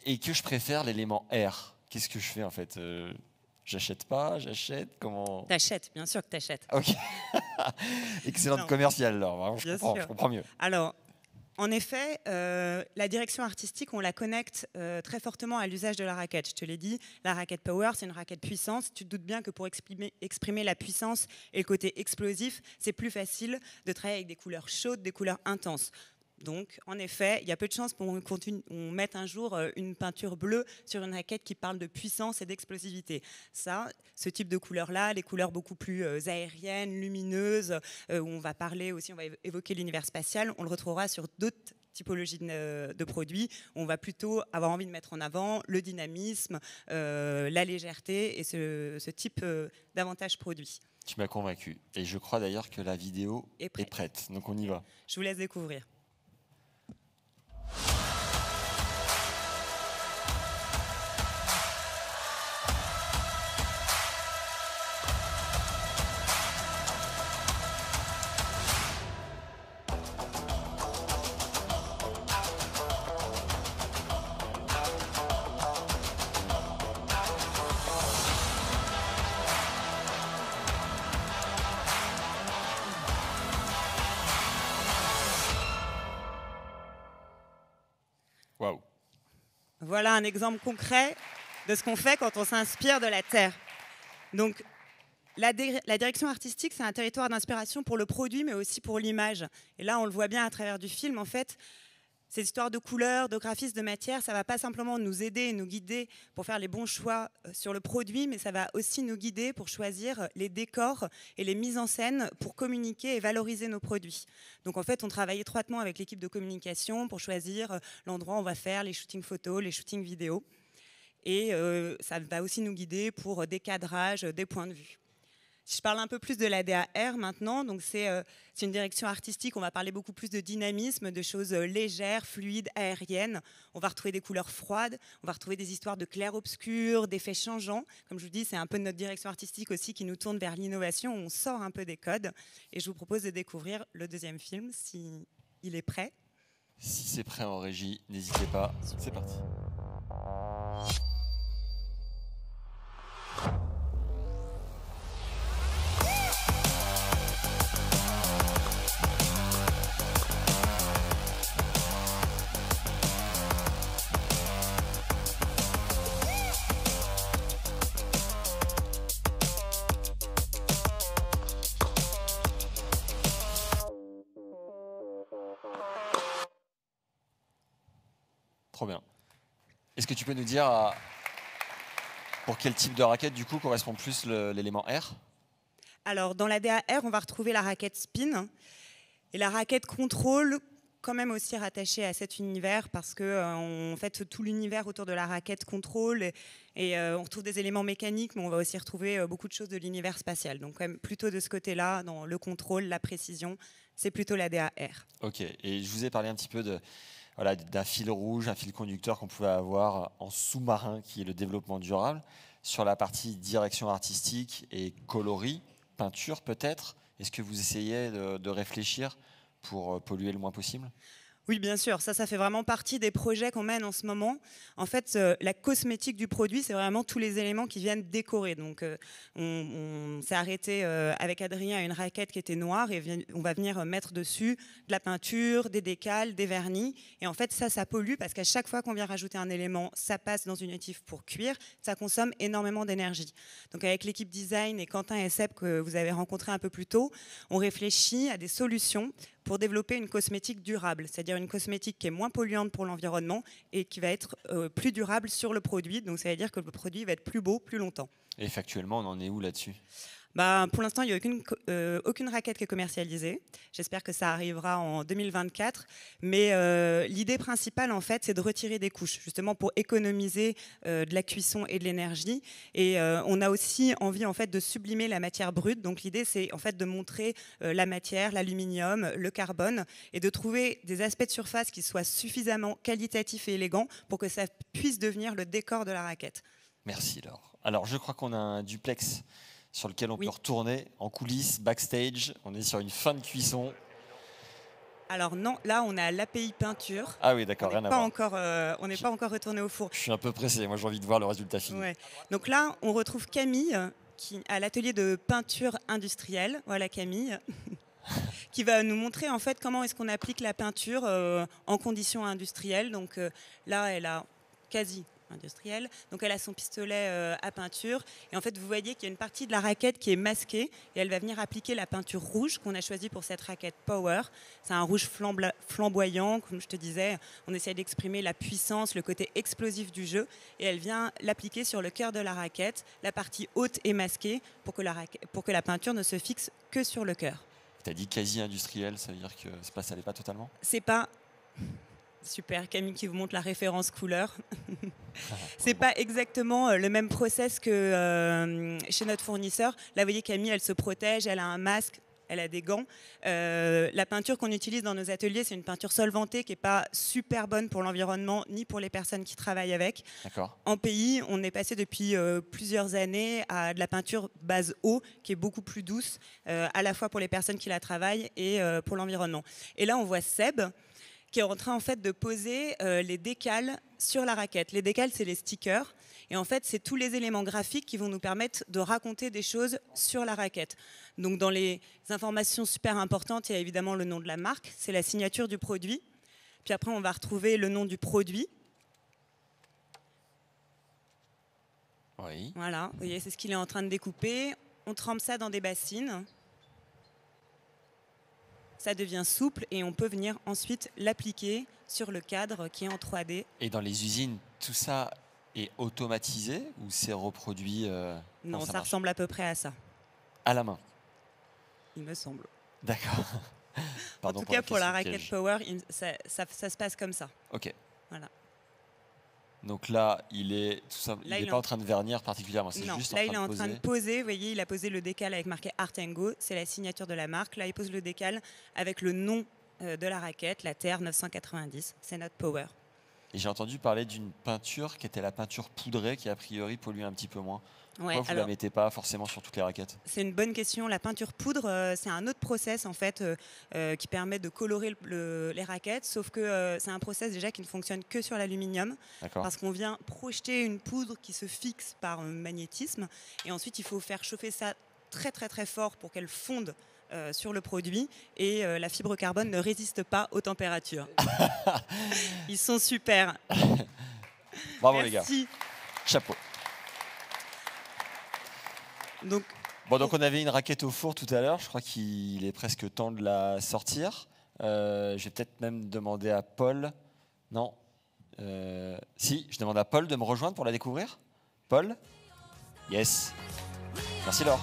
et que je préfère l'élément R, qu'est-ce que je fais en fait J'achète pas, j'achète, comment... T'achètes, bien sûr que t'achètes. Ok. Excellente commerciale, alors, je comprends mieux. Alors, en effet, la direction artistique, on la connecte très fortement à l'usage de la raquette. Je te l'ai dit, la raquette Power, c'est une raquette puissance. Tu te doutes bien que pour exprimer la puissance et le côté explosif, c'est plus facile de travailler avec des couleurs chaudes, des couleurs intenses. Donc, en effet, il y a peu de chances qu'on mette un jour une peinture bleue sur une raquette qui parle de puissance et d'explosivité. Ça, ce type de couleurs-là, les couleurs beaucoup plus aériennes, lumineuses, où on va parler aussi, on va évoquer l'univers spatial, on le retrouvera sur d'autres typologies de produits. On va plutôt avoir envie de mettre en avant le dynamisme, la légèreté et ce type d'avantages produits. Tu m'as convaincu. Et je crois d'ailleurs que la vidéo est prête. Donc on y va. Je vous laisse découvrir. Waouh. Voilà un exemple concret de ce qu'on fait quand on s'inspire de la Terre. Donc, la direction artistique, c'est un territoire d'inspiration pour le produit, mais aussi pour l'image. Et là, on le voit bien à travers du film, en fait, ces histoires de couleurs, de graphisme, de matière, ça ne va pas simplement nous aider et nous guider pour faire les bons choix sur le produit, mais ça va aussi nous guider pour choisir les décors et les mises en scène pour communiquer et valoriser nos produits. Donc en fait, on travaille étroitement avec l'équipe de communication pour choisir l'endroit où on va faire les shootings photos, les shootings vidéo. Et ça va aussi nous guider pour des cadrages, des points de vue. Si je parle un peu plus de la DAR maintenant, donc c'est une direction artistique, on va parler beaucoup plus de dynamisme, de choses légères, fluides, aériennes. On va retrouver des couleurs froides, on va retrouver des histoires de clair-obscur, d'effets changeants. Comme je vous dis, c'est un peu notre direction artistique aussi qui nous tourne vers l'innovation, on sort un peu des codes. Et je vous propose de découvrir le deuxième film, si il est prêt. Si c'est prêt en régie, n'hésitez pas, c'est parti. Trop bien. Est-ce que tu peux nous dire pour quel type de raquette du coup correspond plus l'élément R? Alors dans la DAR, on va retrouver la raquette spin et la raquette contrôle, quand même aussi rattachée à cet univers parce que en fait tout l'univers autour de la raquette contrôle et on retrouve des éléments mécaniques, mais on va aussi retrouver beaucoup de choses de l'univers spatial. Donc quand même plutôt de ce côté-là, dans le contrôle, la précision, c'est plutôt la DAR. Ok. Et je vous ai parlé un petit peu d'un fil rouge, un fil conducteur qu'on pouvait avoir en sous-marin, qui est le développement durable. Sur la partie direction artistique et coloris, peinture peut-être, est-ce que vous essayez de réfléchir pour polluer le moins possible? Oui, bien sûr. Ça fait vraiment partie des projets qu'on mène en ce moment. En fait, la cosmétique du produit, c'est vraiment tous les éléments qui viennent décorer. Donc, on s'est arrêté avec Adrien à une raquette qui était noire et on va venir mettre dessus de la peinture, des décals, des vernis. Et en fait, ça pollue parce qu'à chaque fois qu'on vient rajouter un élément, ça passe dans une étive pour cuire. Ça consomme énormément d'énergie. Donc, avec l'équipe design et Quentin et Seb que vous avez rencontrés un peu plus tôt, on réfléchit à des solutions pour développer une cosmétique durable, c'est-à-dire une cosmétique qui est moins polluante pour l'environnement et qui va être plus durable sur le produit. Donc ça veut dire que le produit va être plus beau, plus longtemps. Et factuellement, on en est où là-dessus ? Pour l'instant, il n'y a aucune raquette qui est commercialisée. J'espère que ça arrivera en 2024. Mais l'idée principale, en fait, c'est de retirer des couches, justement pour économiser de la cuisson et de l'énergie. Et on a aussi envie, en fait, de sublimer la matière brute. Donc l'idée, c'est en fait de montrer la matière, l'aluminium, le carbone, et de trouver des aspects de surface qui soient suffisamment qualitatifs et élégants pour que ça puisse devenir le décor de la raquette. Merci Laure. Alors, je crois qu'on a un duplex sur lequel on peut retourner en coulisses, backstage. On est sur une fin de cuisson. Alors non, là on est à l'API peinture. Ah oui, d'accord, rien à voir. On n'est pas encore retourné au four. Je suis un peu pressé, moi j'ai envie de voir le résultat fini. Ouais. Donc là, on retrouve Camille qui à l'atelier de peinture industrielle. Voilà Camille. Qui va nous montrer en fait comment est-ce qu'on applique la peinture en conditions industrielles. Donc là, elle a quasi industrielle. Donc elle a son pistolet à peinture et en fait vous voyez qu'il y a une partie de la raquette qui est masquée et elle va venir appliquer la peinture rouge qu'on a choisie pour cette raquette Power. C'est un rouge flamboyant, comme je te disais, on essaie d'exprimer la puissance, le côté explosif du jeu et elle vient l'appliquer sur le cœur de la raquette. La partie haute est masquée pour que la peinture ne se fixe que sur le cœur. Tu as dit quasi industriel, ça veut dire que ça n'allait pas totalement ? C'est pas... Super, Camille qui vous montre la référence couleur. C'est pas exactement le même process que chez notre fournisseur. Là, vous voyez, Camille, elle se protège, elle a un masque, elle a des gants. La peinture qu'on utilise dans nos ateliers, c'est une peinture solvantée qui n'est pas super bonne pour l'environnement ni pour les personnes qui travaillent avec. En pays, on est passé depuis plusieurs années à de la peinture base eau qui est beaucoup plus douce, à la fois pour les personnes qui la travaillent et pour l'environnement. Et là, on voit Seb qui est en train en fait de poser les décals sur la raquette. Les décals, c'est les stickers. Et en fait, c'est tous les éléments graphiques qui vont nous permettre de raconter des choses sur la raquette. Donc dans les informations super importantes, il y a évidemment le nom de la marque, c'est la signature du produit. Puis après, on va retrouver le nom du produit. Oui. Voilà, vous voyez, c'est ce qu'il est en train de découper. On trempe ça dans des bassines. Ça devient souple et on peut venir ensuite l'appliquer sur le cadre qui est en 3D. Et dans les usines, tout ça est automatisé ou c'est reproduit Non, ça ressemble à peu près à ça. À la main ? Il me semble. D'accord. En tout cas, pour la raquette Power, ça se passe comme ça. Ok. Voilà. Donc là, il est pas en train de vernir particulièrement, c'est juste là, en train de poser. il est en train de poser. Vous voyez, il a posé le décal avec marqué Art & Go, c'est la signature de la marque. Là, il pose le décal avec le nom de la raquette, la TR 990. C'est notre Power. Et j'ai entendu parler d'une peinture qui était la peinture poudrée, qui a priori pollue un petit peu moins. Pourquoi vous ne la mettez pas forcément sur toutes les raquettes ? C'est une bonne question. La peinture poudre, c'est un autre process en fait qui permet de colorer les raquettes, sauf que c'est un process déjà qui ne fonctionne que sur l'aluminium, parce qu'on vient projeter une poudre qui se fixe par magnétisme, et ensuite il faut faire chauffer ça très très très fort pour qu'elle fonde sur le produit, et la fibre carbone ne résiste pas aux températures. Ils sont super. Bravo les gars. Chapeau. Donc on avait une raquette au four tout à l'heure, je crois qu'il est presque temps de la sortir. Je vais peut-être même demander à Paul. Non. Si, je demande à Paul de me rejoindre pour la découvrir. Paul ? Yes. Merci Laure.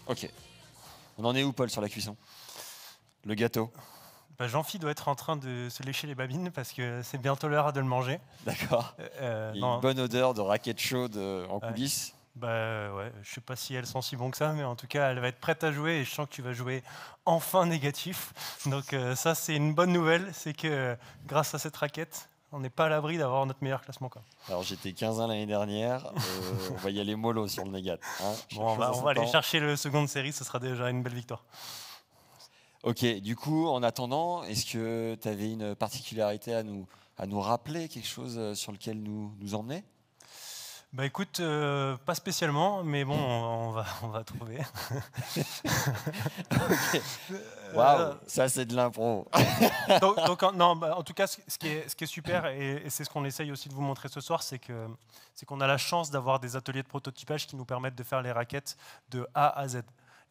Ok. On en est où, Paul, sur la cuisson ? Le gâteau ? Jean-Phi doit être en train de se lécher les babines parce que c'est bientôt l'heure de le manger. D'accord. Il y a une bonne odeur de raquette chaude en coulisses. Ouais, je sais pas si elles sont si bonnes que ça, mais en tout cas, elle va être prête à jouer et je sens que tu vas jouer enfin négatif. Donc ça, c'est une bonne nouvelle, c'est que grâce à cette raquette, On n'est pas à l'abri d'avoir notre meilleur classement, quoi. Alors j'étais 15 l'année dernière, on va y aller mollo sur le Negat. Hein. Bon, on va aller chercher le seconde série, ce sera déjà une belle victoire. Ok, du coup, en attendant, est-ce que tu avais une particularité à nous rappeler, quelque chose sur lequel nous emmener? Bah écoute, pas spécialement, mais bon, on va trouver. Okay. Waouh, ça c'est de l'impro. donc en tout cas, ce qui est super, et c'est ce qu'on essaye aussi de vous montrer ce soir, c'est qu'on a la chance d'avoir des ateliers de prototypage qui nous permettent de faire les raquettes de A à Z.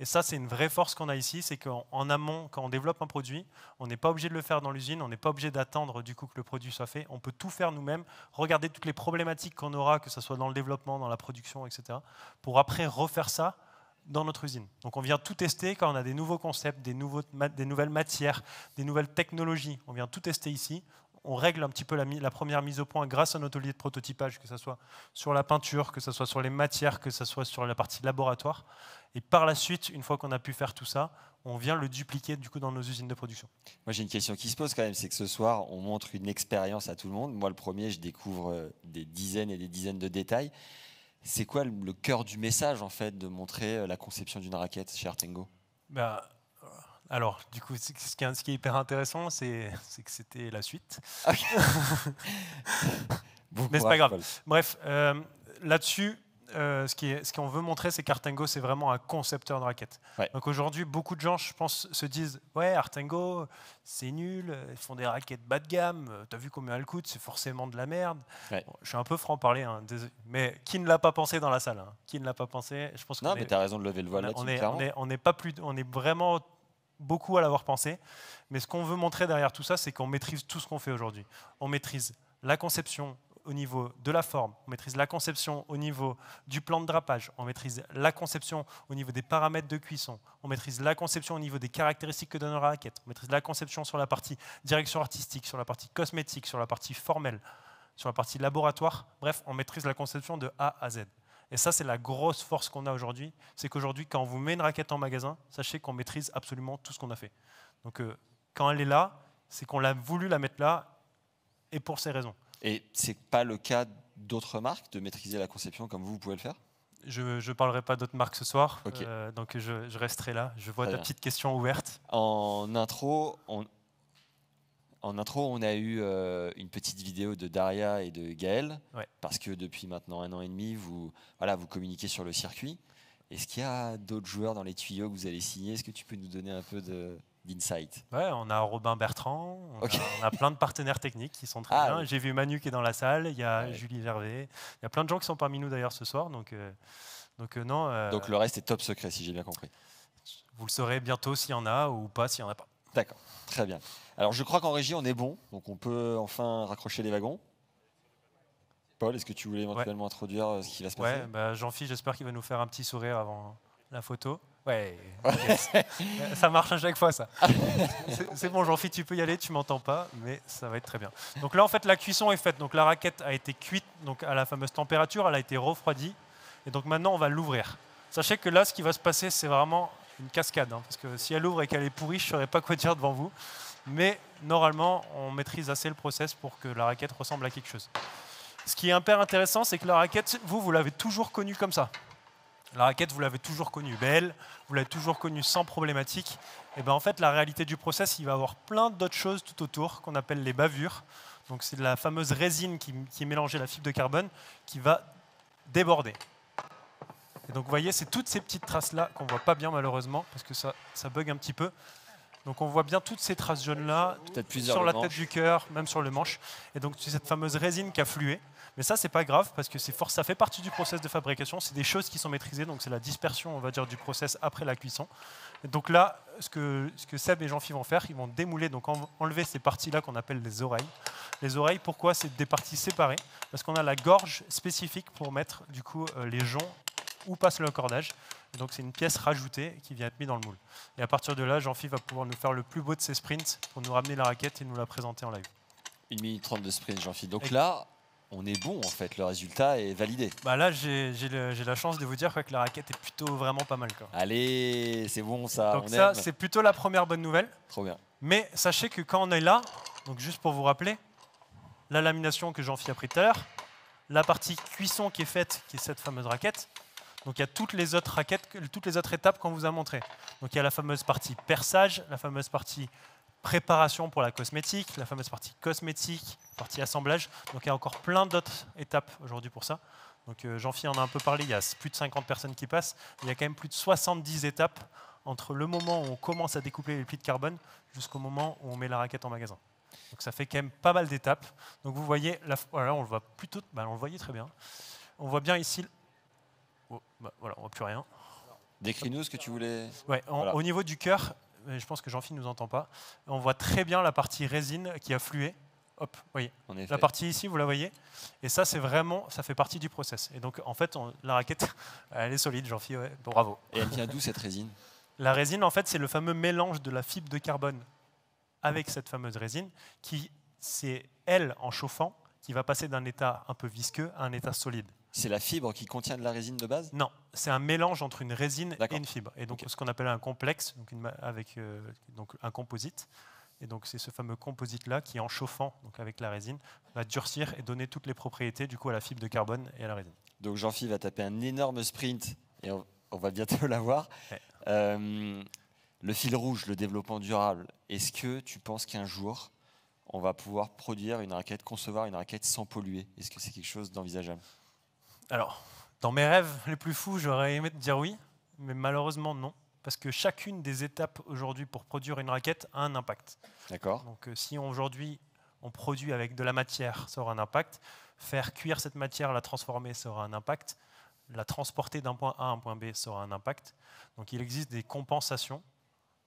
Et ça, c'est une vraie force qu'on a ici, c'est qu'en amont, quand on développe un produit, on n'est pas obligé de le faire dans l'usine, on n'est pas obligé d'attendre du coup que le produit soit fait. On peut tout faire nous-mêmes, regarder toutes les problématiques qu'on aura, que ce soit dans le développement, dans la production, etc., pour après refaire ça dans notre usine. Donc on vient tout tester quand on a des nouveaux concepts, des nouvelles matières, des nouvelles technologies. On vient tout tester ici. On règle un petit peu la première mise au point grâce à notre atelier de prototypage, que ce soit sur la peinture, que ce soit sur les matières, que ce soit sur la partie laboratoire. Et par la suite, une fois qu'on a pu faire tout ça, on vient le dupliquer du coup dans nos usines de production. Moi j'ai une question qui se pose quand même, c'est que ce soir on montre une expérience à tout le monde. Moi le premier, je découvre des dizaines et des dizaines de détails. C'est quoi le cœur du message en fait de montrer la conception d'une raquette chez Artengo? Alors, du coup, ce qui est hyper intéressant, c'est que c'était la suite. Okay. Mais c'est pas grave. Bref, là-dessus, ce qu'on veut montrer, c'est qu'Artengo, c'est vraiment un concepteur de raquettes. Ouais. Donc aujourd'hui, beaucoup de gens, je pense, se disent « Ouais, Artengo, c'est nul, ils font des raquettes bas de gamme, t'as vu combien elles coûtent, c'est forcément de la merde. Ouais. » Bon, je suis un peu franc-parler, hein, mais qui ne l'a pas pensé dans la salle, hein? Qui ne l'a pas pensé? Je pense non, mais tu as raison de lever le voile là-dessus, on est vraiment beaucoup à l'avoir pensé, mais ce qu'on veut montrer derrière tout ça, c'est qu'on maîtrise tout ce qu'on fait aujourd'hui. On maîtrise la conception au niveau de la forme, on maîtrise la conception au niveau du plan de drapage, on maîtrise la conception au niveau des paramètres de cuisson, on maîtrise la conception au niveau des caractéristiques que donne la raquette, on maîtrise la conception sur la partie direction artistique, sur la partie cosmétique, sur la partie formelle, sur la partie laboratoire. Bref, on maîtrise la conception de A à Z. Et ça, c'est la grosse force qu'on a aujourd'hui. C'est qu'aujourd'hui, quand on vous met une raquette en magasin, sachez qu'on maîtrise absolument tout ce qu'on a fait. Donc, quand elle est là, c'est qu'on l'a voulu la mettre là, et pour ces raisons. Et c'est pas le cas d'autres marques de maîtriser la conception comme vous pouvez le faire? Je ne parlerai pas d'autres marques ce soir, okay. Donc je resterai là. Je vois ta petite question ouverte. En intro, on a eu une petite vidéo de Daria et de Gaël, ouais. Parce que depuis maintenant 1 an et demi, vous communiquez sur le circuit. Est-ce qu'il y a d'autres joueurs dans les tuyaux que vous allez signer? Est-ce que tu peux nous donner un peu d'insight? Ouais, on a Robin Bertrand, on a plein de partenaires techniques qui sont très bien. J'ai vu Manu qui est dans la salle, il y a Julie Gervais, il y a plein de gens qui sont parmi nous d'ailleurs ce soir. Donc non. Donc le reste est top secret si j'ai bien compris. Vous le saurez bientôt s'il y en a ou pas s'il n'y en a pas. D'accord, très bien. Alors je crois qu'en régie on est bon, donc on peut enfin raccrocher les wagons. Paul, est-ce que tu voulais éventuellement introduire ce qui va se passer? Ouais, Jean-Philippe, j'espère qu'il va nous faire un petit sourire avant la photo. Ouais, yes. Ça marche à chaque fois ça. C'est bon Jean-Philippe, tu peux y aller, tu m'entends pas, mais ça va être très bien. Donc là en fait la cuisson est faite, donc la raquette a été cuite donc à la fameuse température, elle a été refroidie, et donc maintenant on va l'ouvrir. Sachez que là ce qui va se passer c'est vraiment une cascade, hein, parce que si elle ouvre et qu'elle est pourrie, je ne saurais pas quoi dire devant vous. Mais normalement, on maîtrise assez le process pour que la raquette ressemble à quelque chose. Ce qui est hyper intéressant, c'est que la raquette, vous l'avez toujours connue comme ça. La raquette, vous l'avez toujours connue belle, vous l'avez toujours connue sans problématique. Et ben en fait, la réalité du process, il va y avoir plein d'autres choses tout autour qu'on appelle les bavures. Donc c'est de la fameuse résine qui est mélangée à la fibre de carbone qui va déborder. Et donc vous voyez, c'est toutes ces petites traces-là qu'on ne voit pas bien malheureusement, parce que ça bug un petit peu. Donc on voit bien toutes ces traces jaunes-là, sur la tête du cœur, même sur le manche. Et donc c'est cette fameuse résine qui a flué. Mais ça, c'est pas grave, parce que ça fait partie du process de fabrication. C'est des choses qui sont maîtrisées, donc c'est la dispersion, on va dire, du process après la cuisson. Et donc là, ce que Seb et Jean-Philippe vont faire, ils vont démouler, donc enlever ces parties-là qu'on appelle les oreilles. Les oreilles, pourquoi? C'est des parties séparées, parce qu'on a la gorge spécifique pour mettre du coup les joncs où passe le cordage. Donc c'est une pièce rajoutée qui vient être mise dans le moule. Et à partir de là, Jean-Philippe va pouvoir nous faire le plus beau de ses sprints pour nous ramener la raquette et nous la présenter en live. 1 minute 30 de sprint, Jean-Philippe. Donc là, on est bon en fait, le résultat est validé. Bah là, j'ai la chance de vous dire que la raquette est plutôt vraiment pas mal. Quoi. Allez, c'est bon ça. Donc ça, c'est plutôt la première bonne nouvelle. Trop bien. Mais sachez que quand on est là, donc juste pour vous rappeler, la lamination que Jean-Philippe a pris tout à l'heure, la partie cuisson qui est faite, qui est cette fameuse raquette. Donc il y a toutes les autres raquettes, toutes les autres étapes qu'on vous a montrées. Donc il y a la fameuse partie perçage, la fameuse partie préparation pour la cosmétique, la fameuse partie cosmétique, partie assemblage. Donc il y a encore plein d'autres étapes aujourd'hui pour ça. Donc Jean-Philippe en a un peu parlé, il y a plus de 50 personnes qui passent. Il y a quand même plus de 70 étapes entre le moment où on commence à découper les plis de carbone jusqu'au moment où on met la raquette en magasin. Donc ça fait quand même pas mal d'étapes. Donc vous voyez, voilà, on le voit plutôt, on le voyait très bien. On voit bien ici, voilà, on voit plus rien. Décris-nous ce que tu voulais. Ouais, Voilà. Au niveau du cœur, je pense que Jean-Philippe nous entend pas. On voit très bien la partie résine qui a flué. Hop, voyez. La partie ici, vous la voyez. Et ça, c'est vraiment, ça fait partie du process. Et donc, en fait, la raquette, elle est solide, Jean-Philippe. Ouais, bravo. Et elle vient d'où cette résine? La résine, en fait, c'est le fameux mélange de la fibre de carbone avec cette fameuse résine, qui, c'est elle, en chauffant, qui va passer d'un état un peu visqueux à un état solide. C'est la fibre qui contient de la résine de base? Non, c'est un mélange entre une résine et une fibre. Et donc, ce qu'on appelle un complexe, donc avec donc un composite. Et donc, c'est ce fameux composite-là qui, en chauffant donc avec la résine, va durcir et donner toutes les propriétés du coup à la fibre de carbone et à la résine. Donc, Jean-Philippe va taper un énorme sprint et on va bientôt l'avoir. Ouais. Le fil rouge, le développement durable. Est-ce que tu penses qu'un jour, on va pouvoir produire une raquette, concevoir une raquette sans polluer? Est-ce que c'est quelque chose d'envisageable? Alors, dans mes rêves les plus fous, j'aurais aimé te dire oui, mais malheureusement non. Parce que chacune des étapes aujourd'hui pour produire une raquette a un impact. D'accord. Donc si aujourd'hui on produit avec de la matière, ça aura un impact. Faire cuire cette matière, la transformer, ça aura un impact. La transporter d'un point A à un point B, ça aura un impact. Donc il existe des compensations,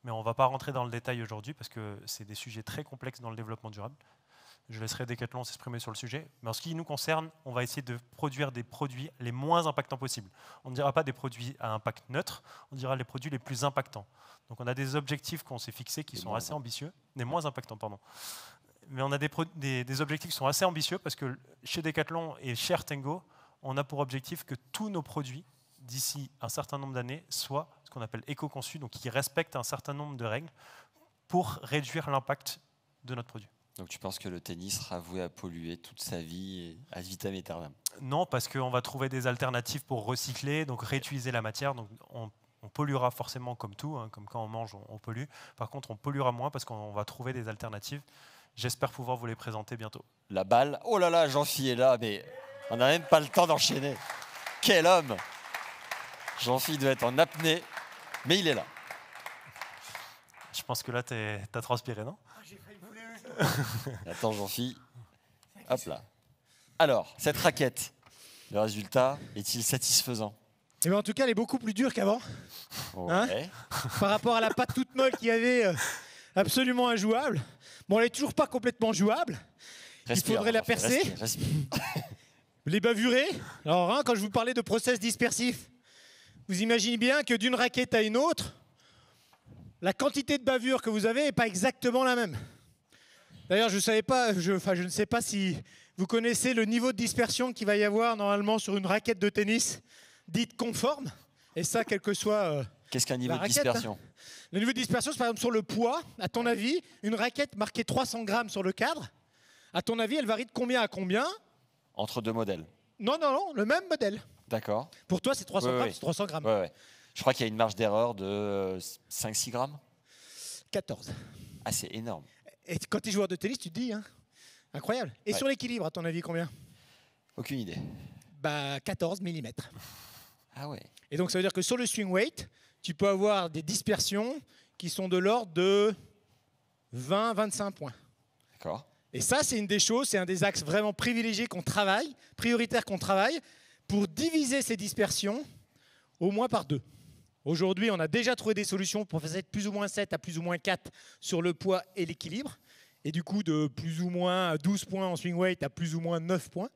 mais on ne va pas rentrer dans le détail aujourd'hui parce que c'est des sujets très complexes dans le développement durable. Je laisserai Decathlon s'exprimer sur le sujet. Mais en ce qui nous concerne, on va essayer de produire des produits les moins impactants possibles. On ne dira pas des produits à impact neutre, on dira les produits les plus impactants. Donc on a des objectifs qu'on s'est fixés qui sont assez ambitieux, des moins impactants, pardon. Mais on a des objectifs qui sont assez ambitieux parce que chez Decathlon et chez Artengo, on a pour objectif que tous nos produits, d'ici un certain nombre d'années, soient ce qu'on appelle éco-conçus, donc qui respectent un certain nombre de règles pour réduire l'impact de notre produit. Donc tu penses que le tennis sera voué à polluer toute sa vie et ad vitam aeternam? Non, parce qu'on va trouver des alternatives pour recycler, donc réutiliser la matière. Donc on polluera forcément comme tout, hein, comme quand on mange, on pollue. Par contre, on polluera moins parce qu'on va trouver des alternatives. J'espère pouvoir vous les présenter bientôt. La balle, oh là là, Jean-Philippe est là, mais on n'a même pas le temps d'enchaîner. Quel homme! Jean-Philippe doit être en apnée, mais il est là. Je pense que là, t'as transpiré, non? Attends, Jean-Philippe. Hop là. Alors, cette raquette, le résultat est-il satisfaisant? Eh bien, en tout cas, elle est beaucoup plus dure qu'avant. Ouais. Hein, par rapport à la pâte toute molle qui avait absolument injouable. Bon, elle n'est toujours pas complètement jouable. Respire, il faudrait la percer. Respire. Les bavurés. Alors, hein, quand je vous parlais de process dispersif, vous imaginez bien que d'une raquette à une autre, la quantité de bavure que vous avez n'est pas exactement la même. D'ailleurs, je ne sais pas si vous connaissez le niveau de dispersion qu'il va y avoir normalement sur une raquette de tennis dite conforme. Et ça, quel que soit Qu'est-ce qu'un niveau la raquette, de dispersion? Le niveau de dispersion, c'est par exemple sur le poids. À ton avis, une raquette marquée 300 grammes sur le cadre, à ton avis, elle varie de combien à combien? Entre deux modèles. Non, le même modèle. D'accord. Pour toi, c'est 300 grammes, c'est 300 grammes. Ouais. Je crois qu'il y a une marge d'erreur de 5-6 grammes. 14. Ah, c'est énorme. Et quand tu es joueur de tennis, tu te dis, hein, incroyable. Et sur l'équilibre, à ton avis, combien? Aucune idée. 14 mm. Ah ouais. Et donc, ça veut dire que sur le swing weight, tu peux avoir des dispersions qui sont de l'ordre de 20-25 points. D'accord. Et ça, c'est une des choses, c'est un des axes vraiment privilégiés prioritaires qu'on travaille, pour diviser ces dispersions au moins par 2. Aujourd'hui, on a déjà trouvé des solutions pour faire plus ou moins 7 à plus ou moins 4 sur le poids et l'équilibre. Et du coup, de plus ou moins 12 points en swing weight à plus ou moins 9 points.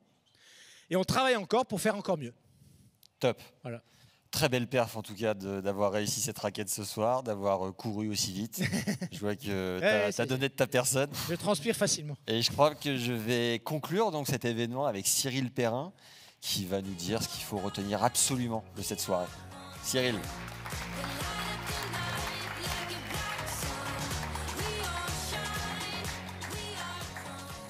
Et on travaille encore pour faire encore mieux. Top. Voilà. Très belle perf en tout cas d'avoir réussi cette raquette ce soir, d'avoir couru aussi vite. Je vois que tu as donné de ta personne. Je transpire facilement. Et je crois que je vais conclure donc cet événement avec Cyril Perrin qui va nous dire ce qu'il faut retenir absolument de cette soirée. Cyril.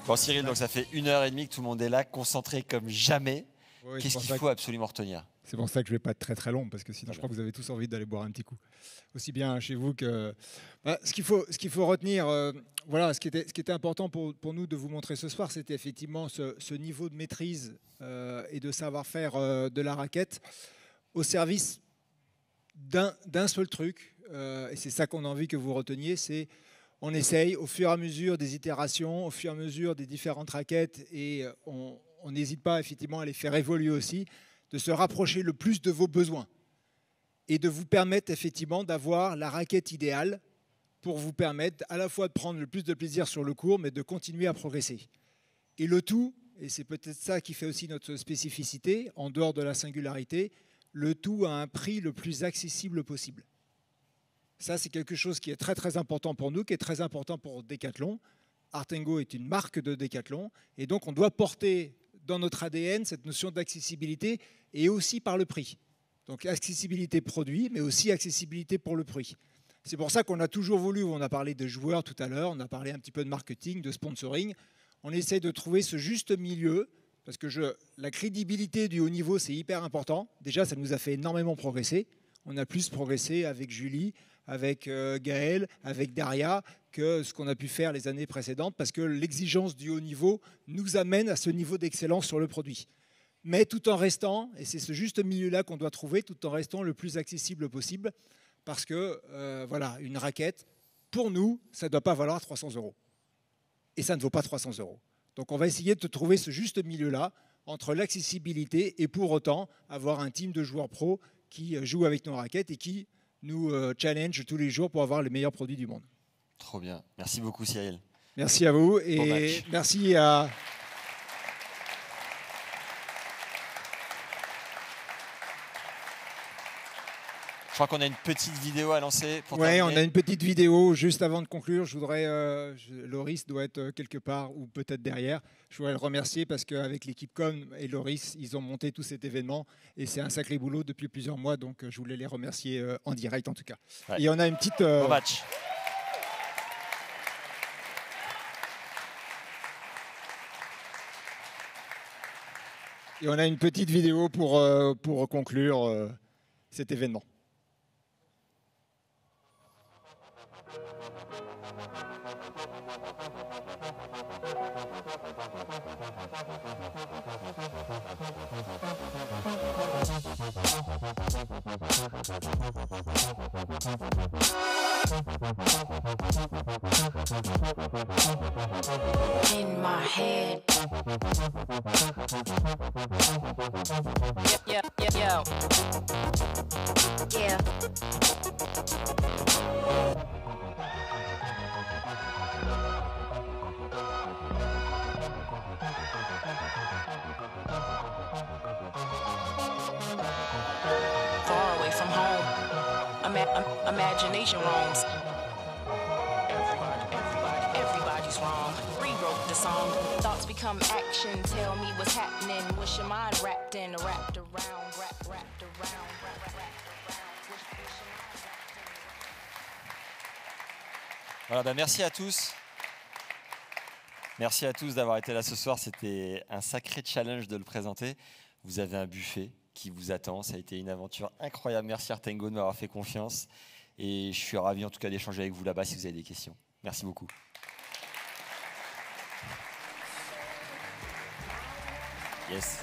Bon, Cyril, donc ça fait 1h30 que tout le monde est là, concentré comme jamais. Oui, Qu'est-ce qu'il faut absolument retenir? C'est pour ça que je ne vais pas être très très long, parce que sinon je crois que vous avez tous envie d'aller boire un petit coup. Aussi bien chez vous que... ce qu'il faut retenir, voilà, ce qui était important pour nous de vous montrer ce soir, c'était effectivement ce niveau de maîtrise et de savoir-faire de la raquette au service d'un seul truc. Et c'est ça qu'on a envie que vous reteniez, c'est on essaye au fur et à mesure des itérations, au fur et à mesure des différentes raquettes, et on n'hésite pas effectivement à les faire évoluer aussi, de se rapprocher le plus de vos besoins et de vous permettre effectivement d'avoir la raquette idéale pour vous permettre à la fois de prendre le plus de plaisir sur le court, mais de continuer à progresser. Et le tout, et c'est peut-être ça qui fait aussi notre spécificité, en dehors de la singularité, le tout à un prix le plus accessible possible. Ça, c'est quelque chose qui est très très important pour nous, qui est très important pour Decathlon. Artengo est une marque de Decathlon, et donc on doit porter dans notre ADN cette notion d'accessibilité, et aussi par le prix. Donc accessibilité produit, mais aussi accessibilité pour le prix. C'est pour ça qu'on a toujours voulu, on a parlé de joueurs tout à l'heure, on a parlé un petit peu de marketing, de sponsoring, on essaie de trouver ce juste milieu, parce que la crédibilité du haut niveau, c'est hyper important. Déjà, ça nous a fait énormément progresser. On a plus progressé avec Julie, avec Gaël, avec Daria, que ce qu'on a pu faire les années précédentes, parce que l'exigence du haut niveau nous amène à ce niveau d'excellence sur le produit. Mais tout en restant, et c'est ce juste milieu-là qu'on doit trouver, tout en restant le plus accessible possible, parce que voilà, une raquette, pour nous, ça ne doit pas valoir 300 €. Et ça ne vaut pas 300 €. Donc on va essayer de trouver ce juste milieu-là entre l'accessibilité et pour autant avoir un team de joueurs pros qui jouent avec nos raquettes et qui nous challenge tous les jours pour avoir les meilleurs produits du monde. Trop bien. Merci beaucoup, Cyril. Merci à vous et merci à... Je crois qu'on a une petite vidéo à lancer. Oui, on a une petite vidéo juste avant de conclure. Je voudrais, Loris doit être quelque part ou peut-être derrière. Je voudrais le remercier parce qu'avec l'équipe Com et Loris, ils ont monté tout cet événement et c'est un sacré boulot depuis plusieurs mois. Donc je voulais les remercier en direct en tout cas. Ouais. Et on a une petite... Bon match. Et on a une petite vidéo pour conclure cet événement. In my head. Yeah. Far away from home, imagination roams. Everybody's wrong. Rewrote the song. Thoughts become action. Tell me what's happening. What's your mind wrapped in? Wrapped around. Voilà, bah merci à tous. Merci à tous d'avoir été là ce soir. C'était un sacré challenge de le présenter. Vous avez un buffet qui vous attend. Ça a été une aventure incroyable. Merci Artengo de m'avoir fait confiance. Et je suis ravi en tout cas d'échanger avec vous là-bas si vous avez des questions. Merci beaucoup. Yes.